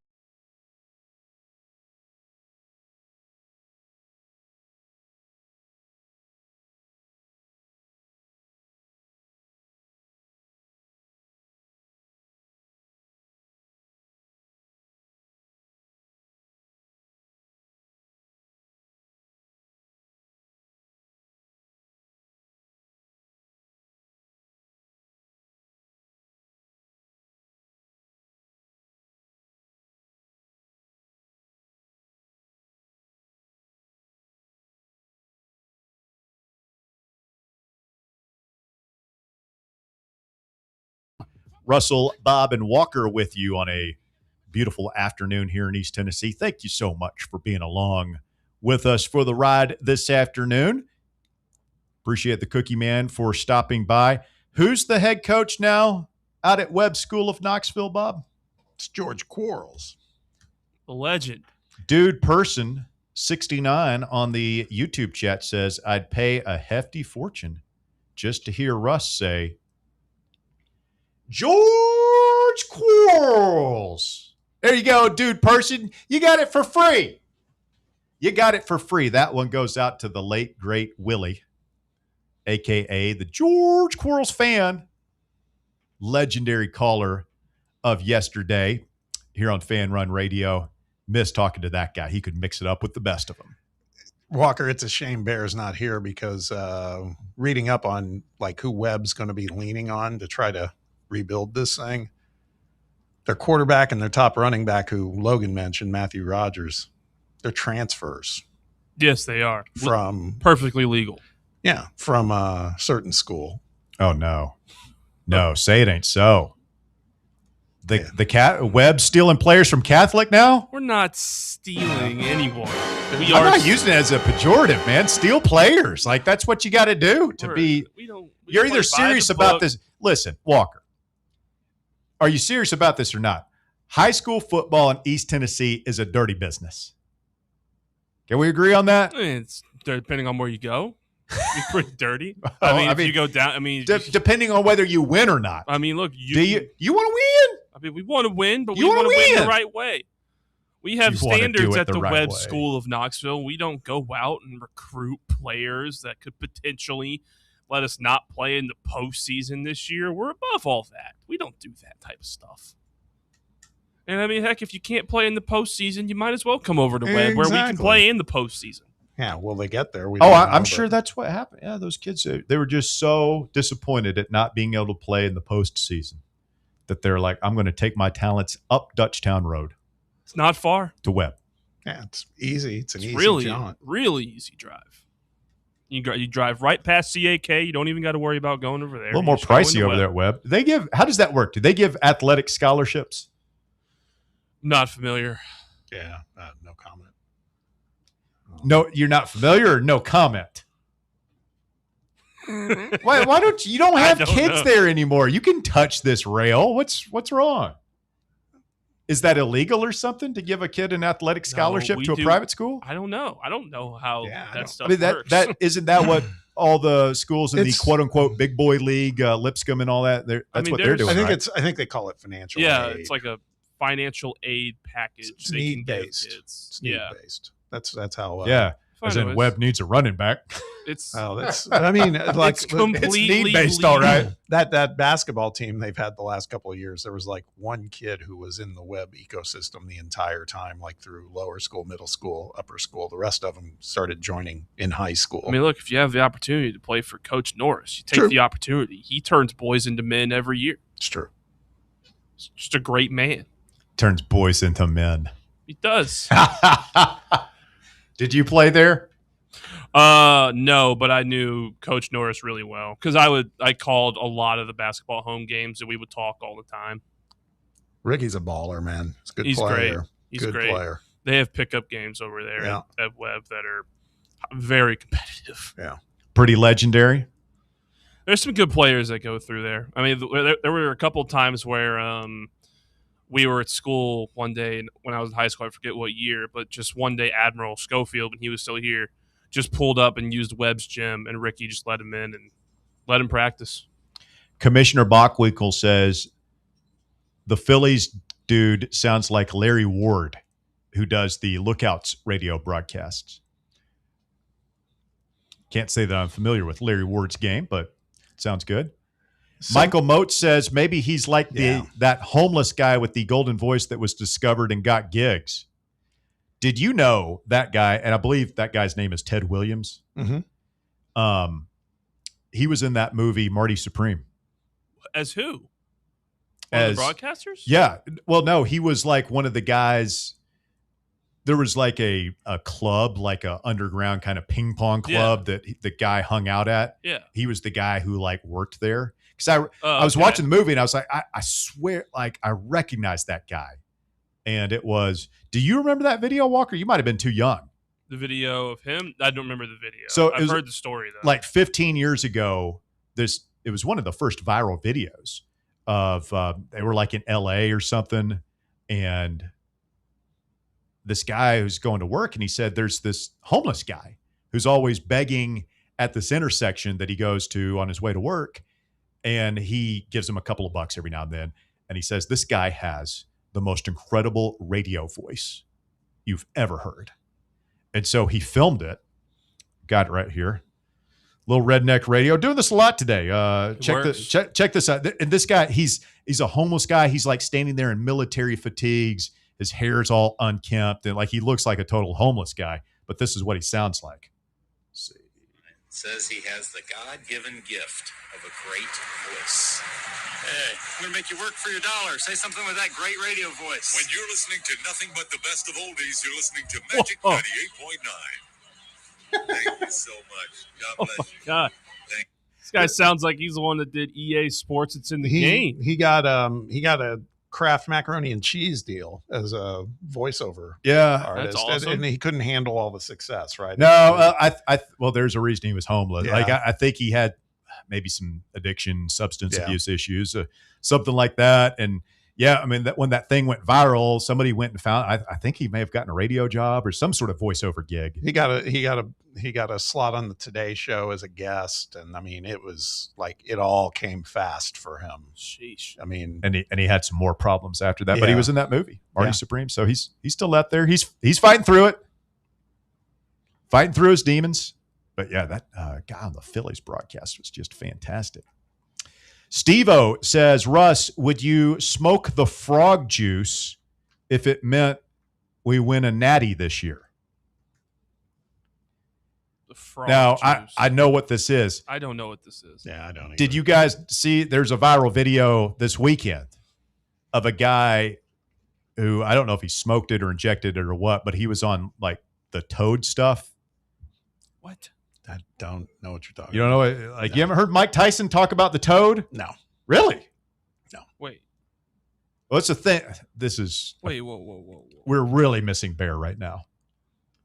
Russell, Bob, and Walker with you on a beautiful afternoon here in East Tennessee. Thank you so much for being along with us for the ride this afternoon. Appreciate the Cookie Man for stopping by. Who's the head coach now out at Webb School of Knoxville, Bob? It's George Quarles. The legend. Dude Person 69 on the YouTube chat says, I'd pay a hefty fortune just to hear Russ say, George Quarles. There you go, Dude Person. You got it for free. You got it for free. That one goes out to the late, great Willie, a.k.a. the George Quarles fan, legendary caller of yesterday here on Fan Run Radio. Miss talking to that guy. He could mix it up with the best of them. Walker, it's a shame Bear's not here because reading up on like who Webb's going to be leaning on to try to rebuild this thing, their quarterback and their top running back, who Logan mentioned, Matthew Rogers, they're transfers. Yes, they are. From perfectly legal. Yeah, from a certain school. Oh, no. No, say it ain't so. The Webb stealing players from Catholic now? We're not stealing anyone. I'm not using it as a pejorative, man. Steal players. Like, that's what you got to do to be. You're either serious about this. Listen, Walker, are you serious about this or not? High school football in East Tennessee is a dirty business. Can we agree on that? It's depending on where you go. It's pretty dirty. I mean, you go down. Depending on whether you win or not. I mean, look, you want to win? I mean, we want to win, but we want to win the right way. We have standards at the Webb School of Knoxville. We don't go out and recruit players that could potentially let us not play in the postseason this year. We're above all that. We don't do that type of stuff. And I mean, heck, if you can't play in the postseason, you might as well come over to Webb where we can play in the postseason. Yeah, will they get there? I'm sure that's what happened. Yeah, those kids, they were just so disappointed at not being able to play in the postseason that they're like, I'm going to take my talents up Dutchtown Road. It's not far. To Webb. Yeah, it's easy. It's an easy jaunt. Really easy drive. You drive right past CAK. You don't even got to worry about going over there. A little more pricey over there at Webb. How does that work? Do they give athletic scholarships? Not familiar. Yeah, no comment. No, you're not familiar or no comment? Why don't you don't have kids there anymore? You can touch this rail. What's wrong? Is that illegal or something to give a kid an athletic scholarship to a private school? I don't know. I don't know how that stuff works. That isn't that what all the schools in the quote unquote big boy league, Lipscomb and all that. That's what they're doing. I think they call it financial aid. Yeah, it's like a financial aid package. It's need based. It's need based. That's how. As in Webb needs a running back. It's it's completely need based, all right. That basketball team they've had the last couple of years, there was like one kid who was in the Webb ecosystem the entire time, like through lower school, middle school, upper school. The rest of them started joining in high school. I mean, look, if you have the opportunity to play for Coach Norris, you take the opportunity. He turns boys into men every year. It's true. He's just a great man. Turns boys into men. He does. Did you play there? No, but I knew Coach Norris really well because I called a lot of the basketball home games and we would talk all the time. Ricky's a baller, man. He's a good He's player. Great. He's good great. Player. They have pickup games over there at Webb that are very competitive. Yeah. Pretty legendary. There's some good players that go through there. I mean, there were a couple of times where we were at school one day when I was in high school. I forget what year, but just one day, Admiral Schofield, when he was still here, just pulled up and used Webb's gym, and Ricky just let him in and let him practice. Commissioner Bachwinkle says the Phillies dude sounds like Larry Ward, who does the Lookouts radio broadcasts. Can't say that I'm familiar with Larry Ward's game, but it sounds good. Michael Moat says maybe he's like that homeless guy with the golden voice that was discovered and got gigs. Did you know that guy? And I believe that guy's name is Ted Williams. Mm-hmm. He was in that movie Marty Supreme. As who? One of the broadcasters? Yeah. Well, no, he was like one of the guys. There was like a club, like a underground kind of ping pong club that the guy hung out at. Yeah. He was the guy who like worked there. Because I was watching the movie and I was like, I swear, like I recognized that guy. And it was, do you remember that video, Walker? You might have been too young. The video of him? I don't remember the video. So I've heard the story though. Like 15 years ago, it was one of the first viral videos of they were like in LA or something, and this guy who's going to work, and he said there's this homeless guy who's always begging at this intersection that he goes to on his way to work, and he gives him a couple of bucks every now and then, and he says this guy has the most incredible radio voice you've ever heard. And so he filmed it. Got it right here. Little Redneck Radio. Doing this a lot today. Check this out. And this guy, he's a homeless guy. He's like standing there in military fatigues. His hair's all unkempt. And like he looks like a total homeless guy. But this is what he sounds like. It says he has the God-given gift of a great voice. Hey, I'm going to make you work for your dollar. Say something with that great radio voice. When you're listening to nothing but the best of oldies, you're listening to Magic 98.9. Thank you so much. God bless you. God. This guy sounds like he's the one that did EA Sports. It's in the game. He got a Kraft macaroni and cheese deal as a voiceover artist. That's awesome. And he couldn't handle all the success, right? No, well, there's a reason he was homeless. Yeah. Like I think he had maybe some addiction, substance abuse issues, something like that. And yeah, I mean, when that thing went viral, somebody went and found. I think he may have gotten a radio job or some sort of voiceover gig. He got a slot on the Today Show as a guest, and I mean, it was like it all came fast for him. Sheesh. I mean, and he had some more problems after that, but he was in that movie, Marty Yeah. Supreme. So he's still out there. He's fighting through it, fighting through his demons. But yeah, that guy on the Phillies broadcast was just fantastic. Steve-O says, Russ, would you smoke the frog juice if it meant we win a natty this year? The frog Now, juice. I know what this is. I don't know what this is. Yeah, I don't either. Did you guys see there's a viral video this weekend of a guy who, I don't know if he smoked it or injected it or what, but he was on like the toad stuff. What? I don't know what you're talking You don't know what, like, you haven't heard Mike Tyson talk about the toad? No. Really? Wait. Well, it's a thing. This is, Wait, whoa. we're really missing Bear right now.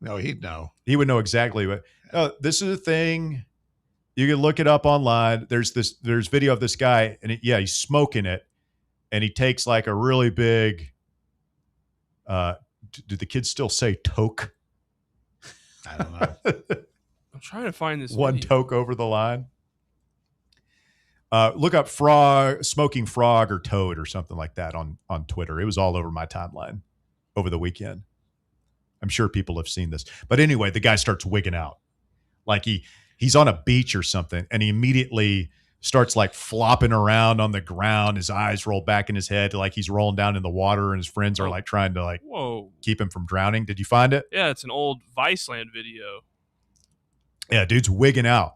No, he'd know. He would know exactly what. This is a thing. You can look it up online. There's video of this guy, and he's smoking it, and he takes like a really big. Do the kids still say toke? I don't know. I'm trying to find this One video. toke over the line. Look up smoking frog or toad or something like that on Twitter. It was all over my timeline over the weekend. I'm sure people have seen this. But anyway, the guy starts wigging out. Like he's on a beach or something, and he immediately starts like flopping around on the ground. His eyes roll back in his head like he's rolling down in the water, and his friends are like trying to like keep him from drowning. Did you find it? Yeah, it's an old Viceland video. Yeah, dude's wigging out.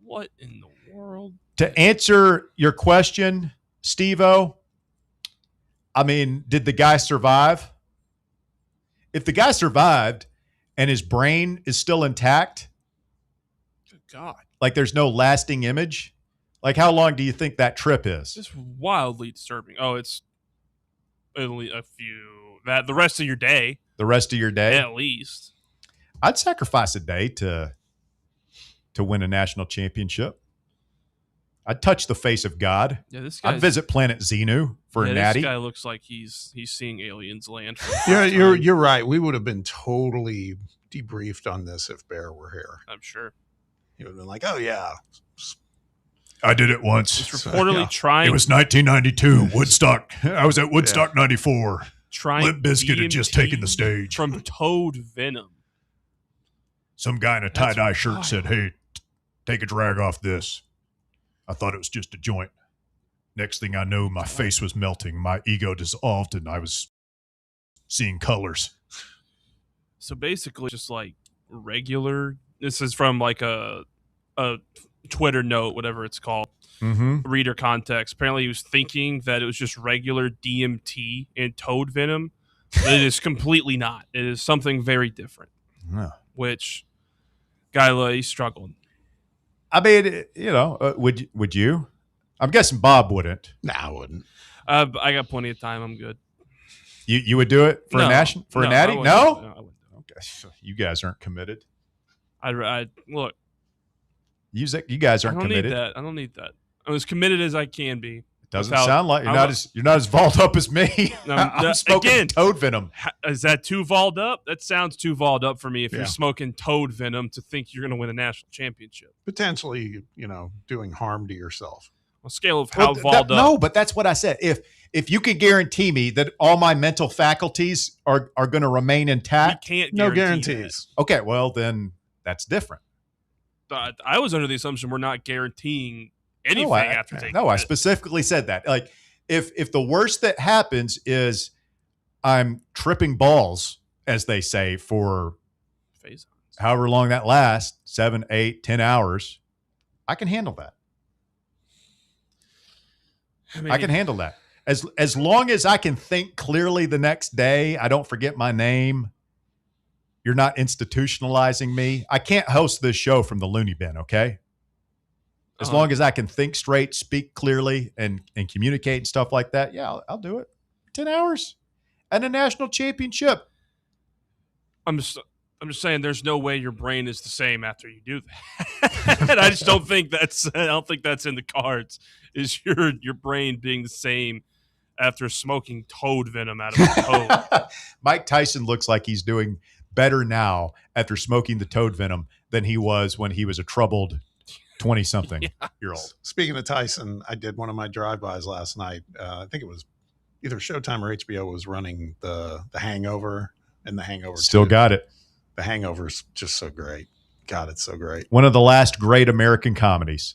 What in the world? To answer your question, Steve-O, I mean, did the guy survive? If the guy survived and his brain is still intact, Good God. like there's no lasting image, like how long do you think that trip is? It's wildly disturbing. Oh, it's only a few. The rest of your day. The rest of your day? At least. I'd sacrifice a day to win a national championship. I'd touch the face of God. Yeah, this I'd guy's- visit planet Xenu for a natty. This guy looks like he's seeing aliens land. Yeah, you're right. We would have been totally debriefed on this if Bear were here. I'm sure. He would have been like, "Oh yeah, I did it once. It's reportedly trying. It was 1992, Woodstock. I was at Woodstock 94. Trying Limp Bizkit had just taken the stage. From toad venom. Some guy in a tie-dye shirt said, hey, take a drag off this. I thought it was just a joint. Next thing I know, my face was melting. My ego dissolved, and I was seeing colors. So basically, just like regular. This is from like a Twitter note, whatever it's called. Reader context. Apparently, he was thinking that it was just regular DMT and toad venom. But it is completely not. It is something very different. No. Which, guy, he's struggling. I mean, would you? I'm guessing Bob wouldn't. No, I wouldn't. I got plenty of time. I'm good. You would do it for a national a natty? No, no? I wouldn't. Okay, you guys aren't committed. I look. You guys aren't committed. I don't need that. I'm as committed as I can be. It doesn't sound like you're not as vaulted up as me. I'm smoking toad venom. Is that too vaulted up? That sounds too vaulted up for me. If you're smoking toad venom to think you're going to win a national championship, Potentially, doing harm to yourself. On a scale of how vaulted up. No, but that's what I said. If you can guarantee me that all my mental faculties are going to remain intact, we can't no guarantee guarantees. That. Okay, well then that's different. I was under the assumption we're not guaranteeing anything after taking. No, I specifically said that. Like, if the worst that happens is I'm tripping balls, as they say, for however long that lasts, 7, 8, 10 hours, I can handle that. I can handle that. As long as I can think clearly the next day, I don't forget my name. You're not institutionalizing me. I can't host this show from the loony bin, okay? As long as I can think straight, speak clearly, and communicate and stuff like that, yeah, I'll do it. 10 hours and a national championship. I'm just saying, there's no way your brain is the same after you do that. And I just don't think that's in the cards. Is your brain being the same after smoking toad venom out of a toad? Mike Tyson looks like he's doing better now after smoking the toad venom than he was when he was a troubled 20-something-year-old. Speaking of Tyson, I did one of my drive-bys last night. I think it was either Showtime or HBO was running the Hangover and the Hangover. Still 2. got it. The Hangover's just so great. God, it's so great. One of the last great American comedies.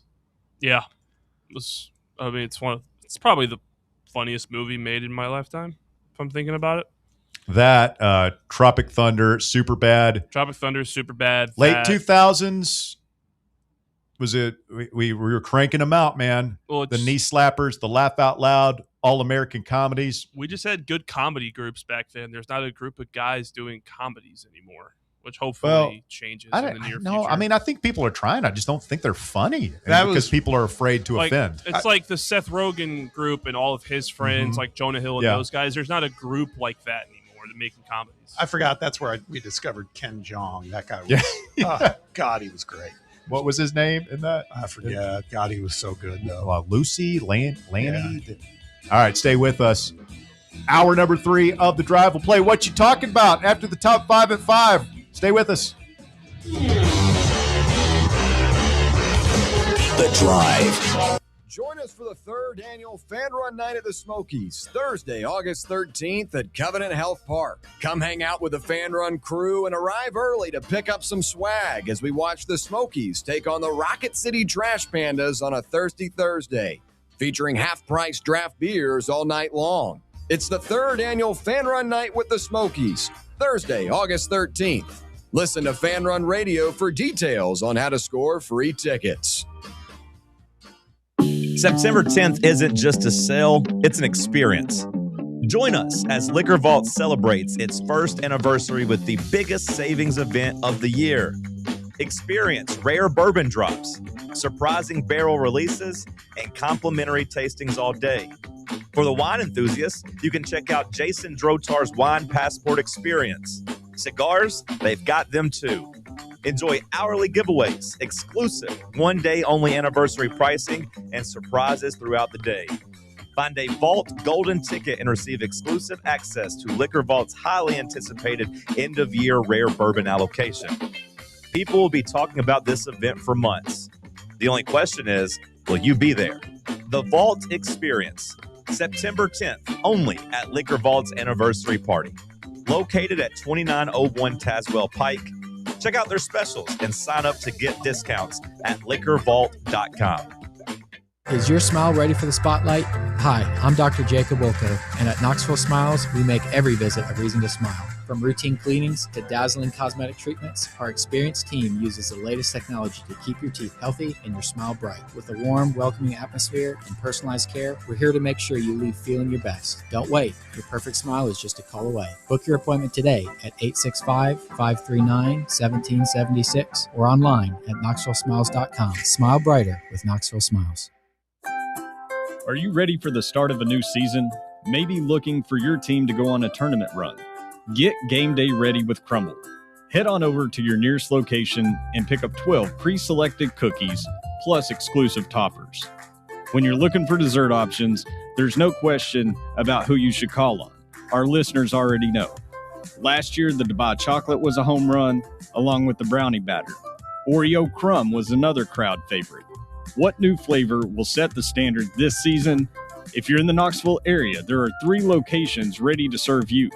Yeah, it's probably the funniest movie made in my lifetime. If I'm thinking about it. That Tropic Thunder, Superbad. Late 2000s. Was it? We were cranking them out, man. Well, the knee slappers, the laugh out loud, all American comedies. We just had good comedy groups back then. There's not a group of guys doing comedies anymore, which hopefully changes in the near future. No, I mean, I think people are trying. I just don't think they're funny because people are afraid to offend. It's like the Seth Rogen group and all of his friends, like Jonah Hill and those guys. There's not a group like that anymore making comedies. I forgot that's where we discovered Ken Jeong. That guy was, God, he was great. What was his name in that? I forget. God, he was so good, though. Lucy, Lanny. Yeah. All right, stay with us. Hour number 3 of The Drive will play What You Talking About after the top 5 at 5. Stay with us. The Drive. Join us for the 3rd annual Fan Run Night at the Smokies, Thursday, August 13th at Covenant Health Park. Come hang out with the Fan Run crew and arrive early to pick up some swag as we watch the Smokies take on the Rocket City Trash Pandas on a Thirsty Thursday, featuring half-price draft beers all night long. It's the 3rd annual Fan Run Night with the Smokies, Thursday, August 13th. Listen to Fan Run Radio for details on how to score free tickets. September 10th isn't just a sale, it's an experience. Join us as Liquor Vault celebrates its 1st anniversary with the biggest savings event of the year. Experience rare bourbon drops, surprising barrel releases, and complimentary tastings all day. For the wine enthusiasts, you can check out Jason Drotar's Wine Passport Experience. Cigars, they've got them too. Enjoy hourly giveaways, exclusive one-day-only anniversary pricing, and surprises throughout the day. Find a Vault Golden ticket and receive exclusive access to Liquor Vault's highly anticipated end-of-year rare bourbon allocation. People will be talking about this event for months. The only question is, Will you be there? The Vault Experience, September 10th, only at Liquor Vault's anniversary party. Located at 2901 Tazewell Pike. Check out their specials and sign up to get discounts at liquorvault.com. Is your smile ready for the spotlight? Hi, I'm Dr. Jacob Wilco, and at Knoxville Smiles, we make every visit a reason to smile. From routine cleanings to dazzling cosmetic treatments, our experienced team uses the latest technology to keep your teeth healthy and your smile bright. With a warm, welcoming atmosphere and personalized care, we're here to make sure you leave feeling your best. Don't wait. Your perfect smile is just a call away. Book your appointment today at 865-539-1776 or online at knoxvillesmiles.com. Smile brighter with Knoxville Smiles. Are you ready for the start of a new season? Maybe looking for your team to go on a tournament run? Get game day ready with Crumble. Head on over to your nearest location and pick up 12 pre-selected cookies plus exclusive toppers. When you're looking for dessert options, there's no question about who you should call on. Our listeners already know. Last year, the Dubai chocolate was a home run, along with the brownie batter. Oreo crumb was another crowd favorite. What new flavor will set the standard this season? If you're in the Knoxville area, there are 3 locations ready to serve you: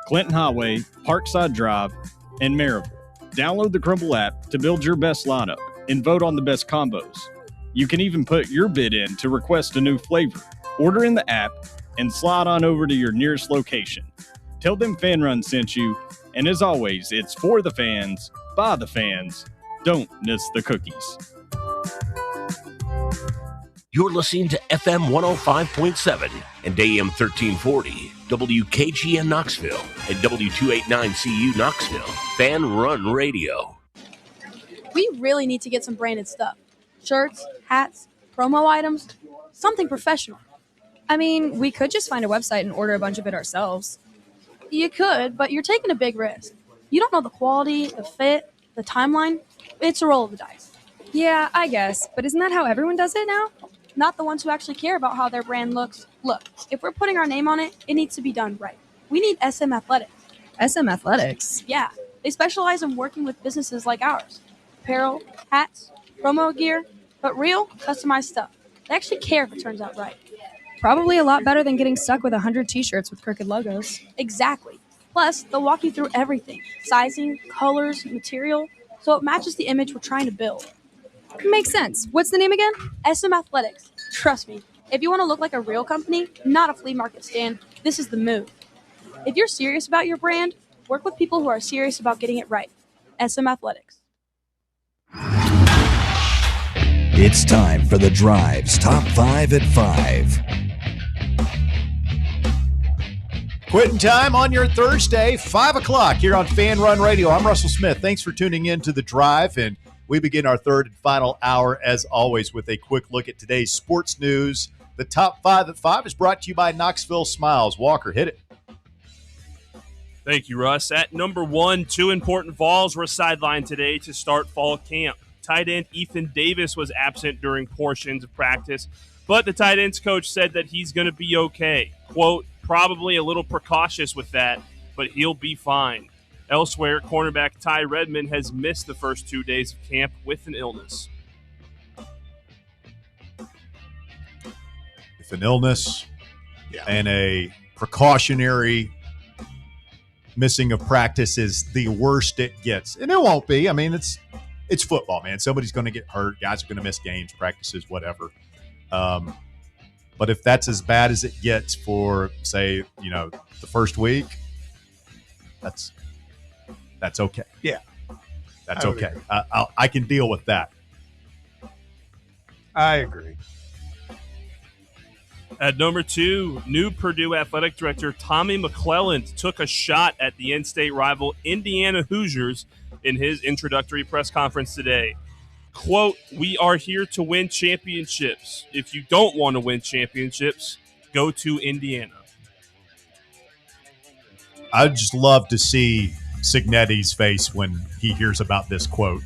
Clinton Highway, Parkside Drive, and Maryville. Download the Crumble app to build your best lineup and vote on the best combos. You can even put your bid in to request a new flavor. Order in the app and slide on over to your nearest location. Tell them Fan Run sent you, and as always, it's for the fans, by the fans. Don't miss the cookies. You're listening to FM 105.7 and AM 1340, WKGN Knoxville, and W289CU Knoxville, Fan Run Radio. We really need to get some branded stuff. Shirts, hats, promo items, something professional. I mean, we could just find a website and order a bunch of it ourselves. You could, but you're taking a big risk. You don't know the quality, the fit, the timeline. It's a roll of the dice. Yeah, I guess, but isn't that how everyone does it now? Not the ones who actually care about how their brand looks. Look, if we're putting our name on it, it needs to be done right. We need SM Athletics. SM Athletics? Yeah, they specialize in working with businesses like ours. Apparel, hats, promo gear, but real, customized stuff. They actually care if it turns out right. Probably a lot better than getting stuck with 100 t-shirts with crooked logos. Exactly. Plus, they'll walk you through everything. Sizing, colors, material, so it matches the image we're trying to build. Makes sense. What's the name again? SM Athletics. Trust me, if you want to look like a real company, not a flea market stand, this is the move. If you're serious about your brand, work with people who are serious about getting it right. SM Athletics. It's time for The Drive's Top 5 at 5. Quitting time on your Thursday, 5 o'clock here on Fan Run Radio. I'm Russell Smith. Thanks for tuning in to The Drive, and we begin our third and final hour, as always, with a quick look at today's sports news. The Top 5 at 5 is brought to you by Knoxville Smiles. Walker, hit it. Thank you, Russ. At number 1, 2 important Vols were sidelined today to start fall camp. Tight end Ethan Davis was absent during portions of practice, but the tight ends coach said that he's going to be okay. Quote, probably a little precautious with that, but he'll be fine. Elsewhere, cornerback Ty Redmond has missed the first 2 days of camp with an illness. With an illness and a precautionary missing of practice is the worst it gets. And it won't be. I mean, it's football, man. Somebody's going to get hurt. Guys are going to miss games, practices, whatever. But if that's as bad as it gets for, say, the first week, that's okay. Yeah. That's okay. I can deal with that. I agree. At number 2, new Purdue athletic director Tommy McClelland took a shot at the in-state rival Indiana Hoosiers in his introductory press conference today. Quote, we are here to win championships. If you don't want to win championships, go to Indiana. I'd just love to see Cignetti's face when he hears about this quote,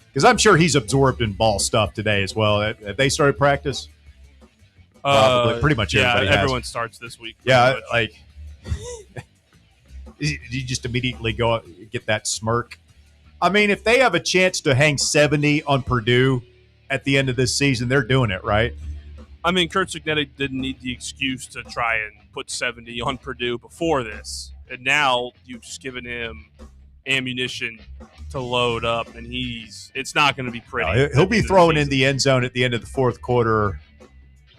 because I'm sure he's absorbed in ball stuff today as well. Have they started practice? Probably. Pretty much everybody has. Everyone starts this week. Yeah, like you just immediately go get that smirk. I mean, if they have a chance to hang 70 on Purdue, at the end of this season, they're doing it, right? I mean, Kurt Cignetti didn't need the excuse to try and put 70 on Purdue before this. And now you've just given him ammunition to load up, and it's not going to be pretty. No, he'll be throwing in the end zone at the end of the fourth quarter,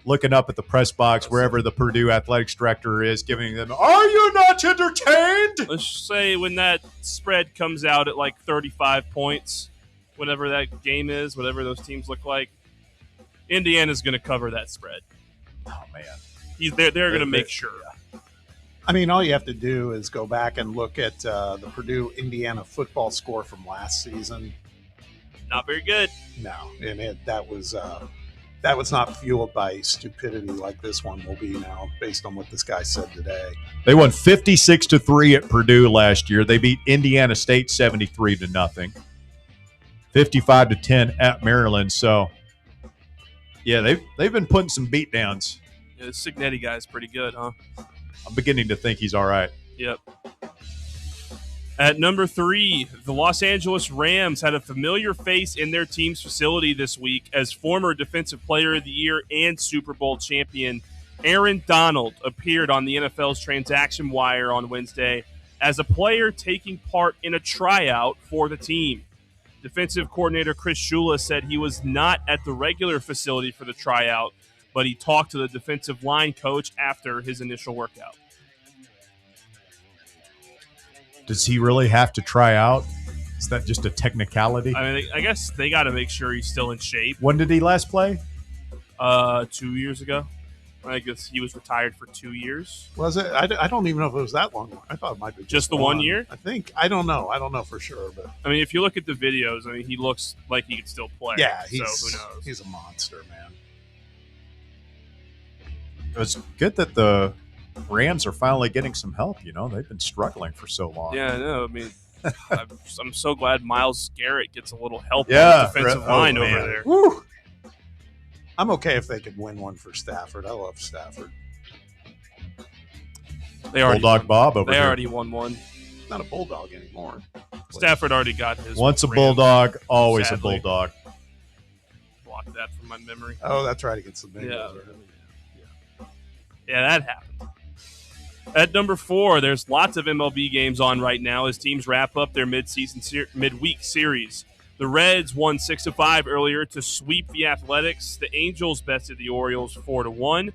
looking up at the press box, wherever the Purdue athletics director is, giving them, "Are you not entertained?" Let's say when that spread comes out at like 35 points, whatever that game is, whatever those teams look like, Indiana's going to cover that spread. Oh, man. They're going to make sure. I mean, all you have to do is go back and look at the Purdue-Indiana football score from last season. Not very good. No, and that was not fueled by stupidity like this one will be now, based on what this guy said today. They won 56-3 at Purdue last year. They beat Indiana State 73-0, 55-10 at Maryland. So, yeah, they've been putting some beat downs. Yeah, the Cignetti guy's pretty good, huh? I'm beginning to think he's all right. Yep. At number 3, the Los Angeles Rams had a familiar face in their team's facility this week as former Defensive Player of the Year and Super Bowl champion Aaron Donald appeared on the NFL's transaction wire on Wednesday as a player taking part in a tryout for the team. Defensive coordinator Chris Shula said he was not at the regular facility for the tryout, but he talked to the defensive line coach after his initial workout. Does he really have to try out? Is that just a technicality? I mean, I guess they got to make sure he's still in shape. When did he last play? 2 years ago. I guess he was retired for 2 years. Was it? I don't even know if it was that long. I thought it might be just the 1 year. I think. I don't know. I don't know for sure, but I mean, if you look at the videos, I mean, he looks like he could still play. Yeah, so who knows? He's a monster, man. It's good that the Rams are finally getting some help. You know, they've been struggling for so long. Yeah, I know. I mean, I'm so glad Myles Garrett gets a little help on Yeah, the defensive line over there. Woo. I'm okay if they could win one for Stafford. I love Stafford. They already Bulldog Bob over They here. already won one. Not a Bulldog anymore. Stafford already got his. Once a Rams, Bulldog, always sadly. a Bulldog. Block that from my memory. Oh, that's right, against the Bengals. Yeah. Right? Yeah, that happened. At number 4, there's lots of MLB games on right now as teams wrap up their midweek series. The Reds won 6-5 earlier to sweep the Athletics. The Angels bested the Orioles 4-1,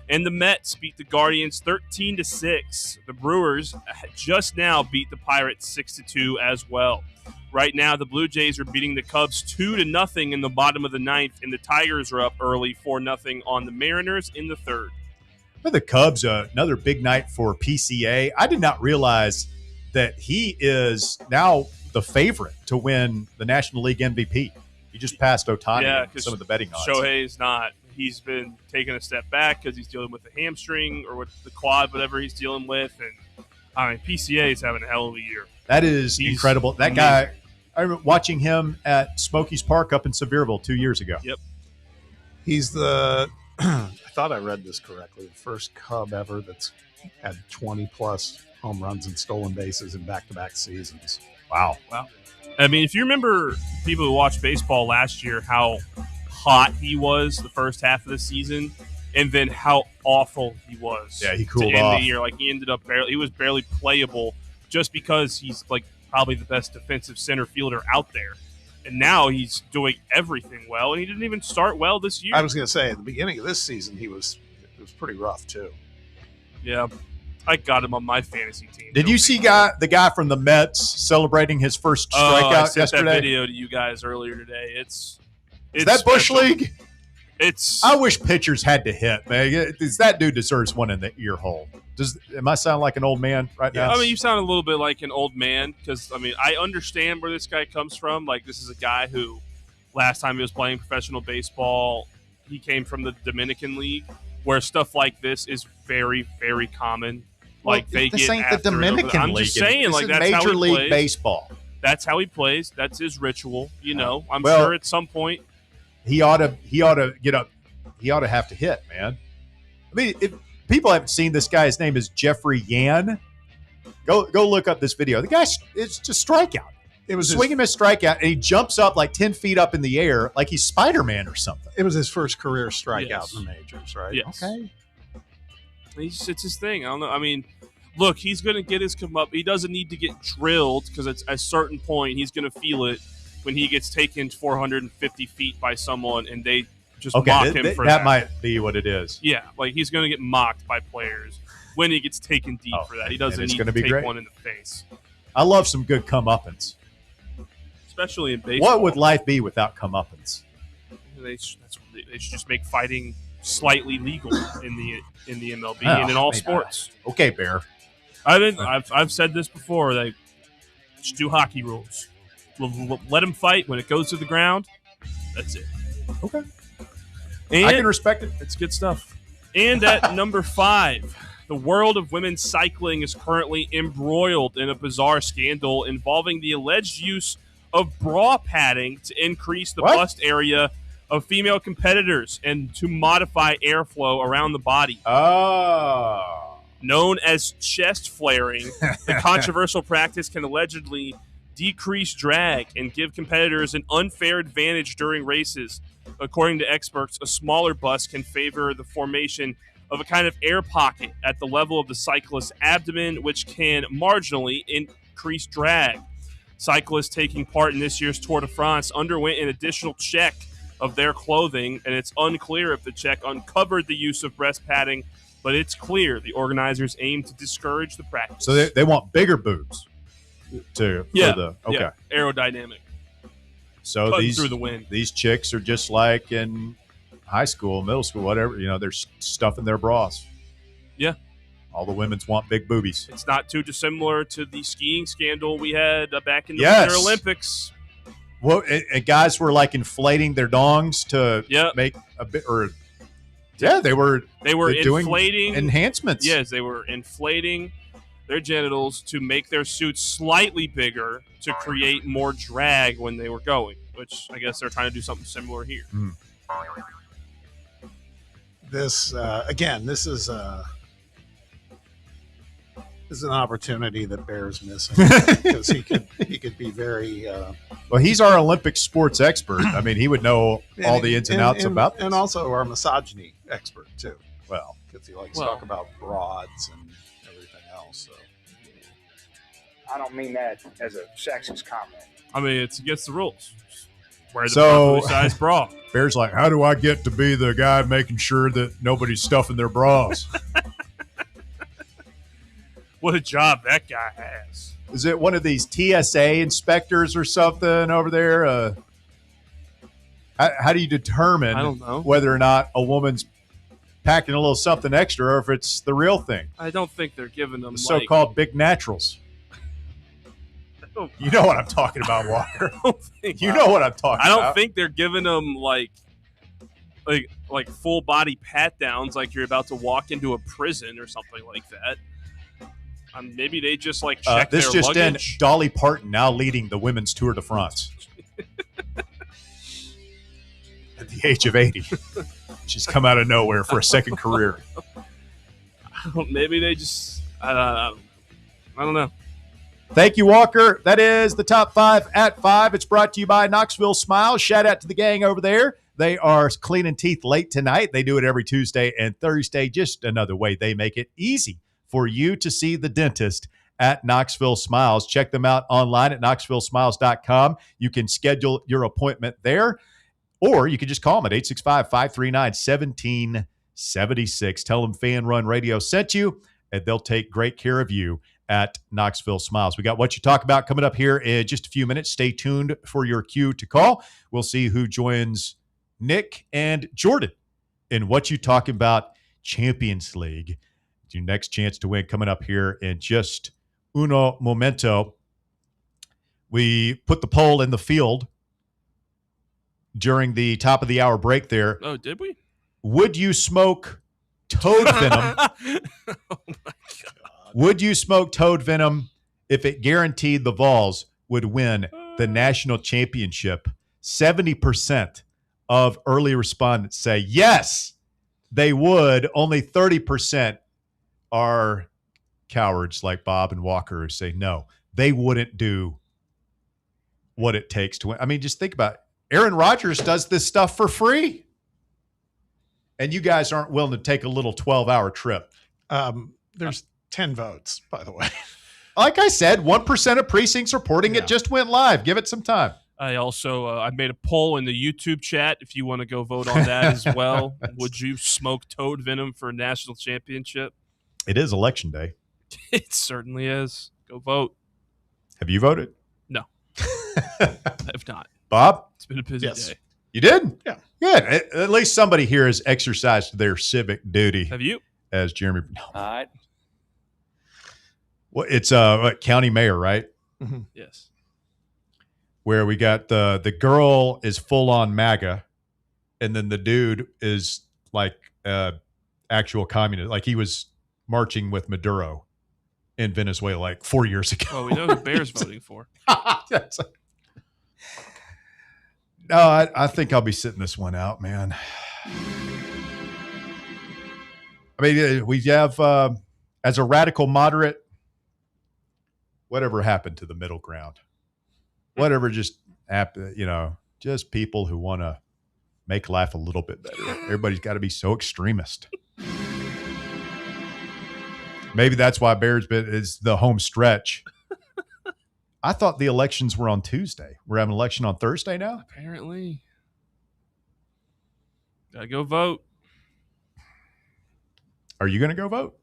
and the Mets beat the Guardians 13-6. The Brewers just now beat the Pirates 6-2 as well. Right now, the Blue Jays are beating the Cubs 2-0 in the bottom of the ninth, and the Tigers are up early 4-0 on the Mariners in the third. For the Cubs, another big night for PCA. I did not realize that he is now the favorite to win the National League MVP. He just passed Ohtani in some of the betting odds. Shohei's not. He's been taking a step back because he's dealing with the hamstring or with the quad, whatever he's dealing with. And I mean, PCA is having a hell of a year. That is incredible. That guy, I remember watching him at Smokies Park up in Sevierville 2 years ago. Yep. He's the, I thought I read this correctly, the first Cub ever that's had 20-plus home runs and stolen bases in back-to-back seasons. Wow. I mean, if you remember people who watched baseball last year, how hot he was the first half of the season, and then how awful he was. Yeah, he cooled to end off. the year. Like, he was barely playable just because he's like probably the best defensive center fielder out there. And now he's doing everything well, and he didn't even start well this year. I was going to say, at the beginning of this season, it was pretty rough, too. Yeah. I got him on my fantasy team. Did you see the guy from the Mets celebrating his first strikeout I sent yesterday? that video to you guys earlier today. It's Is that Bush special. League? I wish pitchers had to hit, man. That dude deserves one in the ear hole. Am I sound like an old man right now? I mean, you sound a little bit like an old man because, I mean, I understand where this guy comes from. Like, this is a guy who last time he was playing professional baseball, he came from the Dominican League where stuff like this is very, very common. Like, Well, they this get ain't the after it. Dominican I'm League. just saying, This like, is that's how Major he League plays. Baseball. That's how he plays. That's his ritual. You know, I'm Well, sure at some point He ought to get up. He ought to have to hit, man. I mean, if people haven't seen this guy, his name is Jeffrey Yan. Go look up this video. The guy, it's just strikeout. It was swing and miss strikeout, and he jumps up like 10 feet up in the air like he's Spider-Man or something. It was his first career strikeout in the majors, right? Yes. Okay. It's his thing. I don't know. I mean, look, he's going to get his come up. He doesn't need to get drilled because at a certain point he's going to feel it when he gets taken 450 feet by someone and they just mock him for that. That might be what it is. Yeah, like he's going to get mocked by players when he gets taken deep for that. He doesn't need to take one in the face. I love some good comeuppance. Especially in baseball. What would life be without comeuppance? They should just make fighting slightly legal in the MLB and in all sports. Okay, Bear. I've said this before. They should do hockey rules. Let them fight when it goes to the ground. That's it. Okay. And I can respect it. It's good stuff. And at number 5, the world of women's cycling is currently embroiled in a bizarre scandal involving the alleged use of bra padding to increase the bust area of female competitors and to modify airflow around the body. Oh. Known as chest flaring, the controversial practice can allegedly decrease drag and give competitors an unfair advantage during races. According to experts, a smaller bust can favor the formation of a kind of air pocket at the level of the cyclist's abdomen, which can marginally increase drag. Cyclists taking part in this year's Tour de France underwent an additional check of their clothing, and it's unclear if the check uncovered the use of breast padding, but it's clear the organizers aim to discourage the practice. So they want bigger boobs aerodynamic. So Cutting through the wind. These chicks are just like in high school, middle school, whatever. They're stuffing their bras. Yeah. All the women's want big boobies. It's not too dissimilar to the skiing scandal we had back in the Winter Olympics. Well, and guys were like inflating their dongs to make a bit, they were doing inflating enhancements. Yes, they were inflating their genitals to make their suits slightly bigger to create more drag when they were going, which I guess they're trying to do something similar here. This is an opportunity that Bear's missing because he could be very well. He's our Olympic sports expert. I mean, he would know all the ins and outs about this. And also our misogyny expert too. Well, because he likes to talk about broads and everything else. So. I don't mean that as a sexist comment. I mean, it's against the rules. Wear the properly sized bra. Bear's like, how do I get to be the guy making sure that nobody's stuffing their bras? What a job that guy has. Is it one of these TSA inspectors or something over there? How do you determine I don't know. whether or not a woman's packing a little something extra or if it's the real thing? I don't think they're giving them The so-called big naturals. You know what I'm talking about, Walker. You know what I'm talking about. I don't think they're giving them like full body pat downs like you're about to walk into a prison or something like that. Maybe they just check this their just luggage. in, Dolly Parton now leading the women's Tour de France at the age of 80. She's come out of nowhere for a second career. Maybe they just I don't know. Thank you, Walker. That is the top 5 at 5. It's brought to you by Knoxville Smiles. Shout out to the gang over there. They are cleaning teeth late tonight. They do it every Tuesday and Thursday. Just another way they make it easy for you to see the dentist at Knoxville Smiles. Check them out online at knoxvillesmiles.com. You can schedule your appointment there, or you can just call them at 865-539-1776. Tell them Fan Run Radio sent you, and they'll take great care of you at Knoxville Smiles. We got What You Talk About coming up here in just a few minutes. Stay tuned for your cue to call. We'll see who joins Nick and Jordan in What You Talking About Champions League. Your next chance to win coming up here in just uno momento. We put the poll in the field during the top of the hour break there. Oh, did we? Would you smoke toad venom? Oh my God. Would you smoke toad venom if it guaranteed the Vols would win the national championship? 70% of early respondents say yes, they would. Only 30% are cowards like Bob and Walker who say no, they wouldn't do what it takes to win. I mean, just think about it. Aaron Rodgers does this stuff for free. And you guys aren't willing to take a little 12-hour trip. There's 10 votes, by the way. Like I said, 1% of precincts reporting it just went live. Give it some time. I also I made a poll in the YouTube chat if you want to go vote on that as well. Would you smoke toad venom for a national championship? It is election day. It certainly is. Go vote. Have you voted? No. I have not. Bob? It's been a busy day. You did? Yeah. Good. At least somebody here has exercised their civic duty. Have you? As Jeremy. No. All right. Well, it's county mayor, right? Mm-hmm. Yes. Where we got the girl is full on MAGA, and then the dude is like actual communist. Like he was marching with Maduro in Venezuela like 4 years ago. Well, we know who Bear's voting for. No, I think I'll be sitting this one out, man. I mean, we have, as a radical moderate, whatever happened to the middle ground? Whatever just happened, just people who want to make life a little bit better. Everybody's got to be so extremist. Maybe that's why Bears is the home stretch. I thought the elections were on Tuesday. We're having an election on Thursday now? Apparently. Gotta go vote. Are you going to go vote?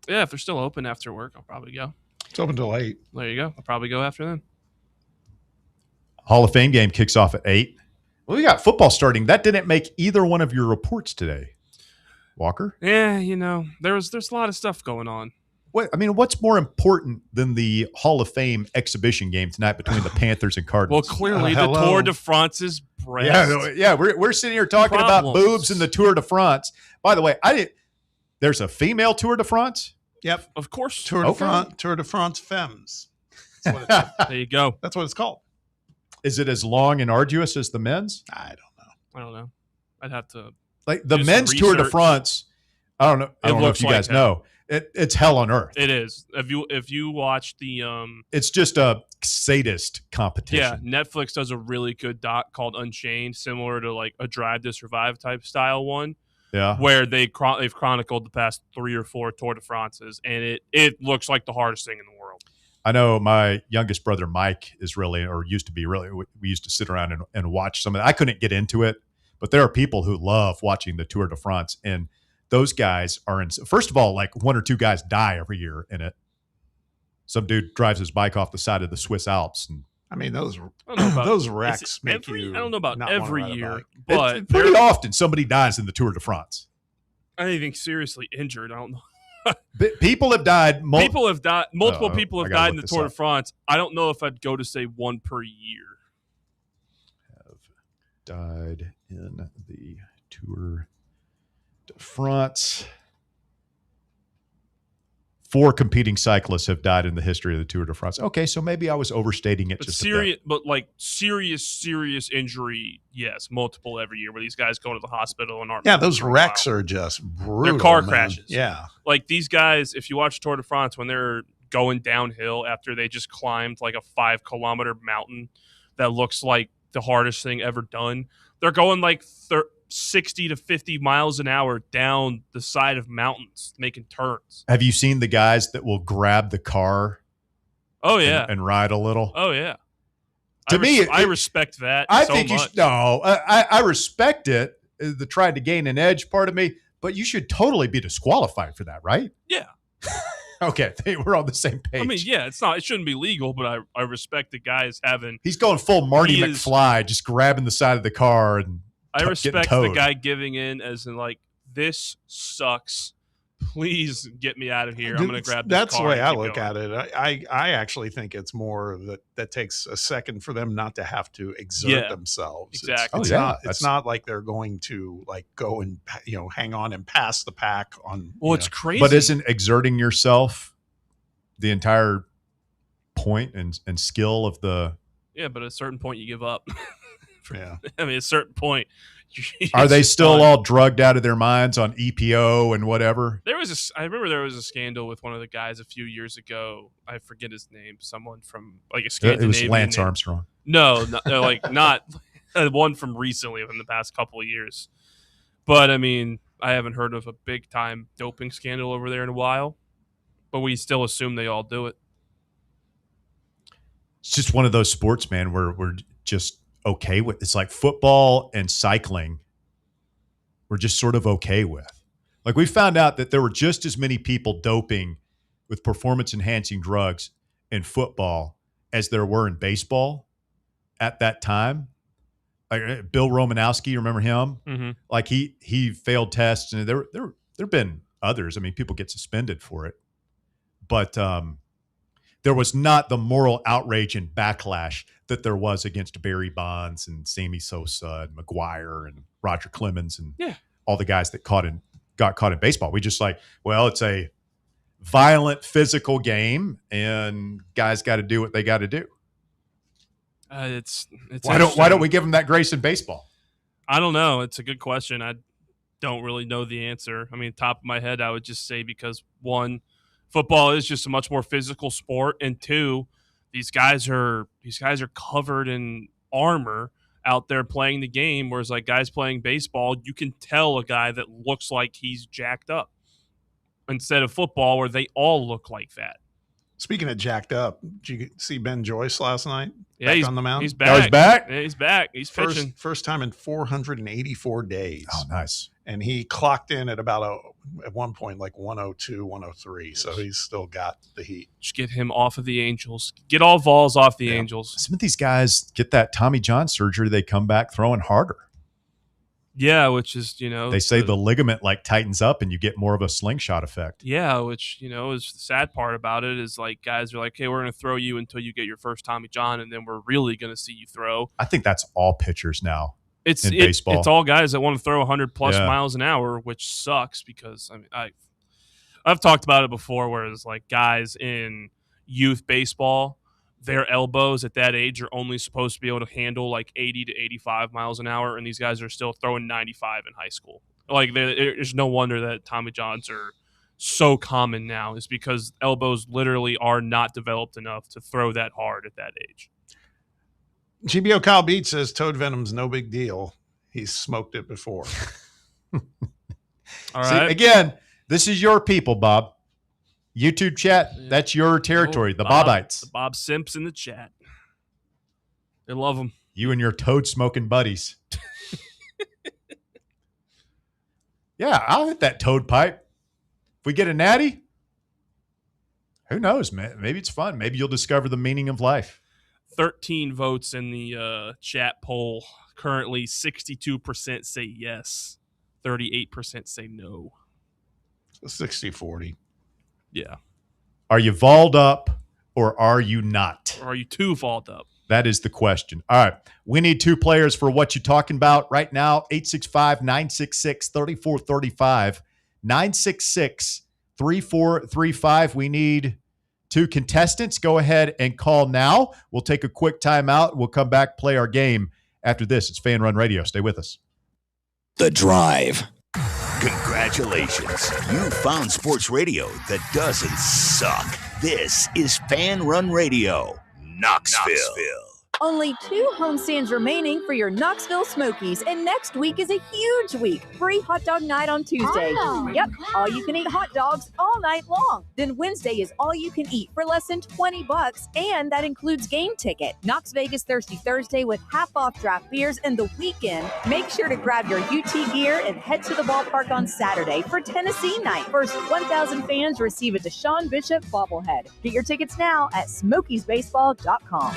Yeah, if they're still open after work, I'll probably go. It's open till 8. There you go. I'll probably go after then. Hall of Fame game kicks off at 8. Well, we got football starting. That didn't make either one of your reports today, Walker. Yeah, there's a lot of stuff going on. What's more important than the Hall of Fame exhibition game tonight between the Panthers and Cardinals? Well, clearly the Tour de France's breast. Yeah, we're sitting here talking about boobs in the Tour de France. By the way, there's a female Tour de France? Yep. Of course. Tour de France Femmes. That's what there you go. That's what it's called. Is it as long and arduous as the men's? I don't know. I'd have to the men's Tour de France. I don't know. I don't know if you guys know. It's hell on earth. It is. If you watch the it's just a sadist competition. Yeah, Netflix does a really good doc called Unchained, similar to like a Drive to Survive type style one. Yeah. Where they've chronicled the past 3 or 4 Tour de France's, and it looks like the hardest thing in the world. I know my youngest brother Mike is used to be we used to sit around and watch some of that. I couldn't get into it, but there are people who love watching the Tour de France, and those guys are first of all, like 1 or 2 guys die every year in it. Some dude drives his bike off the side of the Swiss Alps. And those wrecks make you. I don't know about not every wanna ride a year, bike. but pretty often somebody dies in the Tour de France. Anything seriously injured, I don't know. People have died. Multiple people have died in the look Tour de this up. France. I don't know if I'd go to say 1 per year. Have died in the Tour de France. 4 competing cyclists have died in the history of the Tour de France. Okay, so maybe I was overstating it. But just serious, but like serious injury, yes, multiple every year where these guys go to the hospital and aren't. Yeah, those wrecks are just brutal. They're car man. crashes. Yeah. Like these guys, if you watch Tour de France, when they're going downhill after they just climbed like a 5-kilometer mountain that looks like the hardest thing ever done, they're going like 60 to 50 miles an hour down the side of mountains, making turns. Have you seen the guys that will grab the car? Oh yeah, and ride a little. Oh yeah. To me, I respect that. I so think you much. should. No, I respect it. The trying to gain an edge part of me, but you should totally be disqualified for that, right? Yeah. Okay, we're on the same page. I mean, yeah, it shouldn't be legal, but I respect the guys having. He's going full Marty McFly, just grabbing the side of the car and. I respect the guy giving in as in like, this sucks. Please get me out of here. I'm going to grab this That's car the way and I keep look going. at it. I actually think it's more that takes a second for them not to have to exert themselves. Exactly. It's not like they're going to like go and hang on and pass the pack on. Well, it's crazy. But isn't exerting yourself the entire point and skill of the? Yeah, but at a certain point you give up. Yeah. I mean, at a certain point. Are they still all drugged out of their minds on EPO and whatever? I remember there was a scandal with one of the guys a few years ago. I forget his name. Someone from like a Scandinavian. It was Lance Armstrong. No, not one from recently, in the past couple of years. But I mean, I haven't heard of a big time doping scandal over there in a while. But we still assume they all do it. It's just one of those sports, man, where we're just okay with. It's like football and cycling. We're just sort of okay with. Like, we found out that there were just as many people doping with performance-enhancing drugs in football as there were in baseball at that time. Like Bill Romanowski, remember him? Mm-hmm. Like he failed tests, and there have been others. I mean, people get suspended for it, but there was not the moral outrage and backlash that there was against Barry Bonds and Sammy Sosa and McGuire and Roger Clemens and all the guys that got caught in baseball. We just like, well, it's a violent physical game, and guys got to do what they got to do. It's why don't we give them that grace in baseball? I don't know. It's a good question. I don't really know the answer. I mean, top of my head, I would just say because one, football is just a much more physical sport, and two, these guys are covered in armor out there playing the game, whereas like guys playing baseball, you can tell a guy that looks like he's jacked up instead of football where they all look like that. Speaking of jacked up, did you see Ben Joyce last night? Yeah, back on the mound? He's back. He's back? Yeah, he's back. He's pitching. First time in 484 days. Oh, nice. And he clocked in at about at one point like 102, 103. So he's still got the heat. Just get him off of the Angels. Get all Vols off the Angels. Some of these guys get that Tommy John surgery, they come back throwing harder. Yeah, which is, they say the ligament like tightens up and you get more of a slingshot effect. Yeah, which, is the sad part about it is like guys are like, hey, we're going to throw you until you get your first Tommy John, and then we're really going to see you throw. I think that's all pitchers now. In baseball. It's all guys that want to throw 100 plus miles an hour, which sucks because I mean I've talked about it before, where it's like guys in youth baseball, their elbows at that age are only supposed to be able to handle like 80 to 85 miles an hour, and these guys are still throwing 95 in high school. Like there's no wonder that Tommy Johns are so common now, is because elbows literally are not developed enough to throw that hard at that age. GBO Kyle Beach says toad venom's no big deal. He's smoked it before. All right. See, again, this is your people, Bob. YouTube chat, that's your territory. The Bobites. The Bob Simps in the chat. They love them. You and your toad smoking buddies. Yeah, I'll hit that toad pipe. If we get a natty, who knows, man? Maybe it's fun. Maybe you'll discover the meaning of life. 13 votes in the chat poll. Currently, 62% say yes. 38% say no. 60-40. Yeah. Are you Volled up or are you not? Or are you too Volled up? That is the question. All right. We need two players for what you're talking about right now. 865-966-3435. 966-3435. We need two contestants. Go ahead and call now. We'll take a quick timeout. We'll come back, play our game after this. It's Fan Run Radio. Stay with us. The Drive. Congratulations. You found sports radio that doesn't suck. This is Fan Run Radio, Knoxville. Only 2 homestands remaining for your Knoxville Smokies, and next week is a huge week. Free hot dog night on Tuesday. Yep, all you can eat hot dogs all night long. Then Wednesday is all you can eat for less than $20, and that includes game ticket. Knox Vegas Thirsty Thursday with half off draft beers, and the weekend. Make sure to grab your UT gear and head to the ballpark on Saturday for Tennessee night. First 1,000 fans receive a Deshaun Bishop bobblehead. Get your tickets now at SmokiesBaseball.com.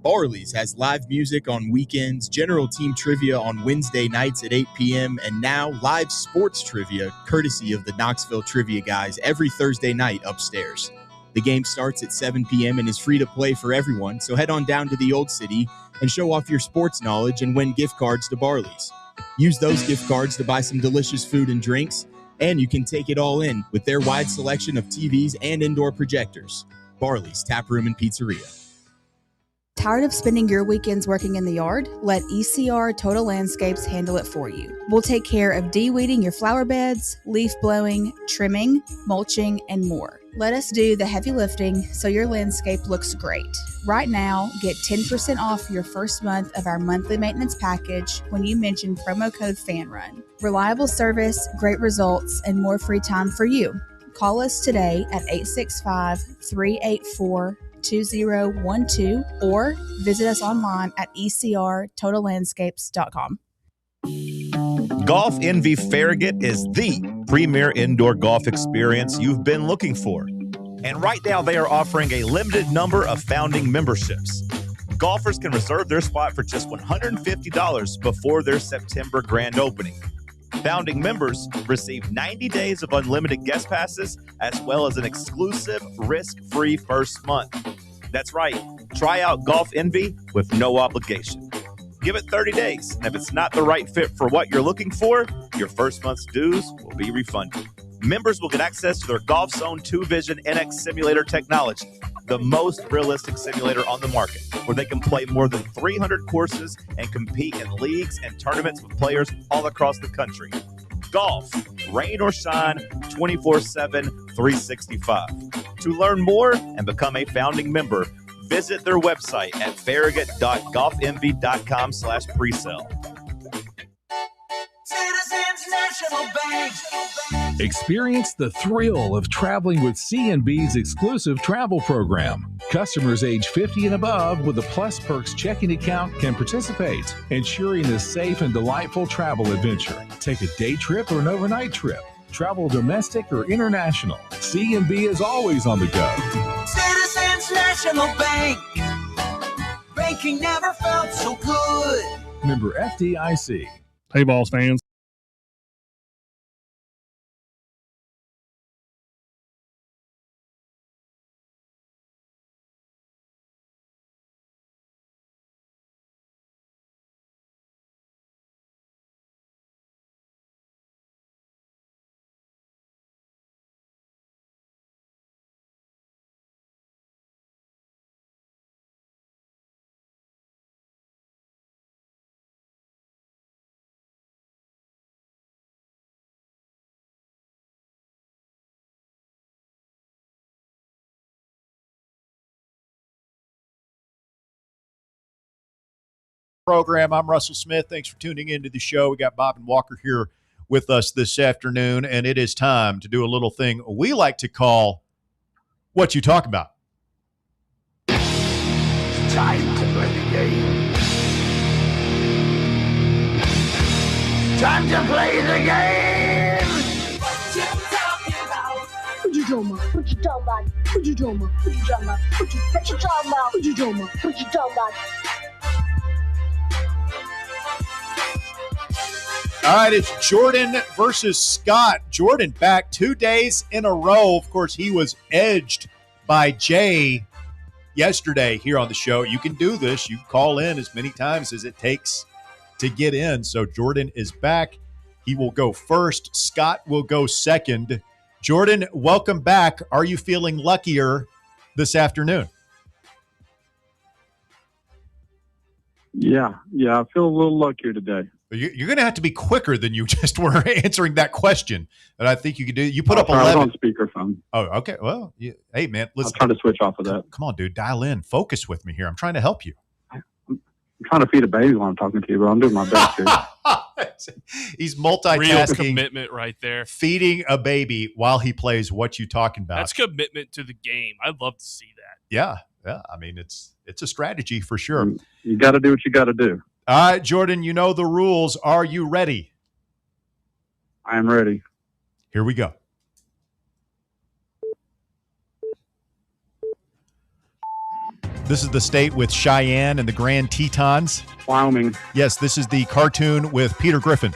Barley's has live music on weekends, general team trivia on Wednesday nights at 8 p.m., and now live sports trivia courtesy of the Knoxville Trivia Guys every Thursday night upstairs. The game starts at 7 p.m. and is free to play for everyone, so head on down to the Old City and show off your sports knowledge and win gift cards to Barley's. Use those gift cards to buy some delicious food and drinks, and you can take it all in with their wide selection of TVs and indoor projectors. Barley's Tap Room and Pizzeria. Tired of spending your weekends working in the yard? Let ECR Total Landscapes handle it for you. We'll take care of de-weeding your flower beds, leaf blowing, trimming, mulching, and more. Let us do the heavy lifting so your landscape looks great. Right now, get 10% off your first month of our monthly maintenance package when you mention promo code FANRUN. Reliable service, great results, and more free time for you. Call us today at 865-384-2012 or visit us online at ecrtotallandscapes.com. Golf Envy Farragut is the premier indoor golf experience you've been looking for. And right now they are offering a limited number of founding memberships. Golfers can reserve their spot for just $150 before their September grand opening. Founding members receive 90 days of unlimited guest passes as well as an exclusive risk-free first month. That's right. Try out Golf Envy with no obligation. Give it 30 days, and if it's not the right fit for what you're looking for, your first month's dues will be refunded. Members will get access to their Golf Zone 2 Vision NX simulator technology, the most realistic simulator on the market, where they can play more than 300 courses and compete in leagues and tournaments with players all across the country. Golf, rain or shine, 24/7, 365. To learn more and become a founding member, visit their website at farragut.golfenvy.com/presale. Citizens National Bank. Experience the thrill of traveling with C&B's exclusive travel program. Customers age 50 and above with a Plus Perks checking account can participate, ensuring a safe and delightful travel adventure. Take a day trip or an overnight trip. Travel domestic or international. C&B is always on the go. Citizens National Bank. Banking never felt so good. Member FDIC. Hey, Vols fans. Program. I'm Russell Smith. Thanks for tuning into the show. We got Bob and Walker here with us this afternoon, and it is time to do a little thing we like to call What You Talk About. It's time to play the game. Time to play the game. What you talking about? What you talking about? What you talking about? What you talking about? What you talking about? What you talking about? What you talking about? What you talking about? All right, it's Jordan versus Scott. Jordan back 2 days in a row. Of course, he was edged by Jay yesterday here on the show. You can do this. You call in as many times as it takes to get in. So Jordan is back. He will go first. Scott will go second. Jordan, welcome back. Are you feeling luckier this afternoon? Yeah, I feel a little luckier today. You're going to have to be quicker than you just were answering that question. But I think you could do. You put up 11 on speakerphone. Oh, okay. Well, hey man, I'll try to switch off of that. Come on, dude, dial in. Focus with me here. I'm trying to help you. I'm trying to feed a baby while I'm talking to you, but I'm doing my best here. He's multitasking. Real commitment right there. Feeding a baby while he plays What You Talking About. That's commitment to the game. I'd love to see that. Yeah. I mean, it's a strategy for sure. You got to do what you got to do. All right, Jordan, you know the rules. Are you ready? I am ready. Here we go. This is the state with Cheyenne and the Grand Tetons. Wyoming. Yes, this is the cartoon with Peter Griffin.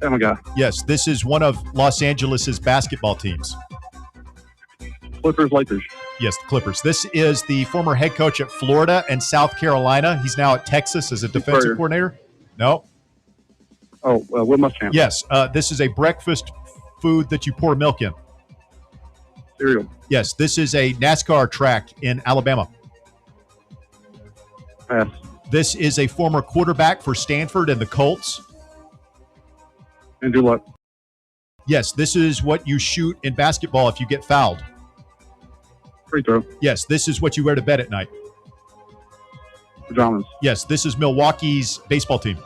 Oh, my God. Yes, this is one of Los Angeles' basketball teams. Clippers, Lakers. Yes, the Clippers. This is the former head coach at Florida and South Carolina. He's now at Texas as a defensive coordinator. No. Oh, Will Muschamp. Yes, this is a breakfast food that you pour milk in. Cereal. Yes, this is a NASCAR track in Alabama. Pass. This is a former quarterback for Stanford and the Colts. Andrew Luck. Yes, this is what you shoot in basketball if you get fouled. Free throw. Yes, this is what you wear to bed at night. Pajamas. Yes, this is Milwaukee's baseball team.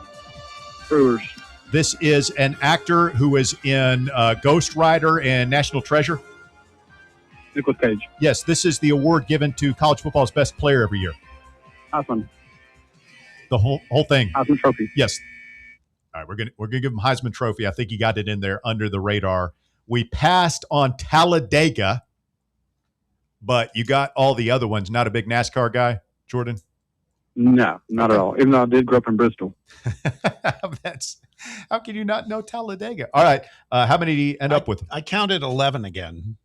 Brewers. This is an actor who is in Ghost Rider and National Treasure. Nicolas Cage. Yes, this is the award given to college football's best player every year. Heisman. The whole thing. Heisman Trophy. Yes. All right, we're gonna give him Heisman Trophy. I think he got it in there under the radar. We passed on Talladega, but you got all the other ones. Not a big NASCAR guy, Jordan? No, not at all. Even though I did grow up in Bristol. How can you not know Talladega? All right, how many did you end up with? I counted 11 again.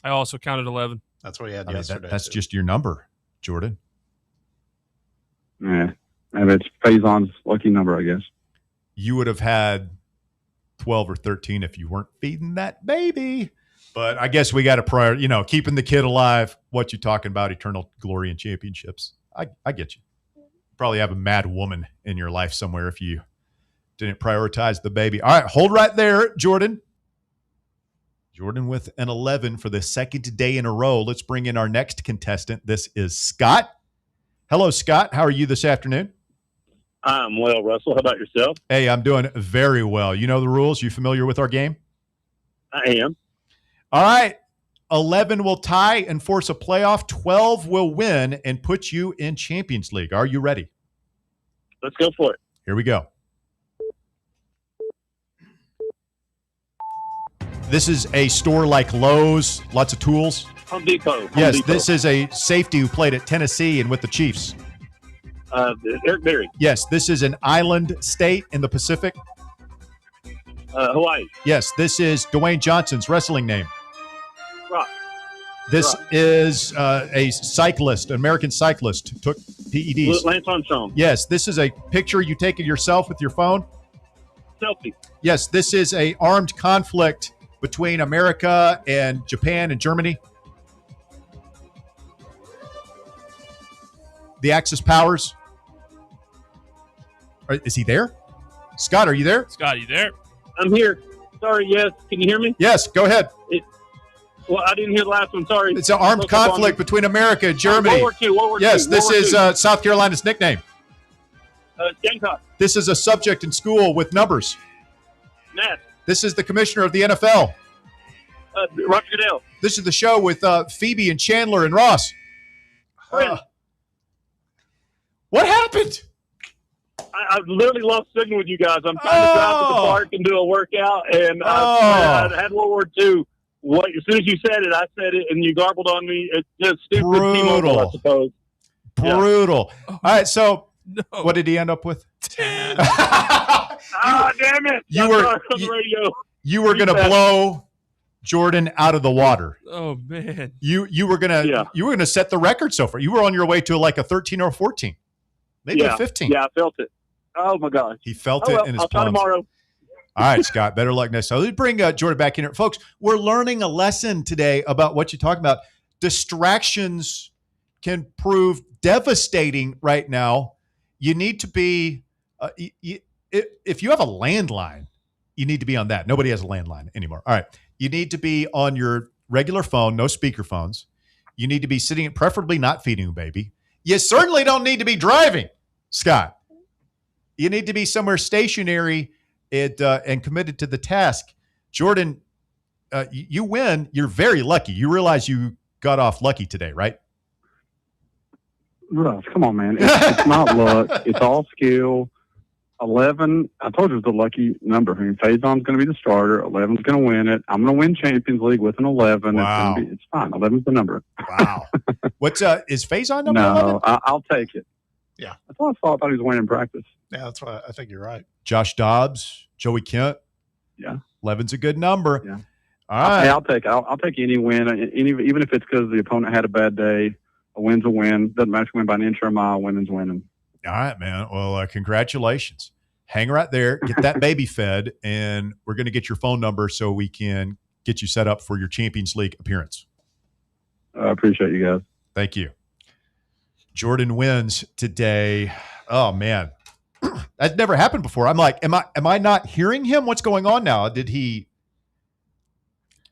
I also counted 11. That's what he had I mean, yesterday. that's just your number, Jordan. Yeah, and it's Faison's lucky number, I guess. You would have had 12 or 13 if you weren't feeding that baby. But I guess we got to keeping the kid alive. What you talking about? Eternal glory and championships. I get you. Probably have a mad woman in your life somewhere if you didn't prioritize the baby. All right, hold right there, Jordan. Jordan with an 11 for the second day in a row. Let's bring in our next contestant. This is Scott. Hello, Scott. How are you this afternoon? I'm well, Russell. How about yourself? Hey, I'm doing very well. You know the rules? You familiar with our game? I am. All right. 11 will tie and force a playoff. 12 will win and put you in Champions League. Are you ready? Let's go for it. Here we go. This is a store like Lowe's, lots of tools. Home Depot. Yes, this is a safety who played at Tennessee and with the Chiefs. Eric Berry. Yes, this is an island state in the Pacific. Hawaii. Yes, this is Dwayne Johnson's wrestling name. Rock. This is a cyclist, an American cyclist who took PEDs. Lance Armstrong. Yes, this is a picture you take of yourself with your phone. Selfie. Yes, this is a armed conflict between America and Japan and Germany. The Axis powers. Is he there? Scott, are you there? Scott, you there? I'm here. Sorry, yes. Can you hear me? Yes, go ahead. Well, I didn't hear the last one. Sorry. It's an armed conflict between America and Germany. World War II. Yes, this is South Carolina's nickname. Gamecock. This is a subject in school with numbers. Matt. This is the commissioner of the NFL. Roger Goodell. This is the show with Phoebe and Chandler and Ross. What happened? I've literally lost signal with you guys. I'm trying to drive to the park and do a workout, and I had World War II. As soon as you said it, I said it, and you garbled on me. It's just stupid T-Mobile, I suppose. Brutal. Yeah. All right, so what did he end up with? 10. Damn it. You were going to blow Jordan out of the water. Oh, man. You were going to set the record so far. You were on your way to like a 13 or a 14. Maybe a 15. Yeah, I felt it. Oh, my gosh. He felt it in his I'll try tomorrow. All right, Scott, better luck next time. Let's bring Jordan back in here. Folks, we're learning a lesson today about what you're talking about. Distractions can prove devastating right now. You need to be, if you have a landline, you need to be on that. Nobody has a landline anymore. All right. You need to be on your regular phone, no speaker phones. You need to be sitting, preferably not feeding a baby. You certainly don't need to be driving, Scott. You need to be somewhere stationary and committed to the task. Jordan, you win. You're very lucky. You realize you got off lucky today, right? Russ, come on, man. It's not luck. It's all skill. 11, I told you it was the lucky number. I mean, Faison's going to be the starter. 11's going to win it. I'm going to win Champions League with an 11. Wow. It's fine. 11's the number. Wow. What's is Faison number 11? No, I'll take it. Yeah. That's what I thought he was winning in practice. Yeah, that's why I think you're right. Josh Dobbs, Joey Kent. Yeah. 11's a good number. Yeah. All right. Hey, I'll take any win, even if it's because the opponent had a bad day. A win's a win. Doesn't matter if you win by an inch or a mile. Winning's winning. All right, man. Well, congratulations. Hang right there. Get that baby fed, and we're going to get your phone number so we can get you set up for your Champions League appearance. I appreciate you guys. Thank you. Jordan wins today. Oh man, that never happened before. I'm like, am I not hearing him? What's going on now? Did he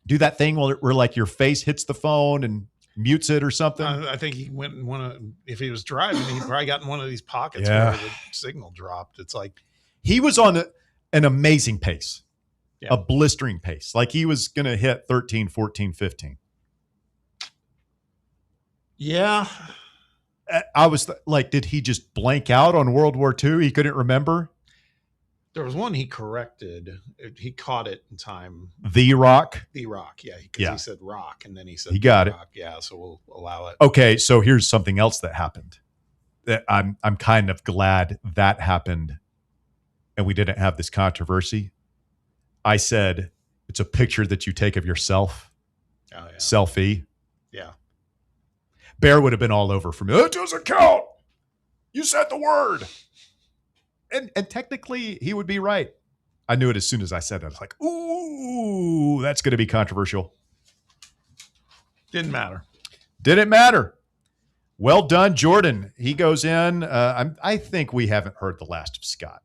do that thing where like your face hits the phone and mutes it or something? I think he went in if he was driving, he probably got in one of these pockets where the signal dropped. It's like he was on an amazing pace, a blistering pace. Like he was going to hit 13, 14, 15. Yeah. I was like, did he just blank out on World War II? He couldn't remember? There was one he corrected. He caught it in time. The Rock? The Rock, yeah. Because he said rock, and then he said he got rock. Yeah, so we'll allow it. Okay, so here's something else that happened. That I'm kind of glad that happened and we didn't have this controversy. I said, it's a picture that you take of yourself. Oh, yeah. Selfie. Yeah. Bear would have been all over for me. It doesn't count. You said the word. And technically, he would be right. I knew it as soon as I said that. I was like, ooh, that's going to be controversial. Didn't matter. Didn't matter. Well done, Jordan. He goes in. I think we haven't heard the last of Scott.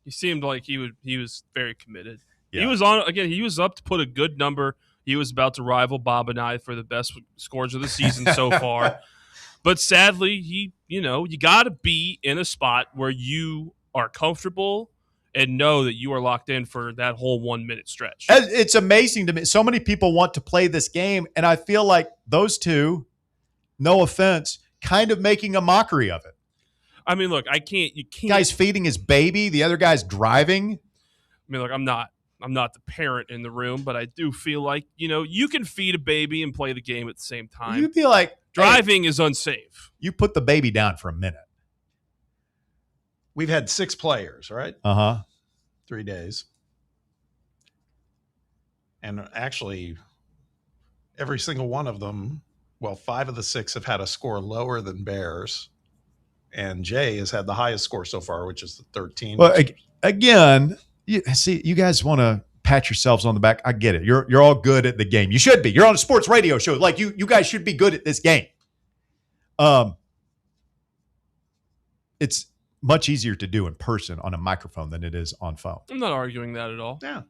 He seemed like he was very committed. Yeah. He was on again. He was up to put a good number. He was about to rival Bob and I for the best scores of the season so far. But sadly, you got to be in a spot where you are comfortable and know that you are locked in for that whole 1 minute stretch. It's amazing to me. So many people want to play this game, and I feel like those two, no offense, kind of making a mockery of it. I mean, look, you can't. Guy's feeding his baby. The other guy's driving. I mean, look, I'm not the parent in the room, but I do feel like, you can feed a baby and play the game at the same time. You'd be like, driving is unsafe. You put the baby down for a minute. We've had 6 players, right? 3 days. And actually, every single one of them, 5 of the 6 have had a score lower than Bears. And Jay has had the highest score so far, which is the 13. Well, again, you guys want to pat yourselves on the back. I get it. You're all good at the game. You should be. You're on a sports radio show. Like you guys should be good at this game. It's much easier to do in person on a microphone than it is on phone. I'm not arguing that at all. Yeah.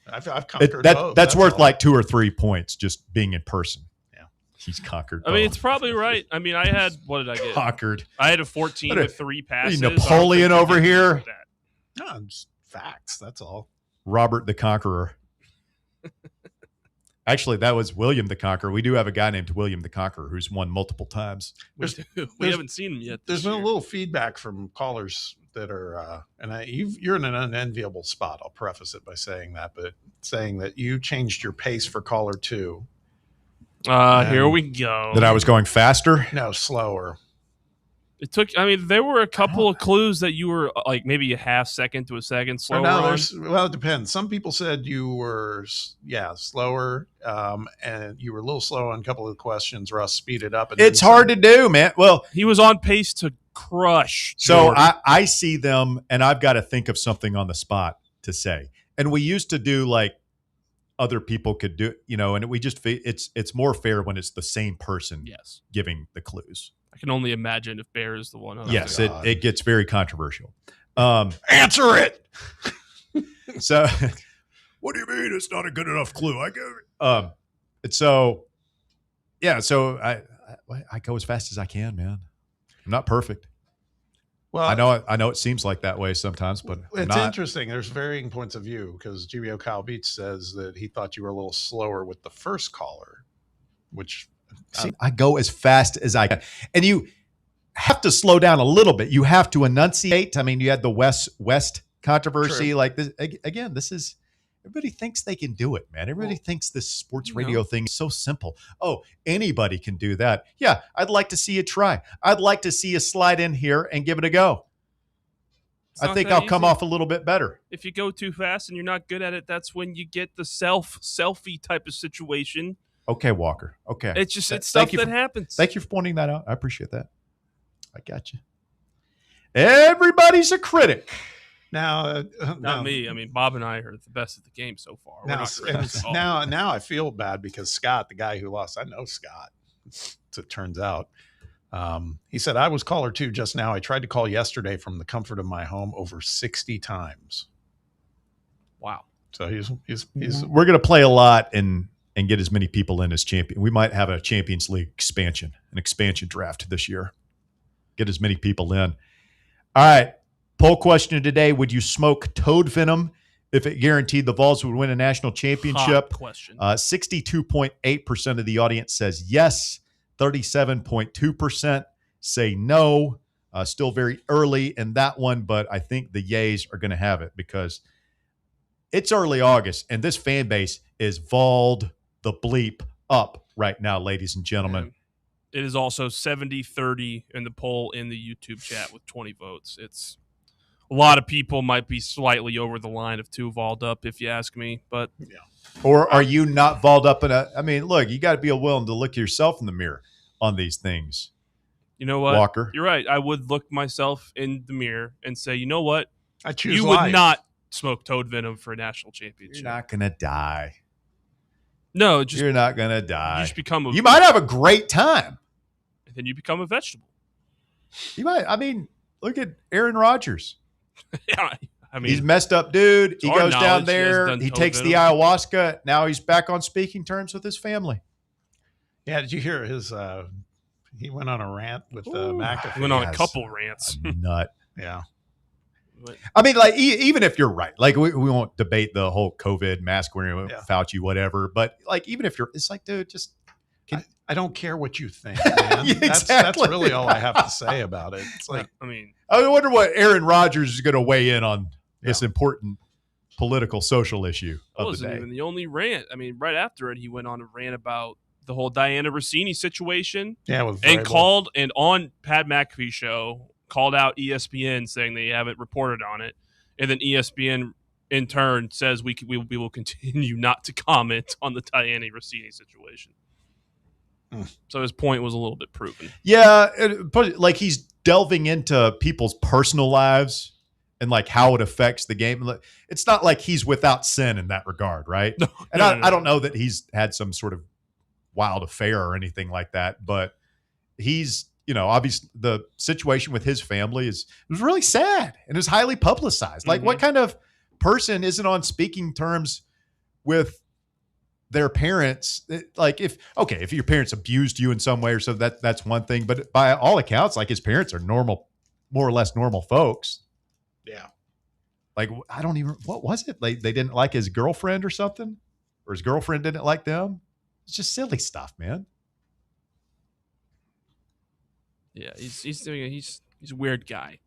I've conquered both. That's worth like 2 or 3 points just being in person. Yeah. He's conquered. I mean, it's probably right. I mean, I had, what did I get? Conquered. I had a 14 with 3 passes. Napoleon over here. No, just facts. That's all. Robert the Conqueror. Actually, that was William the Conqueror. We do have a guy named William the Conqueror who's won multiple times. We haven't seen him yet. There's been a little feedback from callers that are, you're in an unenviable spot. I'll preface it by saying that, but saying that you changed your pace for caller 2. Here we go. That I was going faster? No, slower. There were a couple of clues that you were like maybe a half second to a second slower. Well, it depends. Some people said you were, slower, and you were a little slow on a couple of the questions. Russ speeded up. It's hard to do, man. Well, he was on pace to crush. So I see them, and I've got to think of something on the spot to say. And we used to do like other people could do, and we just it's more fair when it's the same person giving the clues. I can only imagine if Bear is the one. Yes, it gets very controversial. Answer it. So, what do you mean it's not a good enough clue? I go. So I go as fast as I can, man. I'm not perfect. Well, I know it seems like that way sometimes, but it's interesting. There's varying points of view because GBO Kyle Beach says that he thought you were a little slower with the first caller, which. See, I go as fast as I can. And you have to slow down a little bit. You have to enunciate. I mean, you had the West controversy. True. Like this again, everybody thinks they can do it, man. Everybody thinks this sports radio thing is so simple. Oh, anybody can do that. Yeah, I'd like to see you try. I'd like to see you slide in here and give it a go. I think I'll come off a little bit better. If you go too fast and you're not good at it, that's when you get the selfie type of situation. Okay, Walker. Okay. It's stuff that happens. Thank you for pointing that out. I appreciate that. I got you. Everybody's a critic. Now, not me. I mean, Bob and I are the best at the game so far. Now I feel bad because Scott, the guy who lost, I know Scott, as it turns out. He said, I was caller 2 just now. I tried to call yesterday from the comfort of my home over 60 times. Wow. So he's we're going to play a lot and get as many people in as champion. We might have a Champions League expansion, an expansion draft this year. Get as many people in. All right. Poll question today. Would you smoke toad venom if it guaranteed the Vols would win a national championship? Hot question. 62.8% of the audience says yes. 37.2% say no. Still very early in that one, but I think the yays are going to have it because it's early August, and this fan base is Vold the bleep up right now, ladies and gentlemen. It is also 70-30 in the poll in the YouTube chat with 20 votes. It's a lot of people might be slightly over the line of too Vold up, if you ask me. But yeah. Or are you not Vold up? Look, you got to be willing to look yourself in the mirror on these things. You know what, Walker? You're right. I would look myself in the mirror and say, you know what? I choose you life. Would not smoke toad venom for a national championship. You're not going to die. No, you're not going to die. You just become you might have a great time. And then you become a vegetable. You might. Look at Aaron Rodgers. Yeah, he's messed up dude. He goes down there. He takes the ayahuasca. Now he's back on speaking terms with his family. Yeah, did you hear his he went on a rant with McAfee. He went on a couple rants. Nut. Yeah. Even if you're right, we won't debate the whole COVID mask wearing, Fauci, whatever. But even if it's dude, just I don't care what you think, man. That's really all I have to say about it. It's I wonder what Aaron Rodgers is going to weigh in on this important political social issue of the wasn't day. Even the only rant. Right after it, he went on a rant about the whole Diana Rossini situation. Yeah, and on Pat McAfee's show called out ESPN saying they haven't reported on it, and then ESPN in turn says we will continue not to comment on the Diana Rossini situation. So his point was a little bit proven. Yeah, but he's delving into people's personal lives and how it affects the game. It's not like he's without sin in that regard, right? No, I don't know that he's had some sort of wild affair or anything like that, but he's, obviously the situation with his family was really sad and it was highly publicized. What kind of person isn't on speaking terms with their parents? If your parents abused you in some way or so, that's one thing, but by all accounts, his parents are normal, more or less normal folks. Yeah. What was it? They didn't like his girlfriend or something, or his girlfriend didn't like them. It's just silly stuff, man. Yeah. He's a weird guy.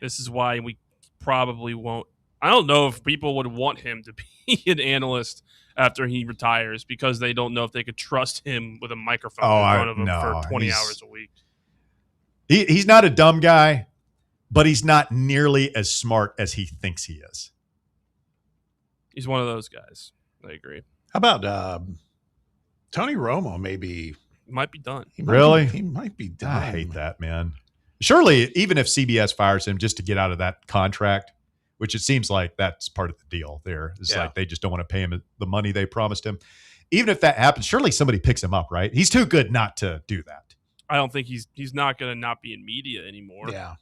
This is why we probably won't. I don't know if people would want him to be an analyst after he retires because they don't know if they could trust him with a microphone in front of him for 20 hours a week. He's not a dumb guy, but he's not nearly as smart as he thinks he is. He's one of those guys. I agree. How about Tony Romo? Maybe might be done. He might be done. I hate that, man. Surely, even if CBS fires him just to get out of that contract, which it seems like that's part of the deal there. It's they just don't want to pay him the money they promised him. Even if that happens, surely somebody picks him up, right? He's too good not to do that. I don't think he's not going to not be in media anymore. Yeah.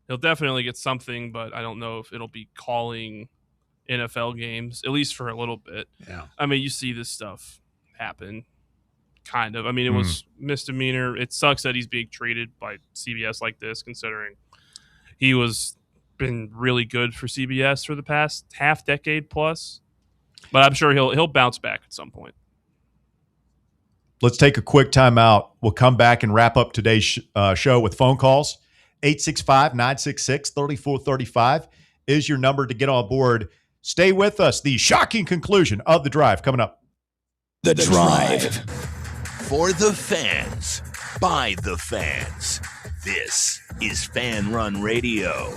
He'll definitely get something, but I don't know if it'll be calling NFL games, at least for a little bit. Yeah. You see this stuff happen, kind of. It was misdemeanor. It sucks that he's being treated by CBS like this, considering he was been really good for CBS for the past half decade plus. But I'm sure he'll bounce back at some point. Let's take a quick time out. We'll come back and wrap up today's show with phone calls. 865-966-3435 is your number to get on board. Stay with us. The shocking conclusion of The Drive coming up. The Drive. For the fans, by the fans. This is Fan Run Radio,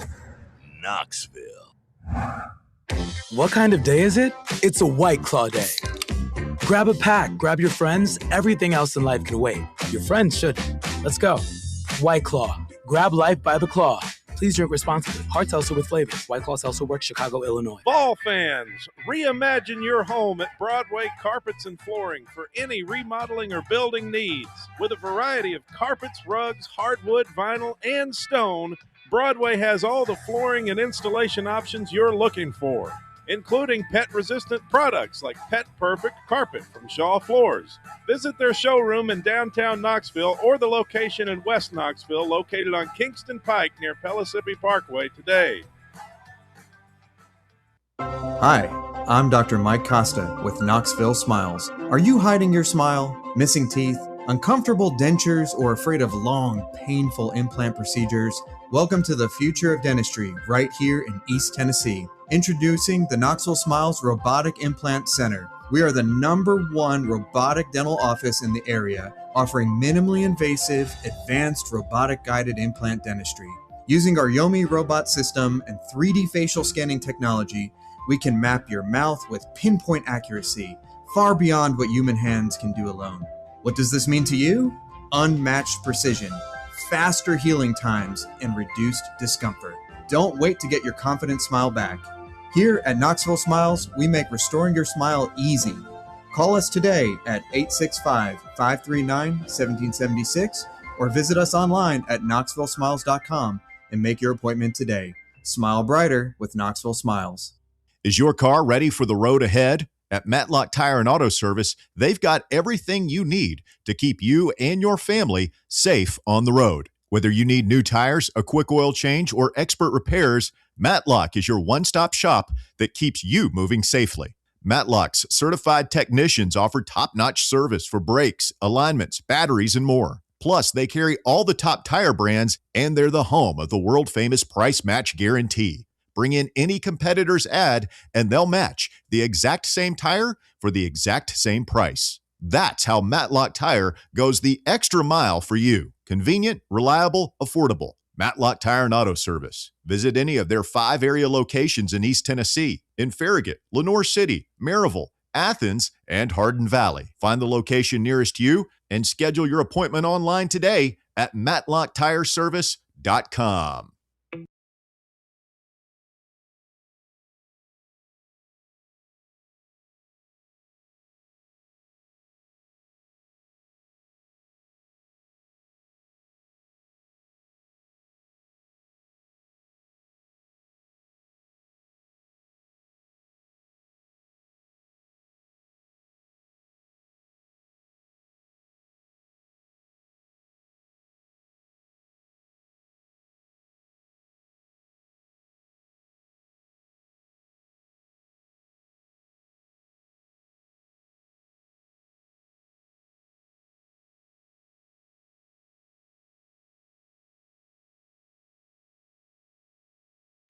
Knoxville. What kind of day is it? It's a White Claw day. Grab a pack, grab your friends. Everything else in life can wait. Your friends shouldn't. Let's go. White Claw. Grab life by the claw. Please drink responsibly. Hard seltzer with flavor. White Claw Seltzer Works, Chicago, Illinois. Vol fans, reimagine your home at Broadway Carpets and Flooring for any remodeling or building needs. With a variety of carpets, rugs, hardwood, vinyl, and stone, Broadway has all the flooring and installation options you're looking for, including pet-resistant products like Pet Perfect Carpet from Shaw Floors. Visit their showroom in downtown Knoxville or the location in West Knoxville located on Kingston Pike near Pellissippi Parkway today. Hi, I'm Dr. Mike Costa with Knoxville Smiles. Are you hiding your smile, missing teeth, uncomfortable dentures, or afraid of long, painful implant procedures? Welcome to the future of dentistry right here in East Tennessee. Introducing the Knoxville Smiles Robotic Implant Center. We are the #1 robotic dental office in the area, offering minimally invasive, advanced robotic guided implant dentistry. Using our Yomi robot system and 3D facial scanning technology, we can map your mouth with pinpoint accuracy, far beyond what human hands can do alone. What does this mean to you? Unmatched precision, faster healing times, and reduced discomfort. Don't wait to get your confident smile back. Here at Knoxville Smiles, we make restoring your smile easy. Call us today at 865-539-1776 or visit us online at knoxvillesmiles.com and make your appointment today. Smile brighter with Knoxville Smiles. Is your car ready for the road ahead? At Matlock Tire and Auto Service, they've got everything you need to keep you and your family safe on the road. Whether you need new tires, a quick oil change, or expert repairs, Matlock is your one-stop shop that keeps you moving safely. Matlock's certified technicians offer top-notch service for brakes, alignments, batteries, and more. Plus, they carry all the top tire brands, and they're the home of the world-famous price match guarantee. Bring in any competitor's ad, and they'll match the exact same tire for the exact same price. That's how Matlock Tire goes the extra mile for you. Convenient, reliable, affordable. Matlock Tire and Auto Service. Visit any of their 5 area locations in East Tennessee, in Farragut, Lenoir City, Maryville, Athens, and Hardin Valley. Find the location nearest you and schedule your appointment online today at matlocktireservice.com.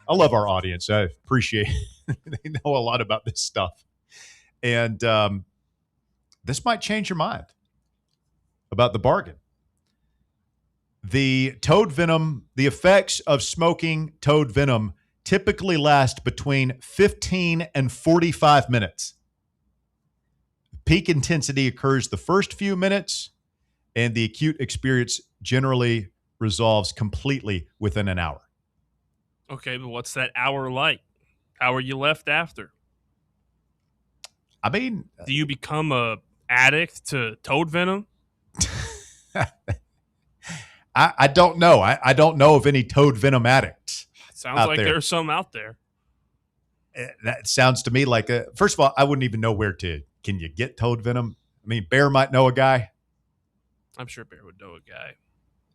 I love our audience. I appreciate it. They know a lot about this stuff. And this might change your mind about the bargain. The toad venom, the effects of smoking toad venom typically last between 15 and 45 minutes. Peak intensity occurs the first few minutes, and the acute experience generally resolves completely within an hour. Okay, but what's that hour like? How are you left after? I mean, do you become a addict to toad venom? I don't know. I don't know of any toad venom addicts. Sounds like there's some out there. That sounds to me like first of all, I wouldn't even know where to. Can you get toad venom? I mean, Bear might know a guy. I'm sure Bear would know a guy.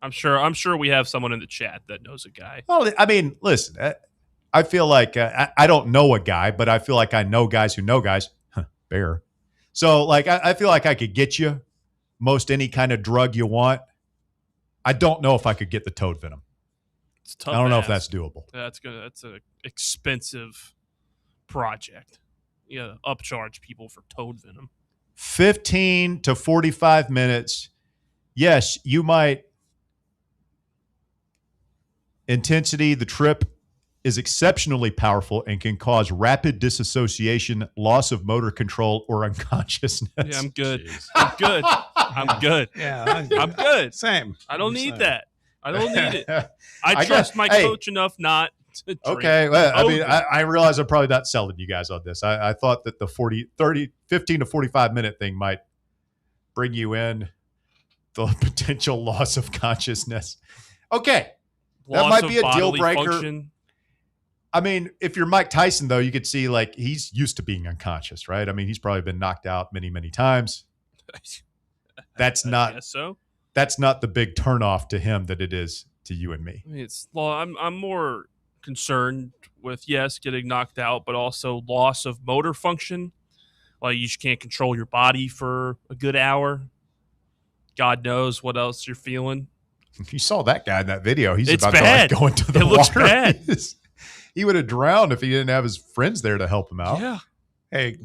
I'm sure we have someone in the chat that knows a guy. Well, I mean, listen, I feel like I don't know a guy, but I feel like I know guys who know guys. Bear. So, like, I feel like I could get you most any kind of drug you want. I don't know if I could get the toad venom. It's tough. I don't know if that's doable. That's an expensive project. Yeah, upcharge people for toad venom. 15 to 45 minutes. Yes, you might. Intensity, the trip is exceptionally powerful and can cause rapid disassociation, loss of motor control, or unconsciousness. Yeah, I'm good. I'm good. I'm good. Yeah, I'm good. Same. I don't need that. I don't need it. I trust my coach enough not to drink. Okay. Well, I mean, I realize I'm probably not selling you guys on this. I thought that the 15 to 45-minute thing might bring you in the potential loss of consciousness. Okay. That might be a deal breaker. Function. I mean, if you're Mike Tyson, though, you could see like he's used to being unconscious, right? I mean, he's probably been knocked out many, many times. That's not the big turnoff to him that it is to you and me. I'm more concerned with getting knocked out, but also loss of motor function. Like you just can't control your body for a good hour. God knows what else you're feeling. If you saw that guy in that video, he's It's about bad. to like go into the It water. looks bad. He would have drowned if he didn't have his friends there to help him out. Yeah. Hey,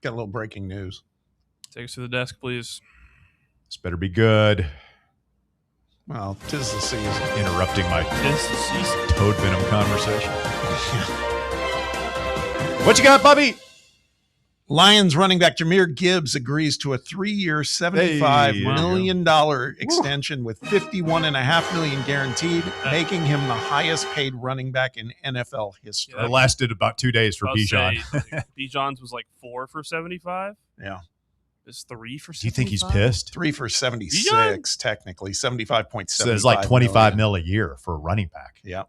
got a little breaking news. Take us to the desk, please. This better be good. Well, 'tis the season. Interrupting my Tis the season. toad venom conversation. What you got, Bubby? Lions running back Jahmyr Gibbs agrees to a 3-year, $75 million extension with $51.5 million guaranteed, making him the highest paid running back in NFL history. It lasted about 2 days for Bijan. Bijan's was like 4 for 75. Yeah. It's 3 for 75. Do you think he's pissed? 3 for 76, technically. 75.7. So it's like $25 million a year for a running back. Yeah.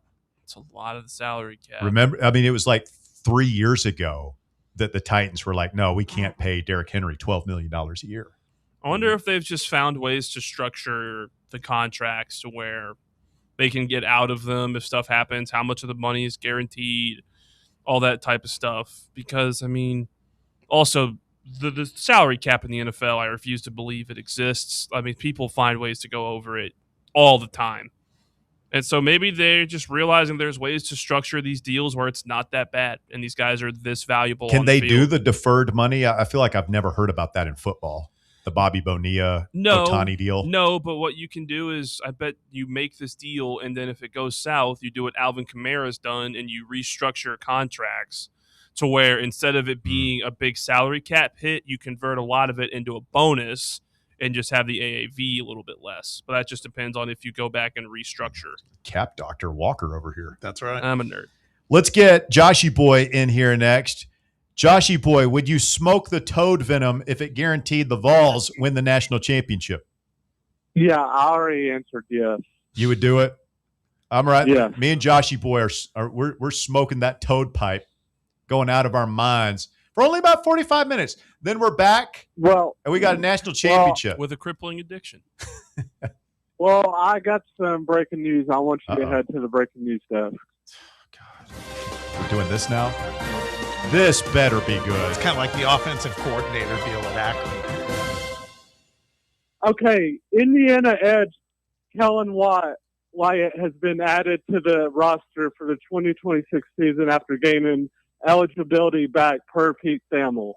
It's a lot of the salary cap. Remember, I mean, it was like 3 years ago that the Titans were like, no, we can't pay Derrick Henry $12 million a year. I wonder if they've just found ways to structure the contracts to where they can get out of them if stuff happens, how much of the money is guaranteed, all that type of stuff. Because, I mean, also the salary cap in the NFL, I refuse to believe it exists. I mean, people find ways to go over it all the time. And so maybe they're just realizing there's ways to structure these deals where it's not that bad and these guys are this valuable. Can they the do the deferred money? I feel like I've never heard about that in football. The Bobby Bonilla, Ohtani deal. No, but what you can do is I bet you make this deal and then if it goes south, you do what Alvin Kamara's done and you restructure contracts to where instead of it being a big salary cap hit, you convert a lot of it into a bonus and just have the AAV a little bit less. But that just depends on if you go back and restructure. Cap Dr. Walker over here. That's right. I'm a nerd. Let's get Joshy Boy in here next. Joshy Boy, would you smoke the toad venom if it guaranteed the Vols win the national championship? Yeah, I already answered yes. You would do it? I'm right. Yeah. Me and Joshy Boy we're smoking that toad pipe, going out of our minds for only about 45 minutes. Then we're back. Well, and we got a national championship with a crippling addiction. Well, I got some breaking news. I want you to head to the breaking news desk. We're doing this now. This better be good. It's kind of like the offensive coordinator deal at Akron. Okay, Indiana edge Kellen Wyatt has been added to the roster for the 2026 season after gaining eligibility back per Pete Thamel.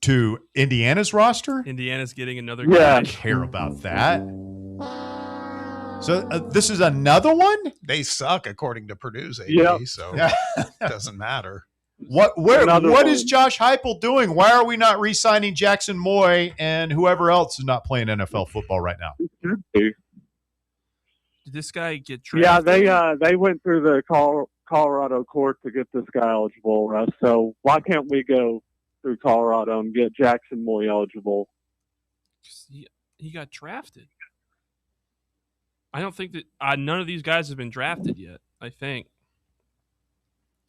To Indiana's roster? Indiana's getting another I guy. don't care about that. So this is another one? They suck according to Purdue's AD, Yep. so it doesn't matter. What is Josh Heupel doing? Why are we not re-signing Jackson Moy and whoever else is not playing NFL football right now? Did this guy get drafted? Yeah, they went through the Colorado court to get this guy eligible, Russ. So why can't we go through Colorado and get Jackson Moy eligible? He got drafted. I don't think that none of these guys have been drafted yet, I think.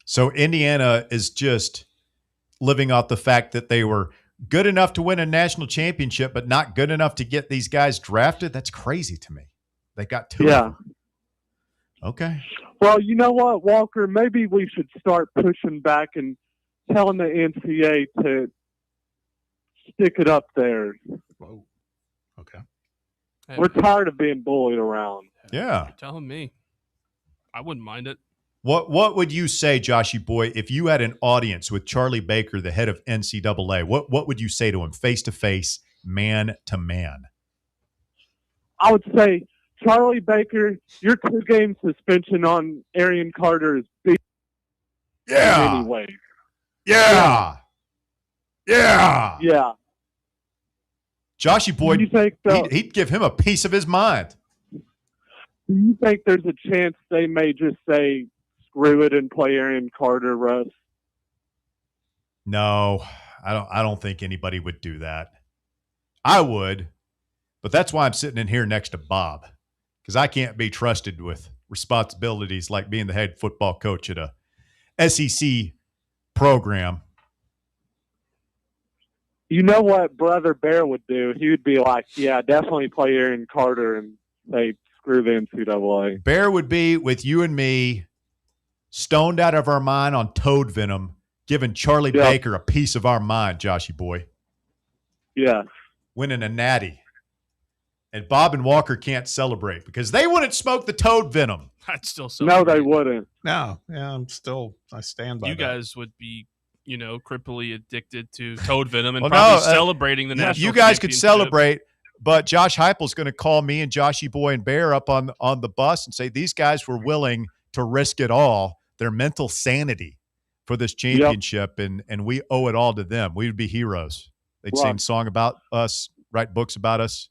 So Indiana is just living off the fact that they were good enough to win a national championship, but not good enough to get these guys drafted. That's crazy to me. They got two. Yeah. Okay. Well, you know what, Walker? Maybe we should start pushing back and telling the NCAA to stick it up there. Whoa. Okay. We're tired of being bullied around. Yeah. You're telling me. I wouldn't mind it. What would you say, Joshy Boy, if you had an audience with Charlie Baker, the head of NCAA? What would you say to him, face to face, man to man? I would say, Charlie Baker, your 2-game suspension on Arian Carter is big. Yeah. Anyway. Yeah. Yeah. Yeah. Joshy Boy, You think so? he'd give him a piece of his mind. Do you think there's a chance they may just say, screw it and play Aaron Carter, Russ? No, I don't think anybody would do that. I would, but that's why I'm sitting in here next to Bob, because I can't be trusted with responsibilities like being the head football coach at a SEC program. You know what Brother Bear would do? He would be like, yeah, definitely play Aaron Carter and say, screw the NCAA. Bear would be with you and me, stoned out of our mind on toad venom, giving Charlie Baker a piece of our mind, Joshy boy. Yeah. Winning a natty. And Bob and Walker can't celebrate because they wouldn't smoke the toad venom. I'd still so. No, they wouldn't. No, yeah, I stand by you that. guys would be, crippily addicted to toad venom and Well, probably no, celebrating the national You guys could championship. celebrate, but Josh Heupel's going to call me and Joshy boy and Bear up on the bus and say these guys were willing to risk it all, their mental sanity for this championship, and we owe it all to them. We would be heroes. They'd sing a song about us, write books about us.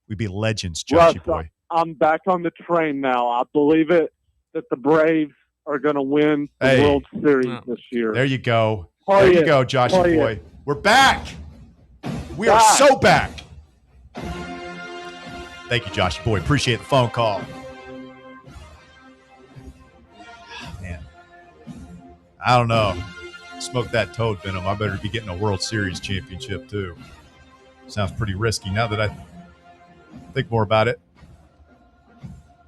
We'd be legends, Joshy boy. I'm back on the train now. I believe it that the Braves are going to win the World Series this year. There you go. There you go, Joshy boy. We're back. We are so back. Thank you, Joshy boy. Appreciate the phone call. Man, I don't know. Smoke that toad venom. I better be getting a World Series championship too. Sounds pretty risky now that I think more about it.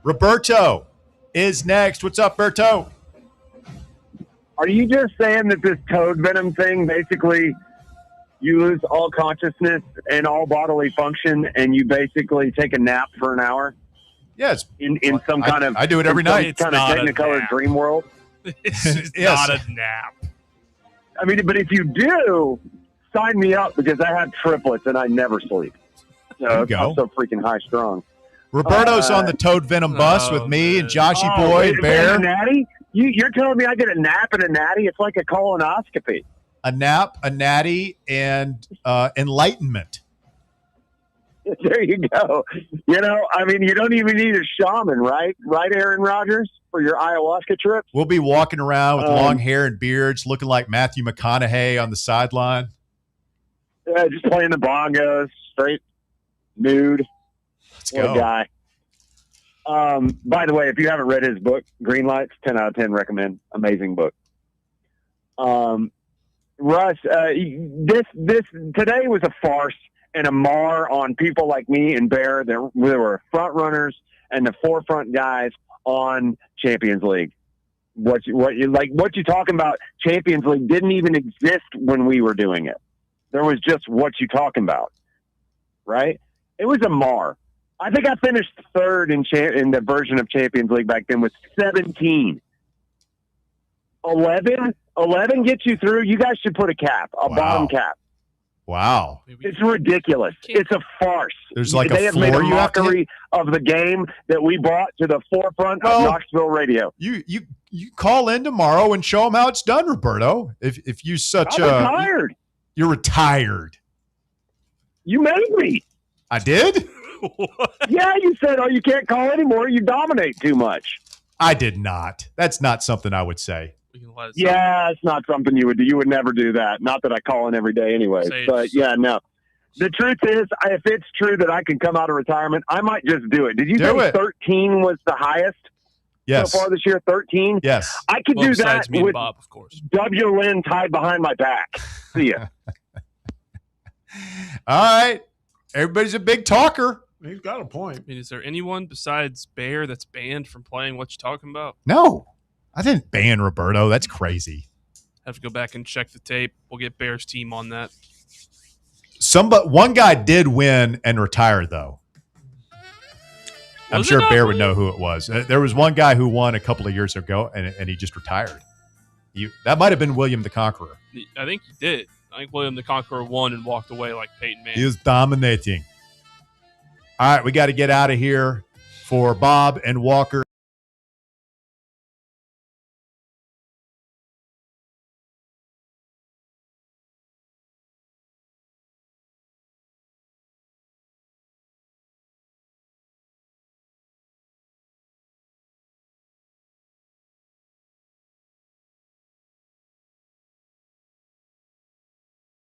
Roberto is next. What's up, Berto? Are you just saying that this toad venom thing, basically you lose all consciousness and all bodily function and you basically take a nap for an hour? Yes. In some kind of... I do it every night. Some kind of Technicolor dream world? It's not a nap. I mean, but if you do, sign me up because I have triplets and I never sleep. So I'm so freaking high strung. Roberto's on the toad venom bus with me and Joshy boy and Bear. Natty? You're telling me I get a nap and a natty? It's like a colonoscopy. A nap, a natty, and enlightenment. There you go. I mean, you don't even need a shaman, right? Right, Aaron Rodgers, for your ayahuasca trip? We'll be walking around with long hair and beards, looking like Matthew McConaughey on the sideline. Yeah, just playing the bongos, straight nude. Let's go. Guy. By the way, if you haven't read his book, Green Lights, 10 out of 10 recommend. Amazing book. Russ, this today was a farce and a mar on people like me and Bear. There were front runners and the forefront guys on Champions League. What you talking about? Champions League didn't even exist when we were doing it. There was just what you talking about, right? It was a mar. I think I finished third in the version of Champions League back then with 17. 11 gets you through. You guys should put a cap, bottom cap. Wow. It's ridiculous. It's a farce. There's like they a have made a floor you have to mockery of the game that we brought to the forefront of Knoxville radio. You call in tomorrow and show them how it's done, Roberto. If you such I'm retired. You're retired. You made me. I did? Yeah, you said, you can't call anymore. You dominate too much. I did not. That's not something I would say. Yeah, it's not something you would do. You would never do that. Not that I call in every day anyway. But yeah, no. The truth is, if it's true that I can come out of retirement, I might just do it. Did you say 13 was the highest so far this year? 13? Yes. I could do that me with and Bob, of course. W. Lynn tied behind my back. See ya. All right. Everybody's a big talker. He's got a point. I mean, is there anyone besides Bear that's banned from playing what you're talking about? No. I didn't ban Roberto. That's crazy. Have to go back and check the tape. We'll get Bear's team on that. One guy did win and retire, though. I'm sure Bear would know who it was. There was one guy who won a couple of years ago, and he just retired. That might have been William the Conqueror. I think he did. I think William the Conqueror won and walked away like Peyton Manning. He was dominating. All right, we got to get out of here for Bob and Walker.